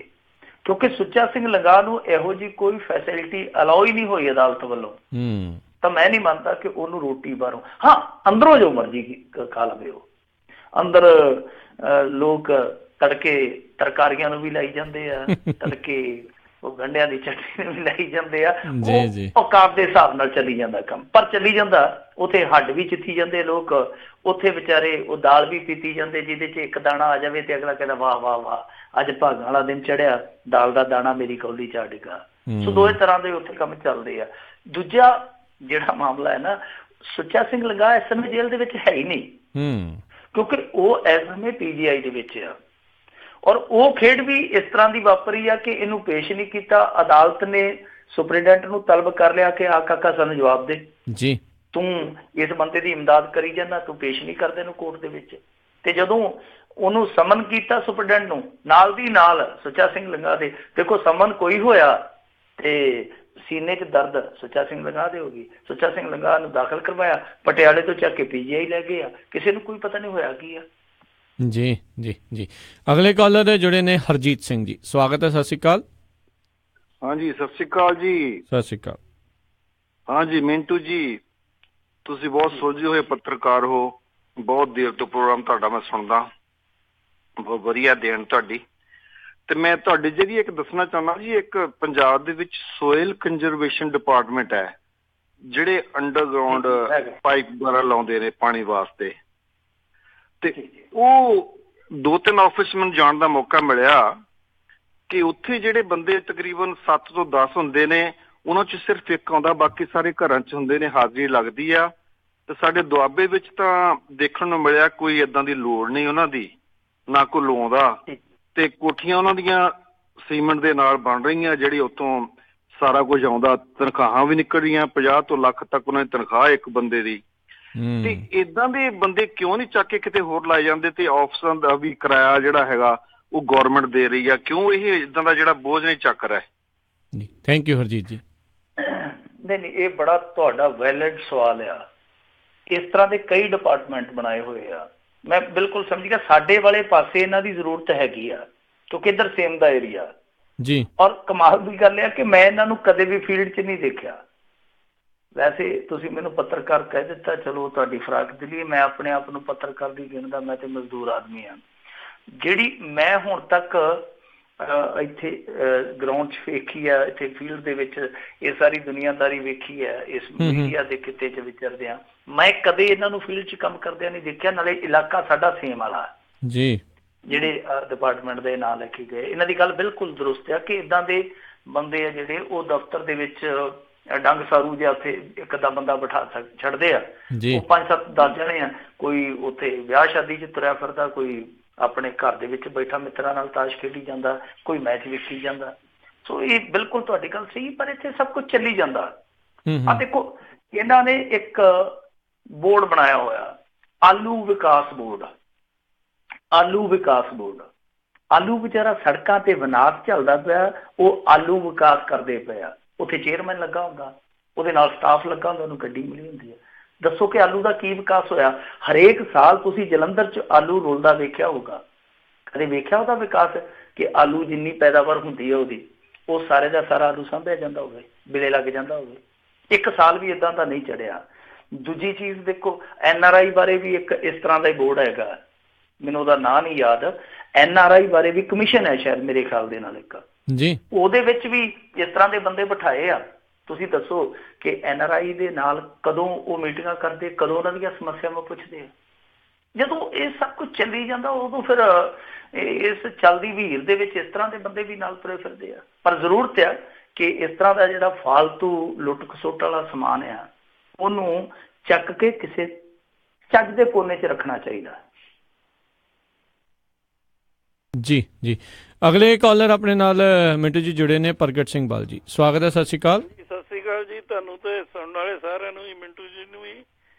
ਕਿਉਂਕਿ ਸੁੱਚਾ ਸਿੰਘ ਲੰਗਾਹ ਨੂੰ ਇਹੋ ਜਿਹੀ ਕੋਈ ਫੈਸਿਲਿਟੀ ਅਲਾਓ ਹੀ ਨਹੀਂ ਹੋਈ ਅਦਾਲਤ ਵੱਲੋਂ। ਤਾਂ ਮੈਂ ਨਹੀਂ ਮੰਨਦਾ ਕਿ ਉਹਨੂੰ ਰੋਟੀ ਬਾਹਰੋਂ, ਹਾਂ ਅੰਦਰੋਂ ਜੋ ਮਰਜ਼ੀ ਖਾ ਲਵੇ। ਉਹ ਅੰਦਰ ਲੋਕ ਤੜਕੇ ਤਰਕਾਰੀਆਂ ਨੂੰ ਵੀ ਲਾਈ ਜਾਂਦੇ ਆ, ਤੜਕੇ ਉਹ ਗੰਢਿਆਂ ਦੀ ਚਟਨੀ ਵੀ ਲਾਈ ਜਾਂਦੇ ਆ, ਉਹ ਔਕਾਤ ਦੇ ਹਿਸਾਬ ਨਾਲ ਚੱਲੀ ਜਾਂਦਾ ਕੰਮ, ਪਰ ਚੱਲੀ ਜਾਂਦਾ। ਉੱਥੇ ਹੱਡ ਵੀ ਚਿੱਥੀ ਜਾਂਦੇ ਲੋਕ, ਉੱਥੇ ਵਿਚਾਰੇ ਉਹ ਦਾਲ ਵੀ ਪੀਤੀ ਜਾਂਦੇ ਜਿਹਦੇ 'ਚ ਇੱਕ ਦਾਣਾ ਆ ਜਾਵੇ ਤੇ ਅਗਲਾ ਕਹਿੰਦਾ ਵਾਹ ਵਾਹ ਵਾਹ, ਅੱਜ ਭਾਗਾਂ ਵਾਲਾ ਦਿਨ ਚੜਿਆ, ਦਾਲ ਦਾ ਦਾਣਾ ਮੇਰੀ ਕੌਲੀ 'ਚ ਡਿੱਗਾ। ਸੋ ਦੋਵੇਂ ਤਰ੍ਹਾਂ ਦੇ ਉੱਥੇ ਕੰਮ ਚੱਲਦੇ ਆ। ਦੂਜਾ ਜਿਹੜਾ ਮਾਮਲਾ ਹੈ ਨਾ, ਸੁੱਚਾ ਸਿੰਘ ਲੰਗਾਹ ਇਸ ਸਮੇਂ ਜੇਲ੍ਹ ਦੇ ਵਿੱਚ ਹੈ ਹੀ ਨਹੀਂ, ਕਿਉਂਕਿ ਉਹ ਇਸ ਸਮੇਂ PGI ਦੇ ਵਿੱਚ ਆ। ਔਰ ਉਹ ਖੇਡ ਵੀ ਇਸ ਤਰ੍ਹਾਂ ਦੀ ਵਾਪਰੀ ਆ ਕਿ ਇਹਨੂੰ ਪੇਸ਼ ਨਹੀਂ ਕੀਤਾ। ਅਦਾਲਤ ਨੇ ਸੁਪਰੀਡੈਂਟ ਨੂੰ ਤਲਬ ਕਰ ਲਿਆ ਕਿ ਆ ਕਾਕਾ ਸਾਨੂੰ ਜਵਾਬ ਦੇ ਜੀ, ਤੂੰ ਇਸ ਬੰਦੇ ਦੀ ਇਮਦਾਦ ਕਰੀ ਜਾਂਦਾ, ਤੂੰ ਪੇਸ਼ ਨਹੀਂ ਕਰਦੇ ਇਹਨੂੰ ਕੋਰਟ ਦੇ ਵਿੱਚ। ਤੇ ਜਦੋਂ ਉਹਨੂੰ ਸਮਨ ਕੀਤਾ ਸੁਪਰੀਡੈਂਟ ਨੂੰ, ਨਾਲ ਦੀ ਨਾਲ ਸੁੱਚਾ ਸਿੰਘ ਲੰਗਾਹ ਦੇ, ਦੇਖੋ ਸਮਨ ਕੋਈ ਹੋਇਆ ਤੇ ਸੀਨੇ 'ਚ ਦਰਦ ਸੁੱਚਾ ਸਿੰਘ ਲੰਗਾਹ ਦੇ ਹੋ ਗਈ। ਸੁੱਚਾ ਸਿੰਘ ਲੰਗਾਹ ਨੂੰ ਦਾਖਲ ਕਰਵਾਇਆ, ਪਟਿਆਲੇ ਤੋਂ ਚੱਕ ਕੇ PGI ਲੈ ਗਏ ਆ, ਕਿਸੇ ਨੂੰ ਕੋਈ ਪਤਾ ਨਹੀਂ ਹੋਇਆ ਕੀ ਆ।
ਜੀ ਜੀ ਜੀ। ਅਗਲੇ ਕਾਲਰ ਜੁੜੇ ਨੇ ਹਰਜੀਤ ਸਿੰਘ ਜੀ, ਸਵਾਗਤ ਹੈ। ਸਤਿ ਸ਼੍ਰੀ ਅਕਾਲ।
ਹਾਂਜੀ ਸਤਿ ਸ਼੍ਰੀ ਅਕਾਲ ਜੀ।
ਸਤਿ ਸ਼੍ਰੀ ਅਕਾਲ।
ਹਾਂਜੀ ਮਿੰਟੂ ਜੀ, ਤੁਸੀਂ ਬਹੁਤ ਸੁਲਝੇ ਹੋਏ ਪੱਤਰਕਾਰ ਹੋ, ਬਹੁਤ ਦੇਰ ਤੋਂ ਪ੍ਰੋਗਰਾਮ ਤੁਹਾਡਾ ਮੈਂ ਸੁਣਦਾ, ਬਹੁਤ ਵਧੀਆ ਦੇਣ ਤੁਹਾਡੀ। ਤੇ ਮੈਂ ਤੁਹਾਡੇ ਜਿਹੜੀ ਇੱਕ ਦੱਸਣਾ ਚਾਹੁੰਦਾ ਜੀ, ਇੱਕ ਪੰਜਾਬ ਦੇ ਵਿੱਚ ਸੋਇਲ ਕੰਜ਼ਰਵੇਸ਼ਨ ਡਿਪਾਰਟਮੈਂਟ ਹੈ, ਜਿਹੜੇ ਅੰਡਰਗਰਾਉਂਡ ਪਾਈਪ ਵਗੈਰਾ ਲਾਉਂਦੇ ਨੇ ਪਾਣੀ ਵਾਸਤੇ। ਤੇ ਉਹ 2-3 ਆਫਿਸ ਮੈਨੂੰ ਜਾਣ ਦਾ ਮੌਕਾ ਮਿਲਿਆ ਕਿ ਉੱਥੇ ਜਿਹੜੇ ਬੰਦੇ ਤਕਰੀਬਨ 7 ਤੋਂ 10 ਹੁੰਦੇ ਨੇ, ਉਹਨਾਂ 'ਚ ਸਿਰਫ ਇੱਕ ਆਉਂਦਾ, ਬਾਕੀ ਸਾਰੇ ਘਰਾਂ 'ਚ ਹੁੰਦੇ ਨੇ, ਹਾਜ਼ਰੀ ਲੱਗਦੀ ਆ। ਤੇ ਸਾਡੇ ਦੁਆਬੇ ਵਿੱਚ ਤਾਂ ਦੇਖਣ ਨੂੰ ਮਿਲਿਆ ਕੋਈ ਏਦਾਂ ਦੀ ਲੋੜ ਨਹੀਂ ਉਹਨਾਂ ਦੀ, ਨਾ ਕੋਈ ਲਾਉਂਦਾ। ਤੇ ਕੋਠੀਆਂ ਉਹਨਾਂ ਦੀਆਂ ਸੀਮੈਂਟ ਦੇ ਨਾਲ ਬਣ ਰਹੀਆਂ, ਜਿਹੜੀ ਉੱਥੋਂ ਸਾਰਾ ਕੁਝ ਆਉਂਦਾ, ਤਨਖਾਹਾਂ ਵੀ ਨਿਕਲ ਰਹੀਆਂ, 50 ਤੋਂ ਲੱਖ ਤੱਕ ਉਹਨਾਂ ਦੀ ਤਨਖਾਹ ਇੱਕ ਬੰਦੇ ਦੀ। ਤੇ ਏਦਾਂ ਦੇ ਬੰਦੇ ਕਿਉਂ ਨਹੀਂ ਚੱਕ ਕੇ ਕਿਤੇ ਹੋਰ ਲਾਏ ਜਾਂਦੇ? ਤੇ ਆਫਿਸਾਂ ਦਾ ਵੀ ਕਿਰਾਇਆ ਜਿਹੜਾ ਹੈਗਾ ਉਹ ਗੌਰਮੈਂਟ ਦੇ ਰਹੀ ਆ, ਕਿਉਂ ਇਹ ਏਦਾਂ ਦਾ ਜਿਹੜਾ ਬੋਝ ਨਹੀਂ ਚੱਕ ਰਿਹਾ?
ਥੈਂਕ ਯੂ ਹਰਜੀਤ ਜੀ।
ਨਹੀਂ, ਇਹ ਬੜਾ ਤੁਹਾਡਾ ਵੈਲਿਡ ਸਵਾਲ ਆ। ਇਸ ਤਰ੍ਹਾਂ ਦੇ ਕਈ ਡਿਪਾਰਟਮੈਂਟ ਬਣਾਏ ਹੋਏ ਆ, ਮੈਂ ਬਿਲਕੁਲ ਸਮਝ ਗਿਆ। ਸਾਡੇ ਵਾਲੇ ਪਾਸੇ ਇਹਨਾਂ ਦੀ ਜ਼ਰੂਰਤ ਹੈਗੀ ਆ, ਕਿਉਂਕਿ ਇੱਧਰ ਸੇਮ ਦਾ ਏਰੀਆ ਜੀ। ਔਰ ਕਮਾਲ ਦੀ ਗੱਲ ਆ ਕਿ ਮੈਂ ਇਹਨਾਂ ਨੂੰ ਕਦੇ ਵੀ ਫੀਲਡ 'ਚ ਨਹੀਂ ਦੇਖਿਆ। ਵੈਸੇ ਤੁਸੀਂ ਮੈਨੂੰ ਪੱਤਰਕਾਰ ਕਹਿ ਦਿੱਤਾ, ਚਲੋ ਤੁਹਾਡੀ ਫਰਾਕ ਦੇ ਲਈ, ਮੈਂ ਆਪਣੇ ਆਪ ਨੂੰ ਪੱਤਰਕਾਰ ਦੀ ਗਿਣਦਾ, ਮੈਂ ਤੇ ਮਜ਼ਦੂਰ ਆਦਮੀ ਹਾਂ। ਜਿਹੜੀ ਮੈਂ ਹੁਣ ਤੱਕ ਇੱਥੇ ਗਰਾਊਂਡ 'ਚ ਵੇਖੀ ਆ, ਇੱਥੇ ਫੀਲਡ ਦੇ ਵਿੱਚ ਇਹ ਸਾਰੀ ਦੁਨੀਆਦਾਰੀ ਵੇਖੀ ਹੈ, ਇਸ ਮੀਡੀਆ ਦੇ ਕਿੱਤੇ 'ਚ ਵਿਚਰਦਿਆਂ, ਮੈਂ ਕਦੇ ਇਹਨਾਂ ਨੂੰ ਫੀਲਡ 'ਚ ਕੰਮ ਕਰਦਿਆਂ ਨਹੀਂ ਦੇਖਿਆ। ਨਾਲੇ ਇਲਾਕਾ ਸਾਡਾ ਸੇਮ ਵਾਲਾ ਜੀ, ਜਿਹੜੇ ਡਿਪਾਰਟਮੈਂਟ ਦੇ ਨਾਂ ਲੈ ਕੇ ਗਏ, ਇਹਨਾਂ ਦੀ ਗੱਲ ਬਿਲਕੁਲ ਦਰੁਸਤ ਆ ਕਿ ਇੱਦਾਂ ਦੇ ਬੰਦੇ ਆ ਜਿਹੜੇ ਉਹ ਦਫ਼ਤਰ ਦੇ ਵਿੱਚ ਡੰਗ ਸਾਰੂ ਜਿਹਾ ਉੱਥੇ ਇੱਕ ਅੱਧਾ ਬੰਦਾ ਬਿਠਾ ਛੱਡਦੇ ਆ, ਉਹ 5-7-10 ਜਣੇ ਆ, ਕੋਈ ਉੱਥੇ ਵਿਆਹ ਸ਼ਾਦੀ 'ਚ ਤੁਰਿਆ ਫਿਰਦਾ, ਕੋਈ ਆਪਣੇ ਘਰ ਦੇ ਵਿੱਚ ਬੈਠਾ ਮਿੱਤਰਾਂ ਨਾਲ ਤਾਸ਼ ਖੇਡੀ ਜਾਂਦਾ, ਕੋਈ ਮੈਚ ਵੇਖੀ ਜਾਂਦਾ। ਸੋ ਇਹ ਬਿਲਕੁਲ ਤੁਹਾਡੀ ਗੱਲ ਸਹੀ, ਪਰ ਇੱਥੇ ਸਭ ਕੁਝ ਚੱਲੀ ਜਾਂਦਾ। ਆ ਦੇਖੋ, ਇਹਨਾਂ ਨੇ ਇੱਕ ਬੋਰਡ ਬਣਾਇਆ ਹੋਇਆ, ਆਲੂ ਵਿਕਾਸ ਬੋਰਡ। ਆਲੂ ਵਿਕਾਸ ਬੋਰਡ, ਆਲੂ ਵਿਚਾਰਾ ਸੜਕਾਂ ਤੇ ਵਿਨਾਸ਼ ਚੱਲਦਾ ਪਿਆ, ਉਹ ਆਲੂ ਵਿਕਾਸ ਕਰਦੇ ਪਏ ਆ। ਉੱਥੇ ਚੇਅਰਮੈਨ ਲੱਗਾ ਹੁੰਦਾ, ਉਹਦੇ ਨਾਲ ਸਟਾਫ ਲੱਗਾ ਹੁੰਦਾ, ਉਹਨੂੰ ਗੱਡੀ ਮਿਲੀ ਹੁੰਦੀ ਹੈ। ਦੱਸੋ ਕਿ ਆਲੂ ਦਾ ਕੀ ਵਿਕਾਸ ਹੋਇਆ? ਹਰੇਕ ਸਾਲ ਤੁਸੀਂ ਜਲੰਧਰ 'ਚ ਆਲੂ ਰੁਲਦਾ ਵੇਖਿਆ ਹੋਊਗਾ, ਕਦੇ ਵੇਖਿਆ ਉਹਦਾ ਵਿਕਾਸ? ਕਿ ਆਲੂ ਜਿੰਨੀ ਪੈਦਾਵਾਰ ਹੁੰਦੀ ਹੈ ਉਹਦੀ, ਉਹ ਸਾਰੇ ਦਾ ਸਾਰਾ ਆਲੂ ਸਾਂਭਿਆ ਜਾਂਦਾ ਹੋਵੇ, ਬਿਲੇ ਲੱਗ ਜਾਂਦਾ ਹੋਵੇ? ਇੱਕ ਸਾਲ ਵੀ ਇੱਦਾਂ ਦਾ ਨਹੀਂ ਚੜਿਆ। ਦੂਜੀ ਚੀਜ਼ ਦੇਖੋ, NRI ਬਾਰੇ ਵੀ ਇੱਕ ਇਸ ਤਰ੍ਹਾਂ ਦਾ ਹੀ ਬੋਰਡ ਹੈਗਾ, ਮੈਨੂੰ ਉਹਦਾ ਨਾਂ ਨਹੀਂ ਯਾਦ। NRI ਬਾਰੇ ਵੀ ਕਮਿਸ਼ਨ ਹੈ ਸ਼ਾਇਦ, ਮੇਰੇ ਖਿਆਲ ਦੇ ਨਾਲ ਇੱਕ ਜੀ, ਉਹਦੇ ਵਿੱਚ ਵੀ ਇਸ ਤਰ੍ਹਾਂ ਦੇ ਬੰਦੇ ਬਿਠਾਏ ਆ। ਤੁਸੀਂ ਦੱਸੋ ਕਿ NRI ਦੇ ਨਾਲ ਕਦੋਂ ਉਹ ਮੀਟਿੰਗਾਂ ਕਰਦੇ, ਕਦੋਂ ਉਹਨਾਂ ਦੀਆਂ ਸਮੱਸਿਆਵਾਂ ਪੁੱਛਦੇ ਆ? ਜਦੋਂ ਇਹ ਸਭ ਕੁਝ ਚੱਲੀ ਜਾਂਦਾ, ਉਦੋਂ ਫਿਰ ਇਸ ਚੱਲਦੀ ਵੀਰ ਦੇ ਵਿੱਚ ਇਸ ਤਰ੍ਹਾਂ ਦੇ ਬੰਦੇ ਵੀ ਨਾਲ ਤੁਰੇ ਫਿਰਦੇ ਆ। ਪਰ ਜ਼ਰੂਰਤ ਆ ਕਿ ਇਸ ਤਰ੍ਹਾਂ ਦਾ ਜਿਹੜਾ ਫਾਲਤੂ ਲੁੱਟ ਖਸੁੱਟ ਵਾਲਾ ਸਮਾਨ ਆ, ਉਹਨੂੰ ਚੱਕ ਕੇ ਕਿਸੇ ਚੱਜ ਦੇ ਕੋਨੇ 'ਚ ਰੱਖਣਾ ਚਾਹੀਦਾ
ਜੀ ਜੀ। ਅਗਲੇ ਕਾਲਰ ਆਪਣੇ ਨਾਲ ਮਿੰਟੂ ਜੀ ਜੁੜੇ ਨੇ, ਪ੍ਰਗਟ ਸਿੰਘ ਬਾਲ ਜੀ, ਸਵਾਗਤ ਹੈ। ਸਤਿ ਸ਼੍ਰੀ ਅਕਾਲ।
ਸਤਿ ਸ਼੍ਰੀ ਅਕਾਲ ਜੀ, ਤੁਹਾਨੂੰ ਤੇ ਸੁਣਨ ਵਾਲੇ ਸਾਰਿਆਂ ਨੂੰ, ਮਿੰਟੂ ਜੀ ਨੂੰ ਵੀ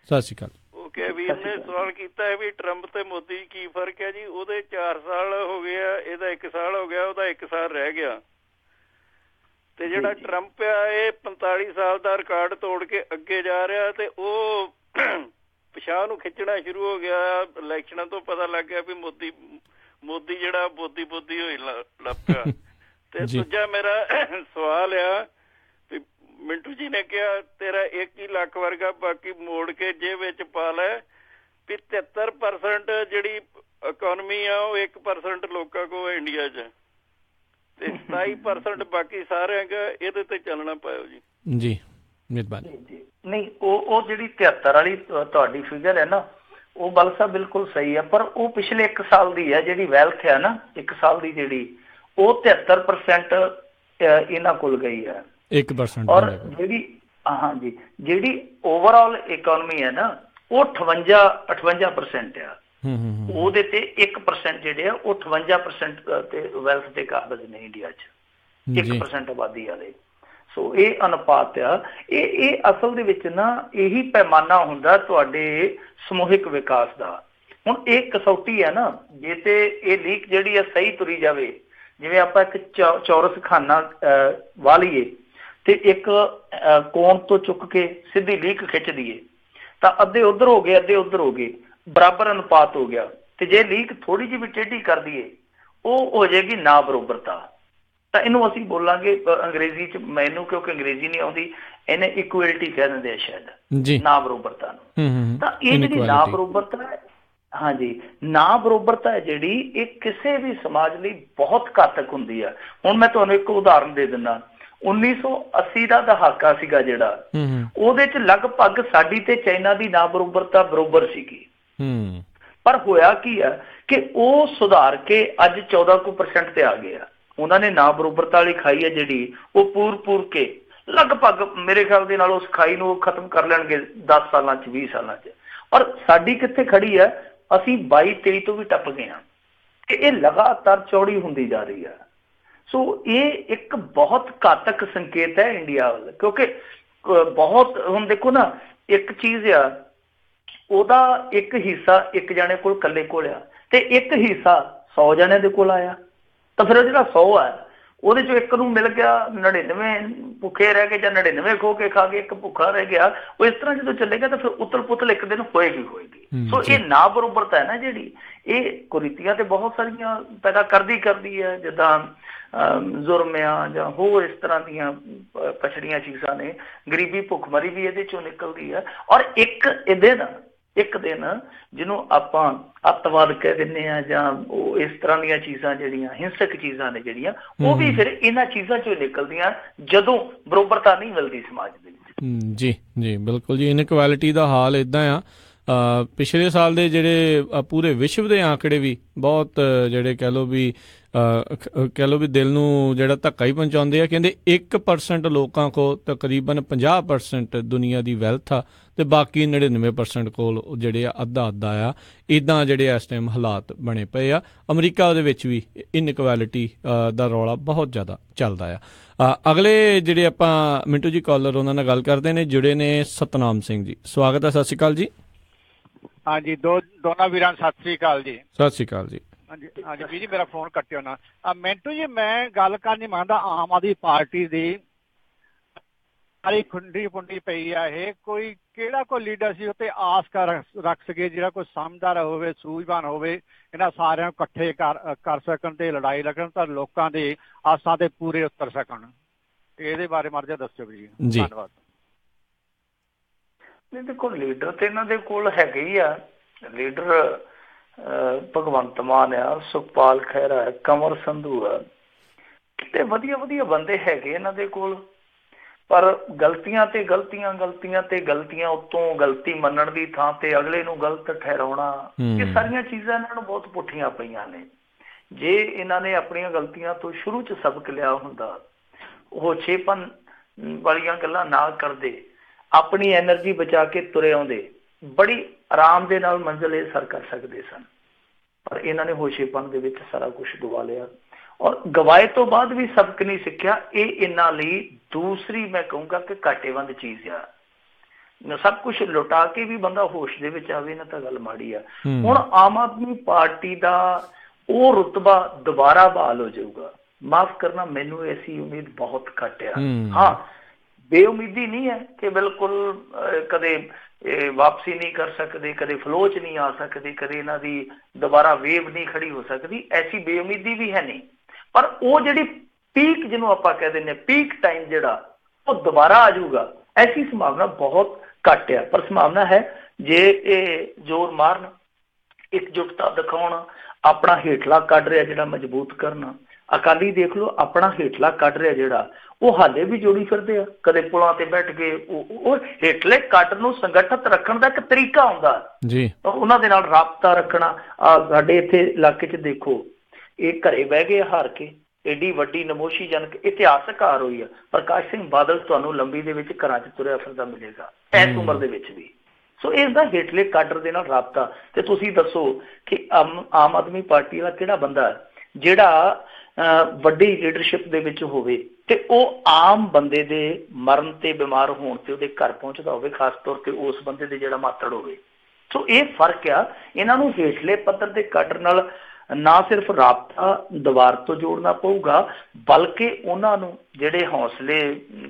ਸਤਿ ਸ਼੍ਰੀ ਅਕਾਲ।
ਓਕੇ, ਵੀਰ ਨੇ ਸਵਾਲ ਕੀਤਾ ਹੈ ਵੀ ਟਰੰਪ ਤੇ ਮੋਦੀ ਕੀ ਫਰਕ ਹੈ ਜੀ? ਉਹਦੇ 4 ਸਾਲ ਹੋ ਗਏ ਆ, ਇਹਦਾ 1 ਸਾਲ ਹੋ ਗਿਆ, ਉਹਦਾ 1 ਸਾਲ ਰਹਿ ਗਿਆ। ਤੇ ਜਿਹੜਾ ਟਰੰਪ ਆ, ਇਹ 45 ਸਾਲ ਦਾ ਰਿਕਾਰਡ ਤੋੜ ਕੇ ਅੱਗੇ ਜਾ ਰਿਹਾ, ਤੇ ਉਹ ਪਿਛਾਂਹ ਨੂੰ ਖਿੱਚਣਾ ਸ਼ੁਰੂ ਹੋ ਗਿਆ। ਇਲੈਕਸ਼ਨਾਂ ਤੋਂ ਪਤਾ ਲੱਗ ਗਿਆ ਵੀ ਮੋਦੀ ਜਿਹੜਾ ਬੋਦੀ ਹੋਈ ਲੱਗ ਪਿਆ। ਤੇ ਦੂਜਾ ਮੇਰਾ ਸਵਾਲ ਆ ਵੀ ਮਿੰਟੂ ਜੀ ਨੇ ਕਿਹਾ ਤੇਰਾ 1 ਲੱਖ ਵਰਗਾ ਬਾਕੀ ਮੋੜ ਕੇ ਜੇਬ ਵਿੱਚ ਪਾ ਲੈ, ਵੀ 73% ਜਿਹੜੀ ਇਕੋਨਮੀ ਆ ਉਹ 1% ਲੋਕਾਂ ਕੋਲ ਇੰਡੀਆ 'ਚ, ਤੇ 28% ਬਾਕੀ ਸਾਰਿਆਂ ਦਾ ਇਹਦੇ ਤੇ ਚੱਲਣਾ ਪਾਇਓ ਜੀ।
ਜੀ ਮਿਹਰਬਾਨੀ।
ਨਹੀਂ ਉਹ ਜਿਹੜੀ 73 ਵਾਲੀ ਤੁਹਾਡੀ ਫਿਗਰ ਹੈ ਨਾ, ਉਹ ਬਲ ਸਾਹਿਬ ਬਿਲਕੁਲ ਸਹੀ ਹੈ, ਪਰ ਉਹ ਪਿਛਲੇ 1 ਸਾਲ ਦੀ ਹੈ ਜਿਹੜੀ ਵੈਲਥ ਹੈ ਨਾ, 1 ਸਾਲ ਦੀ ਜਿਹੜੀ, ਉਹ 73% ਇਹਨਾਂ ਕੋਲ ਗਈ ਹੈ
1%।
ਔਰ ਜਿਹੜੀ ਹਾਂਜੀ ਜਿਹੜੀ ਓਵਰਆਲ ਇਕਨੋਮੀ ਹੈ ਨਾ, ਉਹ 58% ਆ। ਉਹਦੇ ਤੇ 1% ਜਿਹੜੇ ਆ ਉਹ 58% ਤੇ ਵੈਲਥ ਤੇ ਕਾਬਜ਼ ਨੇ ਇੰਡੀਆ 'ਚ, 1% ਆਬਾਦੀ ਵਾਲੇ। ਸੋ ਇਹ ਅਨੁਪਾਤ ਆ। ਇਹ ਅਸਲ ਦੇ ਵਿੱਚ ਨਾ ਇਹੀ ਪੈਮਾਨਾ ਹੁੰਦਾ ਤੁਹਾਡੇ ਸਮੂਹਿਕ ਵਿਕਾਸ ਦਾ। ਹੁਣ ਇਹ ਕਸੌਟੀ ਹੈ ਨਾ, ਜੇ ਤੇ ਇਹ ਲੀਕ ਜਿਹੜੀ ਆ ਸਹੀ ਤੁਰੀ ਜਾਵੇ, ਜਿਵੇਂ ਆਪਾਂ ਇੱਕ ਚੌਰਸ ਖਾਨਾ ਵਾਹ ਲਈਏ ਤੇ ਇੱਕ ਕੋਣ ਤੋਂ ਚੁੱਕ ਕੇ ਸਿੱਧੀ ਲੀਕ ਖਿੱਚ ਦਈਏ ਤਾਂ ਅੱਧੇ ਉੱਧਰ ਹੋ ਗਏ, ਅੱਧੇ ਉੱਧਰ ਹੋ ਗਏ, ਬਰਾਬਰ ਅਨੁਪਾਤ ਹੋ ਗਿਆ। ਤੇ ਜੇ ਲੀਕ ਥੋੜੀ ਜਿਹੀ ਵੀ ਟੇਢੀ ਕਰ ਦਈਏ, ਉਹ ਹੋ ਜਾਏਗੀ ਨਾ ਬਰੋਬਰਤਾ। ਤਾਂ ਇਹਨੂੰ ਅਸੀਂ ਬੋਲਾਂਗੇ ਅੰਗਰੇਜ਼ੀ 'ਚ, ਮੈਨੂੰ ਕਿਉਂਕਿ ਅੰਗਰੇਜ਼ੀ ਨਹੀਂ ਆਉਂਦੀ, ਇਹਨੇ ਇਕੁਐਲਿਟੀ ਕਹਿ ਦਿੰਦੇ ਆ ਸ਼ਾਇਦ, ਨਾ ਬਰੋਬਰਤਾ ਨੂੰ। ਤਾਂ ਇਹ ਜਿਹੜੀ ਨਾ ਬਰੋਬਰਤਾ ਹੈ, ਹਾਂਜੀ ਨਾ ਬਰੋਬਰਤਾ ਹੈ ਜਿਹੜੀ, ਇਹ ਕਿਸੇ ਵੀ ਸਮਾਜ ਲਈ ਬਹੁਤ ਘਾਤਕ ਹੁੰਦੀ ਆ। ਹੁਣ ਮੈਂ ਤੁਹਾਨੂੰ ਇੱਕ ਉਦਾਹਰਨ ਦੇ ਦਿੰਦਾ। 1980 ਦਾ ਦਹਾਕਾ ਸੀਗਾ ਜਿਹੜਾ, ਉਹਦੇ 'ਚ ਲਗਭਗ ਸਾਡੀ ਤੇ ਚਾਈਨਾ ਦੀ ਨਾ ਬਰੋਬਰਤਾ ਬਰੋਬਰ ਸੀਗੀ। ਪਰ ਹੋਇਆ ਕੀ ਆ ਕਿ ਉਹ ਸੁਧਾਰ ਕੇ ਅੱਜ 14% ਤੇ ਆ ਗਏ ਆ। ਉਹਨਾਂ ਨੇ ਨਾ ਬਰੋਬਰਤਾ ਵਾਲੀ ਖਾਈ ਹੈ ਜਿਹੜੀ, ਉਹ ਪੂਰ ਕੇ ਲਗਭਗ ਮੇਰੇ ਖਿਆਲ ਦੇ ਨਾਲ ਉਸ ਖਾਈ ਨੂੰ ਖਤਮ ਕਰ ਲੈਣਗੇ 10 ਸਾਲਾਂ 'ਚ, 20 ਸਾਲਾਂ 'ਚ। ਔਰ ਸਾਡੀ ਕਿੱਥੇ ਖੜੀ ਹੈ? ਅਸੀਂ 22-23 ਤੋਂ ਵੀ ਟੱਪ ਗਏ ਹਾਂ। ਇਹ ਲਗਾਤਾਰ ਚੌੜੀ ਹੁੰਦੀ ਜਾ ਰਹੀ ਹੈ। ਸੋ ਇਹ ਇੱਕ ਬਹੁਤ ਘਾਤਕ ਸੰਕੇਤ ਹੈ ਇੰਡੀਆ ਵੱਲ, ਕਿਉਂਕਿ ਬਹੁਤ ਹੁਣ ਦੇਖੋ ਨਾ, ਇੱਕ ਚੀਜ਼ ਆ, ਉਹਦਾ ਇੱਕ ਹਿੱਸਾ ਇੱਕ ਜਾਣੇ ਕੋਲ ਇਕੱਲੇ ਕੋਲ ਆ, ਤੇ ਇੱਕ ਹਿੱਸਾ 100 ਜਣਿਆਂ ਦੇ ਕੋਲ ਆਇਆ। ਤਾਂ ਫਿਰ ਜਿਹੜਾ 100 ਹੈ ਉਹਦੇ 'ਚੋਂ ਇੱਕ ਨੂੰ ਮਿਲ ਗਿਆ, 99 ਭੁੱਖੇ ਰਹਿ ਗਏ, ਜਾਂ 99 ਖੋ ਕੇ ਖਾ ਕੇ ਇੱਕ ਭੁੱਖਾ ਰਹਿ ਗਿਆ। ਉਹ ਇਸ ਤਰ੍ਹਾਂ ਜਦੋਂ ਚੱਲੇਗਾ ਤਾਂ ਫਿਰ ਉਤਲ ਪੁਤਲ ਇੱਕ ਦਿਨ ਹੋਏਗੀ। ਸੋ ਇਹ ਨਾ ਬਰੋਬਰਤਾ ਹੈ ਨਾ ਜਿਹੜੀ, ਇਹ ਕੁਰੀਤੀਆਂ ਤੇ ਬਹੁਤ ਸਾਰੀਆਂ ਪੈਦਾ ਕਰਦੀ ਹੈ, ਜਿੱਦਾਂ ਜ਼ੁਰਮ ਆ ਜਾਂ ਹੋਰ ਇਸ ਤਰ੍ਹਾਂ ਦੀਆਂ ਪਛੜੀਆਂ ਚੀਜ਼ਾਂ ਨੇ। ਗਰੀਬੀ ਭੁੱਖਮਰੀ ਵੀ ਇਹਦੇ 'ਚੋਂ ਨਿਕਲਦੀ ਹੈ। ਔਰ ਇੱਕ ਦਿਨ ਜਿਹਨੂੰ ਆਪਾਂ ਅੱਤਵਾਦ ਕਹਿ ਦਿੰਦੇ ਆ, ਜਾਂ ਉਹ ਇਸ ਤਰ੍ਹਾਂ ਦੀਆਂ ਚੀਜ਼ਾਂ ਜਿਹੜੀਆਂ ਹਿੰਸਕ ਚੀਜ਼ਾਂ ਨੇ ਜਿਹੜੀਆਂ, ਉਹ ਵੀ ਫਿਰ ਇਹਨਾਂ ਚੀਜ਼ਾਂ 'ਚੋਂ ਨਿਕਲਦੀਆਂ ਜਦੋਂ ਬਰੋਬਰਤਾ ਨਹੀਂ ਮਿਲਦੀ ਸਮਾਜ ਦੇ ਵਿੱਚ।
ਜੀ ਬਿਲਕੁਲ ਜੀ। ਇਨਇਕੁਐਲਿਟੀ ਦਾ ਹਾਲ ਇੱਦਾਂ ਆ। ਪਿਛਲੇ ਸਾਲ ਦੇ ਜਿਹੜੇ ਪੂਰੇ ਵਿਸ਼ਵ ਦੇ ਆંકੜੇ ਵੀ ਬਹੁਤ ਜਿਹੜੇ ਕਹਿ ਲਓ ਵੀ ਦਿਲ ਨੂੰ ਜਿਹੜਾ ਧੱਕਾ ਹੀ ਪਹੁੰਚਾਉਂਦੇ ਆ। ਕਹਿੰਦੇ 1% ਲੋਕਾਂ ਕੋਲ ਤਕਰੀਬਨ 50% ਦੁਨੀਆ ਦੀ ਵੈਲਥ ਆ, ਤੇ ਬਾਕੀ 99% ਕੋਲ ਜਿਹੜੇ ਆ ਅੱਧਾ ਆ। ਇੱਦਾਂ ਜਿਹੜੇ ਇਸ ਟਾਈਮ ਹਾਲਾਤ ਬਣੇ ਪਏ ਆ। ਅਮਰੀਕਾ ਦੇ ਵਿੱਚ ਵੀ ਇਨਇਕੁਐਲਿਟੀ ਦਾ ਰੌਲਾ ਬਹੁਤ ਜ਼ਿਆਦਾ ਚੱਲਦਾ ਆ। ਅਗਲੇ ਜਿਹੜੇ ਆਪਾਂ ਮਿੰਟੂ ਜੀ ਕਾਲਰ ਉਹਨਾਂ ਨਾਲ ਗੱਲ ਕਰਦੇ ਨੇ, ਜੁੜੇ ਨੇ ਸਤਨਾਮ ਸਿੰਘ ਜੀ। ਸਵਾਗਤ ਹੈ, ਸਤਿ ਸ਼੍ਰੀ ਅਕਾਲ ਜੀ।
ਹਾਂਜੀ, ਦੋਨਾਂ ਵੀਰਾਂ ਨੂੰ ਸਤਿ ਸ਼੍ਰੀ ਅਕਾਲ ਜੀ।
ਸਤਿ ਸ਼੍ਰੀ ਅਕਾਲ ਜੀ।
ਹਾਂਜੀ ਵੀਰ ਜੀ, ਮੇਰਾ ਫੋਨ ਕੱਟਿਓ ਨਾ। ਮਿੰਟੂ ਜੀ, ਮੈਂ ਗੱਲ ਕਰਨੀ ਮੰਨਦਾ, ਆਮ ਆਦਮੀ ਪਾਰਟੀ ਦੀ ਸਾਰੀ ਖੁੰਡੀ ਪੁੰਡੀ ਪਈ ਆ। ਇਹ ਕਿਹੜਾ ਕੋਈ ਲੀਡਰ ਸੀ ਉੱਤੇ ਆਸ ਰੱਖ ਸਕੇ, ਜਿਹੜਾ ਕੋਈ ਸਮਝਦਾਰ ਹੋਵੇ, ਸੂਝਵਾਨ ਹੋਵੇ, ਇਹਨਾਂ ਸਾਰਿਆਂ ਨੂੰ ਇਕੱਠੇ ਕਰ ਸਕਣ ਤੇ ਲੜਾਈ ਲੜਨ ਤਾਂ ਲੋਕਾਂ ਦੇ ਆਸਾਂ ਤੇ ਪੂਰੇ ਉਤਰ ਸਕਣ। ਇਹਦੇ ਬਾਰੇ ਮਾੜਾ ਜਿਹਾ ਦੱਸਿਓ ਜੀ। ਧੰਨਵਾਦ।
ਨਹੀਂ ਦੇਖੋ, ਲੀਡਰ ਤੇ ਇਹਨਾਂ ਦੇ ਕੋਲ ਹੈਗੇ ਹੀ ਆ। ਲੀਡਰ ਭਗਵੰਤ ਮਾਨ ਆ, ਸੁਖਪਾਲ ਖਹਿਰਾ ਹੈ, ਕੰਵਰ ਸੰਧੂ ਆ, ਕਿਤੇ ਵਧੀਆ ਬੰਦੇ ਹੈਗੇ ਇਹਨਾਂ ਦੇ ਕੋਲ। ਪਰ ਗਲਤੀਆਂ ਤੇ ਗਲਤੀਆਂ ਉੱਤੋਂ ਗਲਤੀ ਮੰਨਣ ਦੀ ਥਾਂ ਤੇ ਅਗਲੇ ਨੂੰ ਗਲਤ ਠਹਿਰਾਉਣਾ, ਇਹ ਸਾਰੀਆਂ ਚੀਜ਼ਾਂ ਇਹਨਾਂ ਨੂੰ ਬਹੁਤ ਪੁੱਠੀਆਂ ਪਈਆਂ ਨੇ। ਜੇ ਇਹਨਾਂ ਨੇ ਆਪਣੀਆਂ ਗਲਤੀਆਂ ਤੋਂ ਸ਼ੁਰੂ 'ਚ ਸਬਕ ਲਿਆ ਹੁੰਦਾ, ਉਹ ਛੇਪਨ ਵਾਲੀਆਂ ਗੱਲਾਂ ਨਾ ਕਰਦੇ, ਆਪਣੀ ਐਨਰਜੀ ਬਚਾ ਕੇ ਤੁਰੇ ਆਉਂਦੇ, ਬੜੀ ਆਰਾਮ ਦੇ ਨਾਲ ਮੰਜ਼ਿਲ ਇਹ ਸਰ ਕਰ ਸਕਦੇ ਸਨ। ਪਰ ਇਹਨਾਂ ਨੇ ਹੋਸ਼ੇਪਨ ਦੇ ਵਿੱਚ ਸਾਰਾ ਕੁਛ ਗਵਾ ਲਿਆ, ਔਰ ਗਵਾਏ ਤੋਂ ਬਾਅਦ ਵੀ ਸਬਕ ਨਹੀਂ ਸਿੱਖਿਆ। ਇਹ ਇਹਨਾਂ ਲਈ ਦੂਸਰੀ ਮੈਂ ਕਹੂੰਗਾ ਕਿ ਘਾਟੇਵੰਦ ਚੀਜ਼ ਆ। ਸਭ ਕੁਛ ਲੁਟਾ ਕੇ ਵੀ ਬੰਦਾ ਹੋਸ਼ ਦੇ ਵਿੱਚ ਆਵੇ ਨਾ ਤਾਂ ਗੱਲ ਮਾੜੀ ਆ। ਹੁਣ ਆਮ ਆਦਮੀ ਪਾਰਟੀ ਦਾ ਉਹ ਰੁਤਬਾ ਦੁਬਾਰਾ ਬਹਾਲ ਹੋ ਜਾਊਗਾ, ਮਾਫ ਕਰਨਾ, ਮੈਨੂੰ ਐਸੀ ਉਮੀਦ ਬਹੁਤ ਘੱਟ ਆ। ਹਾਂ, ਬੇਉਮੀਦੀ ਨਹੀਂ ਹੈ ਕਿ ਬਿਲਕੁਲ ਕਦੇ ਵਾਪਸੀ ਨਹੀਂ ਕਰ ਸਕਦੇ, ਕਦੇ ਫਲੋ 'ਚ ਨਹੀਂ ਆ ਸਕਦੇ, ਕਦੇ ਇਹਨਾਂ ਦੀ ਦੁਬਾਰਾ ਵੇਵ ਨਹੀਂ ਖੜੀ ਹੋ ਸਕਦੀ, ਐਸੀ ਬੇਉਮੀਦੀ ਵੀ ਹੈ ਨਹੀਂ। ਪਰ ਉਹ ਜਿਹੜੀ ਪੀਕ ਜਿਹਨੂੰ ਆਪਾਂ ਕਹਿ ਦਿੰਦੇ ਹਾਂ, ਪੀਕ ਟਾਈਮ ਜਿਹੜਾ, ਉਹ ਦੁਬਾਰਾ ਆ ਜਾਊਗਾ, ਐਸੀ ਸੰਭਾਵਨਾ ਬਹੁਤ ਘੱਟ ਆ। ਪਰ ਸੰਭਾਵਨਾ ਹੈ ਜੇ ਇਹ ਜ਼ੋਰ ਮਾਰਨ, ਇਕਜੁੱਟਤਾ ਦਿਖਾਉਣ, ਆਪਣਾ ਹੇਠਲਾ ਕੱਢ ਰਿਹਾ ਜਿਹੜਾ ਮਜ਼ਬੂਤ ਕਰਨਾ, ਅਕਾਲੀ ਦੇਖ ਲਓ ਆਪਣਾ ਹੇਠਲਾ ਕੱਢ ਰਿਹਾ ਜਿਹੜਾ, ਉਹ ਹਾਲੇ ਵੀ ਜੋੜੀ ਫਿਰਦੇ ਆ, ਕਦੇ ਪੁਲਾਂ ਤੇ ਬੈਠ ਕੇ। ਉਹ ਹੇਠਲੇ ਕੱਟ ਨੂੰ ਸੰਗਠਿਤ ਰੱਖਣ ਦਾ ਇੱਕ ਤਰੀਕਾ ਹੁੰਦਾ
ਜੀ,
ਉਹਨਾਂ ਦੇ ਨਾਲ ਰਾਬਤਾ ਰੱਖਣਾ। ਸਾਡੇ ਇੱਥੇ ਇਲਾਕੇ 'ਚ ਦੇਖੋ, ਇਹ ਘਰੇ ਬਹਿ ਗਏ ਹਾਰ ਕੇ, ਏਡੀ ਵੱਡੀ ਨਮੋਸ਼ੀਜਨਕ ਇਤਿਹਾਸਕ ਹਾਰ ਹੋਈ ਆ। ਪ੍ਰਕਾਸ਼ ਸਿੰਘ ਬਾਦਲ ਤੁਹਾਨੂੰ ਲੰਬੀ ਦੇ ਵਿੱਚ ਘਰਾਂ 'ਚ ਤੁਰਿਆ ਫਿਰਦਾ ਮਿਲੇਗਾ ਇਸ ਉਮਰ ਦੇ ਵਿੱਚ ਵੀ। ਸੋ ਇਸ ਦਾ ਹੇਠਲੇ ਕਾਡਰ ਦੇ ਨਾਲ ਰਾਬਤਾ। ਤੇ ਤੁਸੀਂ ਦੱਸੋ ਕਿ ਆਮ ਆਦਮੀ ਪਾਰਟੀ ਦਾ ਕਿਹੜਾ ਬੰਦਾ ਜਿਹੜਾ ਵੱਡੀ ਲੀਡਰਸ਼ਿਪ ਦੇ ਵਿੱਚ ਹੋਵੇ ਤੇ ਉਹ ਆਮ ਬੰਦੇ ਦੇ ਮਰਨ ਤੇ ਬਿਮਾਰ ਹੋਣ ਤੇ ਉਹਦੇ ਘਰ ਪਹੁੰਚਦਾ ਹੋਵੇ, ਖਾਸ ਤੌਰ ਤੇ ਉਸ ਬੰਦੇ ਦੇ ਜਿਹੜਾ ਮਾਤੜ ਹੋਵੇ। ਸੋ ਇਹ ਫਰਕ ਆ। ਇਹਨਾਂ ਨੂੰ ਹੇਠਲੇ ਪੱਧਰ ਦੇ ਕਾਡਰ ਨਾਲ ਨਾ ਸਿਰਫ ਰਾਬਤਾ ਦੁਬਾਰ ਤੋਂ ਜੋੜਨਾ ਪਊਗਾ, ਬਲਕਿ ਉਹਨਾਂ ਨੂੰ ਜਿਹੜੇ ਹੌਸਲੇ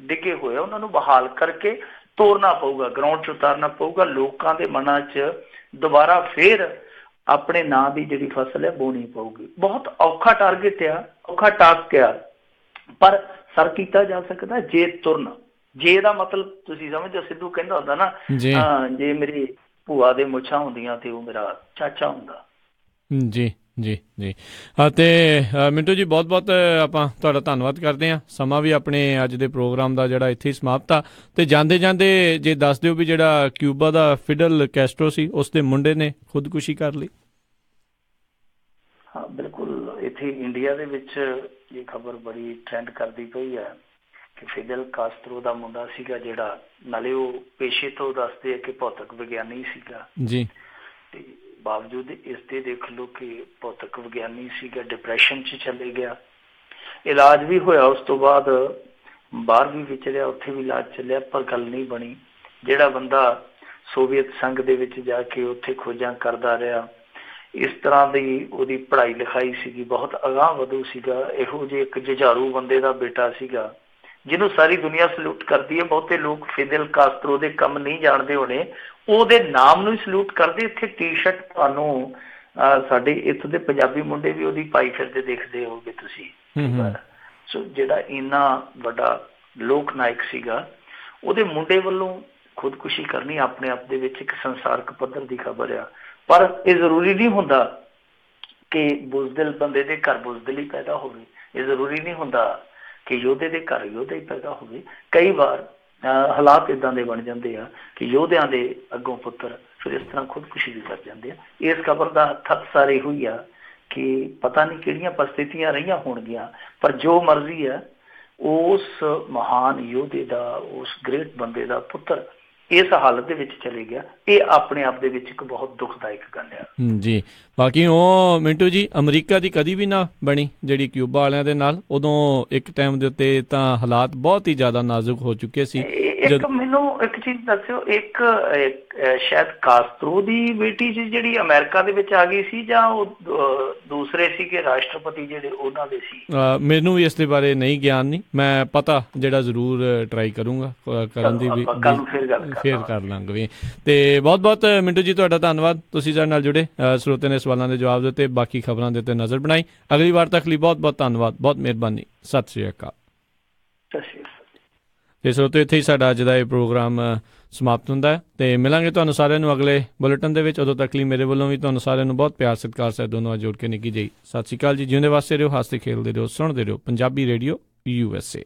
ਡਿੱਗੇ ਹੋਏ ਉਹਨਾਂ ਨੂੰ ਬਹਾਲ ਕਰਕੇ ਤੋਰਨਾ ਪਊਗਾ, ਗਰਾਊਂਡ 'ਚ ਉਤਾਰਨਾ ਪਊਗਾ। ਲੋਕਾਂ ਦੇ ਮਨਾਂ 'ਚ ਦੁਬਾਰਾ ਫੇਰ ਆਪਣੇ ਨਾਂ ਦੀ ਜਿਹੜੀ ਫਸਲ ਹੈ ਬੋਣੀ ਪਊਗੀ। ਬਹੁਤ ਔਖਾ ਟਾਰਗੇਟ ਆ, ਔਖਾ ਟਾਸਕ ਆ, ਪਰ ਸਰ ਕੀਤਾ ਜਾ ਸਕਦਾ ਜੇ ਤੁਰਨ। ਜੇ ਦਾ ਮਤਲਬ ਤੁਸੀਂ ਸਮਝੋ, ਸਿੱਧੂ ਕਹਿੰਦਾ ਹੁੰਦਾ ਨਾ, ਜੇ ਮੇਰੀ ਭੂਆ ਦੇ ਮੁੱਛਾਂ ਹੁੰਦੀਆਂ ਤੇ ਉਹ ਮੇਰਾ ਚਾਚਾ ਹੁੰਦਾ।
ਜੀ ਜੀ ਜੀ। ਅਤੇ ਮਿੰਟੂ ਜੀ ਬਹੁਤ ਬਹੁਤ ਆਪਾਂ ਤੁਹਾਡਾ ਧੰਨਵਾਦ ਕਰਦੇ ਹਾਂ। ਸਮਾਂ ਵੀ ਆਪਣੇ ਅੱਜ ਦੇ ਪ੍ਰੋਗਰਾਮ ਦਾ ਜਿਹੜਾ ਇੱਥੇ ਹੀ ਸਮਾਪਤ ਆ। ਅਤੇ ਜਾਂਦੇ ਜਾਂਦੇ ਜੇ ਦੱਸ ਦਿਓ ਵੀ ਜਿਹੜਾ ਕਿਊਬਾ ਦਾ ਫਿਡਲ ਕੈਸਟਰੋ ਸੀ, ਉਸ ਦੇ ਮੁੰਡੇ ਨੇ ਖੁਦਕੁਸ਼ੀ ਕਰ ਲਈ।
ਹਾਂ ਬਿਲਕੁਲ, ਇੱਥੇ ਇੰਡੀਆ ਦੇ ਵਿੱਚ ਇਹ ਖਬਰ ਬੜੀ ਟ੍ਰੈਂਡ ਕਰਦੀ ਪਈ ਹੈ ਕਿ ਫਿਡਲ ਕਾਸਟਰੋ ਦਾ ਮੁੰਡਾ ਸੀਗਾ ਜਿਹੜਾ, ਨਾਲੇ ਉਹ ਪੇਸ਼ੇ ਤੋਂ ਦੱਸਦੇ ਆ ਕਿ ਭੌਤਿਕ ਵਿਗਿਆਨੀ ਸੀਗਾ ਜੀ, ਤੇ ਬਾਵਜੂਦ ਇਸ ਦੇ ਦੇਖ ਲਓ ਕਿ ਭੌਤਿਕ ਵਿਗਿਆਨੀ ਸੀਗਾ, ਡਿਪਰੈਸ਼ਨ 'ਚ ਚਲੇ ਗਿਆ। ਇਲਾਜ ਵੀ ਹੋਇਆ, ਉਸ ਤੋਂ ਬਾਅਦ ਬਾਹਰ ਵੀ ਵਿਚਰਿਆ, ਉੱਥੇ ਵੀ ਇਲਾਜ ਚੱਲਿਆ, ਪਰ ਗੱਲ ਨਹੀਂ ਬਣੀ। ਜਿਹੜਾ ਬੰਦਾ ਸੋਵੀਅਤ ਸੰਘ ਦੇ ਵਿੱਚ ਜਾ ਕੇ ਉੱਥੇ ਖੋਜਾਂ ਕਰਦਾ ਰਿਹਾ, ਇਸ ਤਰ੍ਹਾਂ ਦੀ ਉਹਦੀ ਪੜ੍ਹਾਈ ਲਿਖਾਈ ਸੀਗੀ, ਬਹੁਤ ਅਗਾਂਹ ਵਧੂ ਸੀਗਾ। ਇਹੋ ਜਿਹੇ ਇੱਕ ਜੁਝਾਰੂ ਬੰਦੇ ਦਾ ਬੇਟਾ ਸੀਗਾ ਜਿਹਨੂੰ ਸਾਰੀ ਦੁਨੀਆ ਸਲੂਟ ਕਰਦੀ ਹੈ। ਬਹੁਤੇ ਲੋਕ ਫਿਡਲ ਕਾਸਟਰੋ ਦੇ ਕੰਮ ਨਹੀਂ ਜਾਣਦੇ ਹੋਣੇ, ਉਹਦੇ ਨਾਮ ਨੂੰ ਹੀ ਸਲੂਟ ਕਰਦੇ। ਇੱਥੇ ਟੀ ਸ਼ਰਟ ਤੁਹਾਨੂੰ ਸਾਡੇ ਇੱਥੋਂ ਦੇ ਪੰਜਾਬੀ ਮੁੰਡੇ ਵੀ ਉਹਦੀ ਪਾਈ ਫਿਰਦੇ ਦੇਖਦੇ ਹੋਗੇ ਤੁਸੀਂ। ਸੋ ਜਿਹੜਾ ਇੰਨਾ ਵੱਡਾ ਲੋਕ ਨਾਇਕ ਸੀਗਾ, ਉਹਦੇ ਮੁੰਡੇ ਵੱਲੋਂ ਖੁਦਕੁਸ਼ੀ ਕਰਨੀ ਆਪਣੇ ਆਪ ਦੇ ਵਿੱਚ ਇੱਕ ਸੰਸਾਰਕ ਪੱਧਰ ਦੀ ਖਬਰ ਆ। ਪਰ ਇਹ ਜ਼ਰੂਰੀ ਨਹੀਂ ਹੁੰਦਾ ਕਿ ਬੁਜ਼ਦਿਲ ਬੰਦੇ ਦੇ ਘਰ ਬੁਜ਼ਦਿਲ ਹੀ ਪੈਦਾ ਹੋਵੇ। ਇਹ ਜ਼ਰੂਰੀ ਨਹੀਂ ਹੁੰਦਾ ਕਿ ਯੋਧੇ ਦੇ ਘਰ ਯੋਧਾ ਹੀ ਪੈਦਾ ਹੋਵੇ। ਕਈ ਵਾਰ ਹਾਲਾਤ ਇੱਦਾਂ ਦੇ ਬਣ ਜਾਂਦੇ ਆ ਕਿ ਯੋਧਿਆਂ ਦੇ ਅੱਗੋਂ ਪੁੱਤਰ ਫਿਰ ਇਸ ਤਰ੍ਹਾਂ ਖੁਦਕੁਸ਼ੀ ਵੀ ਕਰ ਜਾਂਦੇ ਆ। ਇਸ ਖਬਰ ਦਾ ਤੱਥ ਸਾਰੇ ਹੋਈ ਆ ਕਿ ਪਤਾ ਨਹੀਂ ਕਿਹੜੀਆਂ ਪਰਿਸਥਿਤੀਆਂ ਰਹੀਆਂ ਹੋਣਗੀਆਂ, ਪਰ ਜੋ ਮਰਜ਼ੀ ਆ, ਉਸ ਮਹਾਨ ਯੋਧੇ ਦਾ, ਉਸ ਗ੍ਰੇਟ ਬੰਦੇ ਦਾ ਪੁੱਤਰ ਇਸ ਹਾਲਤ ਦੇ ਵਿੱਚ ਚਲੇ ਗਿਆ। ਇਹ ਆਪਣੇ ਆਪ ਦੇ ਵਿੱਚ ਇੱਕ ਬਹੁਤ ਦੁਖਦਾਇਕ ਗੱਲ ਆ ਜੀ।
ਬਾਕੀ ਉਹ ਮਿੰਟੂ ਜੀ, ਅਮਰੀਕਾ ਦੀ ਕਦੀ ਵੀ ਨਾ ਬਣੀ ਜਿਹੜੀ ਕਿਊਬਾ ਵਾਲਿਆਂ ਦੇ ਨਾਲ। ਉਦੋਂ ਇੱਕ ਟਾਈਮ ਦੇ ਉੱਤੇ ਤਾਂ ਹਾਲਾਤ ਬਹੁਤ ਹੀ ਜ਼ਿਆਦਾ ਨਾਜ਼ੁਕ ਹੋ ਚੁੱਕੇ ਸੀ।
ਇੱਕ ਮੈਨੂੰ ਇੱਕ ਚੀਜ਼ ਦੱਸਿਓ, ਇੱਕ ਸ਼ਾਇਦ ਕਾਸਟਰੋ ਦੀ ਬੇਟੀ ਸੀ ਜਿਹੜੀ ਅਮਰੀਕਾ ਦੇ ਵਿੱਚ ਆ ਗਈ ਸੀ, ਜਾਂ ਉਹ ਦੂਸਰੇ ਸੀਗੇ ਰਾਸ਼ਟਰਪਤੀ ਜਿਹੜੇ ਉਹਨਾਂ ਦੇ ਸੀ?
ਮੈਨੂੰ ਵੀ ਇਸ ਦੇ ਬਾਰੇ ਨਹੀਂ ਗਿਆਨ ਨਹੀਂ, ਮੈਂ ਪਤਾ ਜਿਹੜਾ ਜ਼ਰੂਰ ਟਰਾਈ ਕਰੂੰਗਾ ਕਰਨ ਦੀ, ਵੀ ਫੇਰ ਕਰ ਲਾਂਗੇ ਵੀ। ਤੇ ਬਹੁਤ ਬਹੁਤ ਮਿੰਟੂ ਜੀ ਤੁਹਾਡਾ ਧੰਨਵਾਦ, ਤੁਸੀਂ ਸਾਡੇ ਨਾਲ ਜੁੜੇ, ਸਰੋਤੇ ਨੇ ਸਵਾਲਾਂ ਦੇ ਜਵਾਬ ਦਿੱਤੇ, ਬਾਕੀ ਖਬਰਾਂ ਦੇ ਉੱਤੇ ਨਜ਼ਰ ਬਣਾਈ। ਅਗਲੀ ਵਾਰ ਤੱਕ ਲਈ ਬਹੁਤ ਬਹੁਤ ਧੰਨਵਾਦ, ਬਹੁਤ ਮਿਹਰਬਾਨੀ, ਸਤਿ ਸ਼੍ਰੀ ਅਕਾਲ। ਤੇ ਸਰੋਤੇ ਇੱਥੇ ਹੀ ਸਾਡਾ ਅੱਜ ਦਾ ਇਹ ਪ੍ਰੋਗਰਾਮ ਸਮਾਪਤ ਹੁੰਦਾ ਹੈ, ਤੇ ਮਿਲਾਂਗੇ ਤੁਹਾਨੂੰ ਸਾਰਿਆਂ ਨੂੰ ਅਗਲੇ ਬੁਲੇਟਿਨ ਦੇ ਵਿੱਚ। ਉਦੋਂ ਤੱਕ ਲਈ ਮੇਰੇ ਵੱਲੋਂ ਵੀ ਤੁਹਾਨੂੰ ਸਾਰਿਆਂ ਨੂੰ ਬਹੁਤ ਪਿਆਰ ਸਤਿਕਾਰ ਸਹਿਤ ਦੋਨੋਂ ਜੋੜ ਕੇ ਨਿੱਕੀ ਜਿਹੀ ਸਤਿ ਸ਼੍ਰੀ ਅਕਾਲ ਜੀ। ਜਿਉਂਦੇ ਵਾਸਤੇ ਰਹੋ, ਹੱਸਦੇ ਖੇਡਦੇ ਰਹੋ, ਸੁਣਦੇ ਰਹੋ ਪੰਜਾਬੀ ਰੇਡੀਓ USA।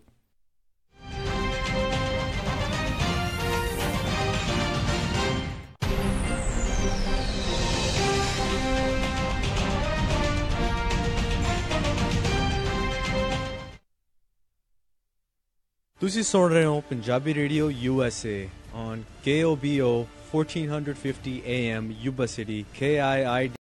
ਤੁਸੀਂ ਸੁਣ ਰਹੇ ਹੋ Punjabi radio USA on KOBO 1450 AM Yuba City KIID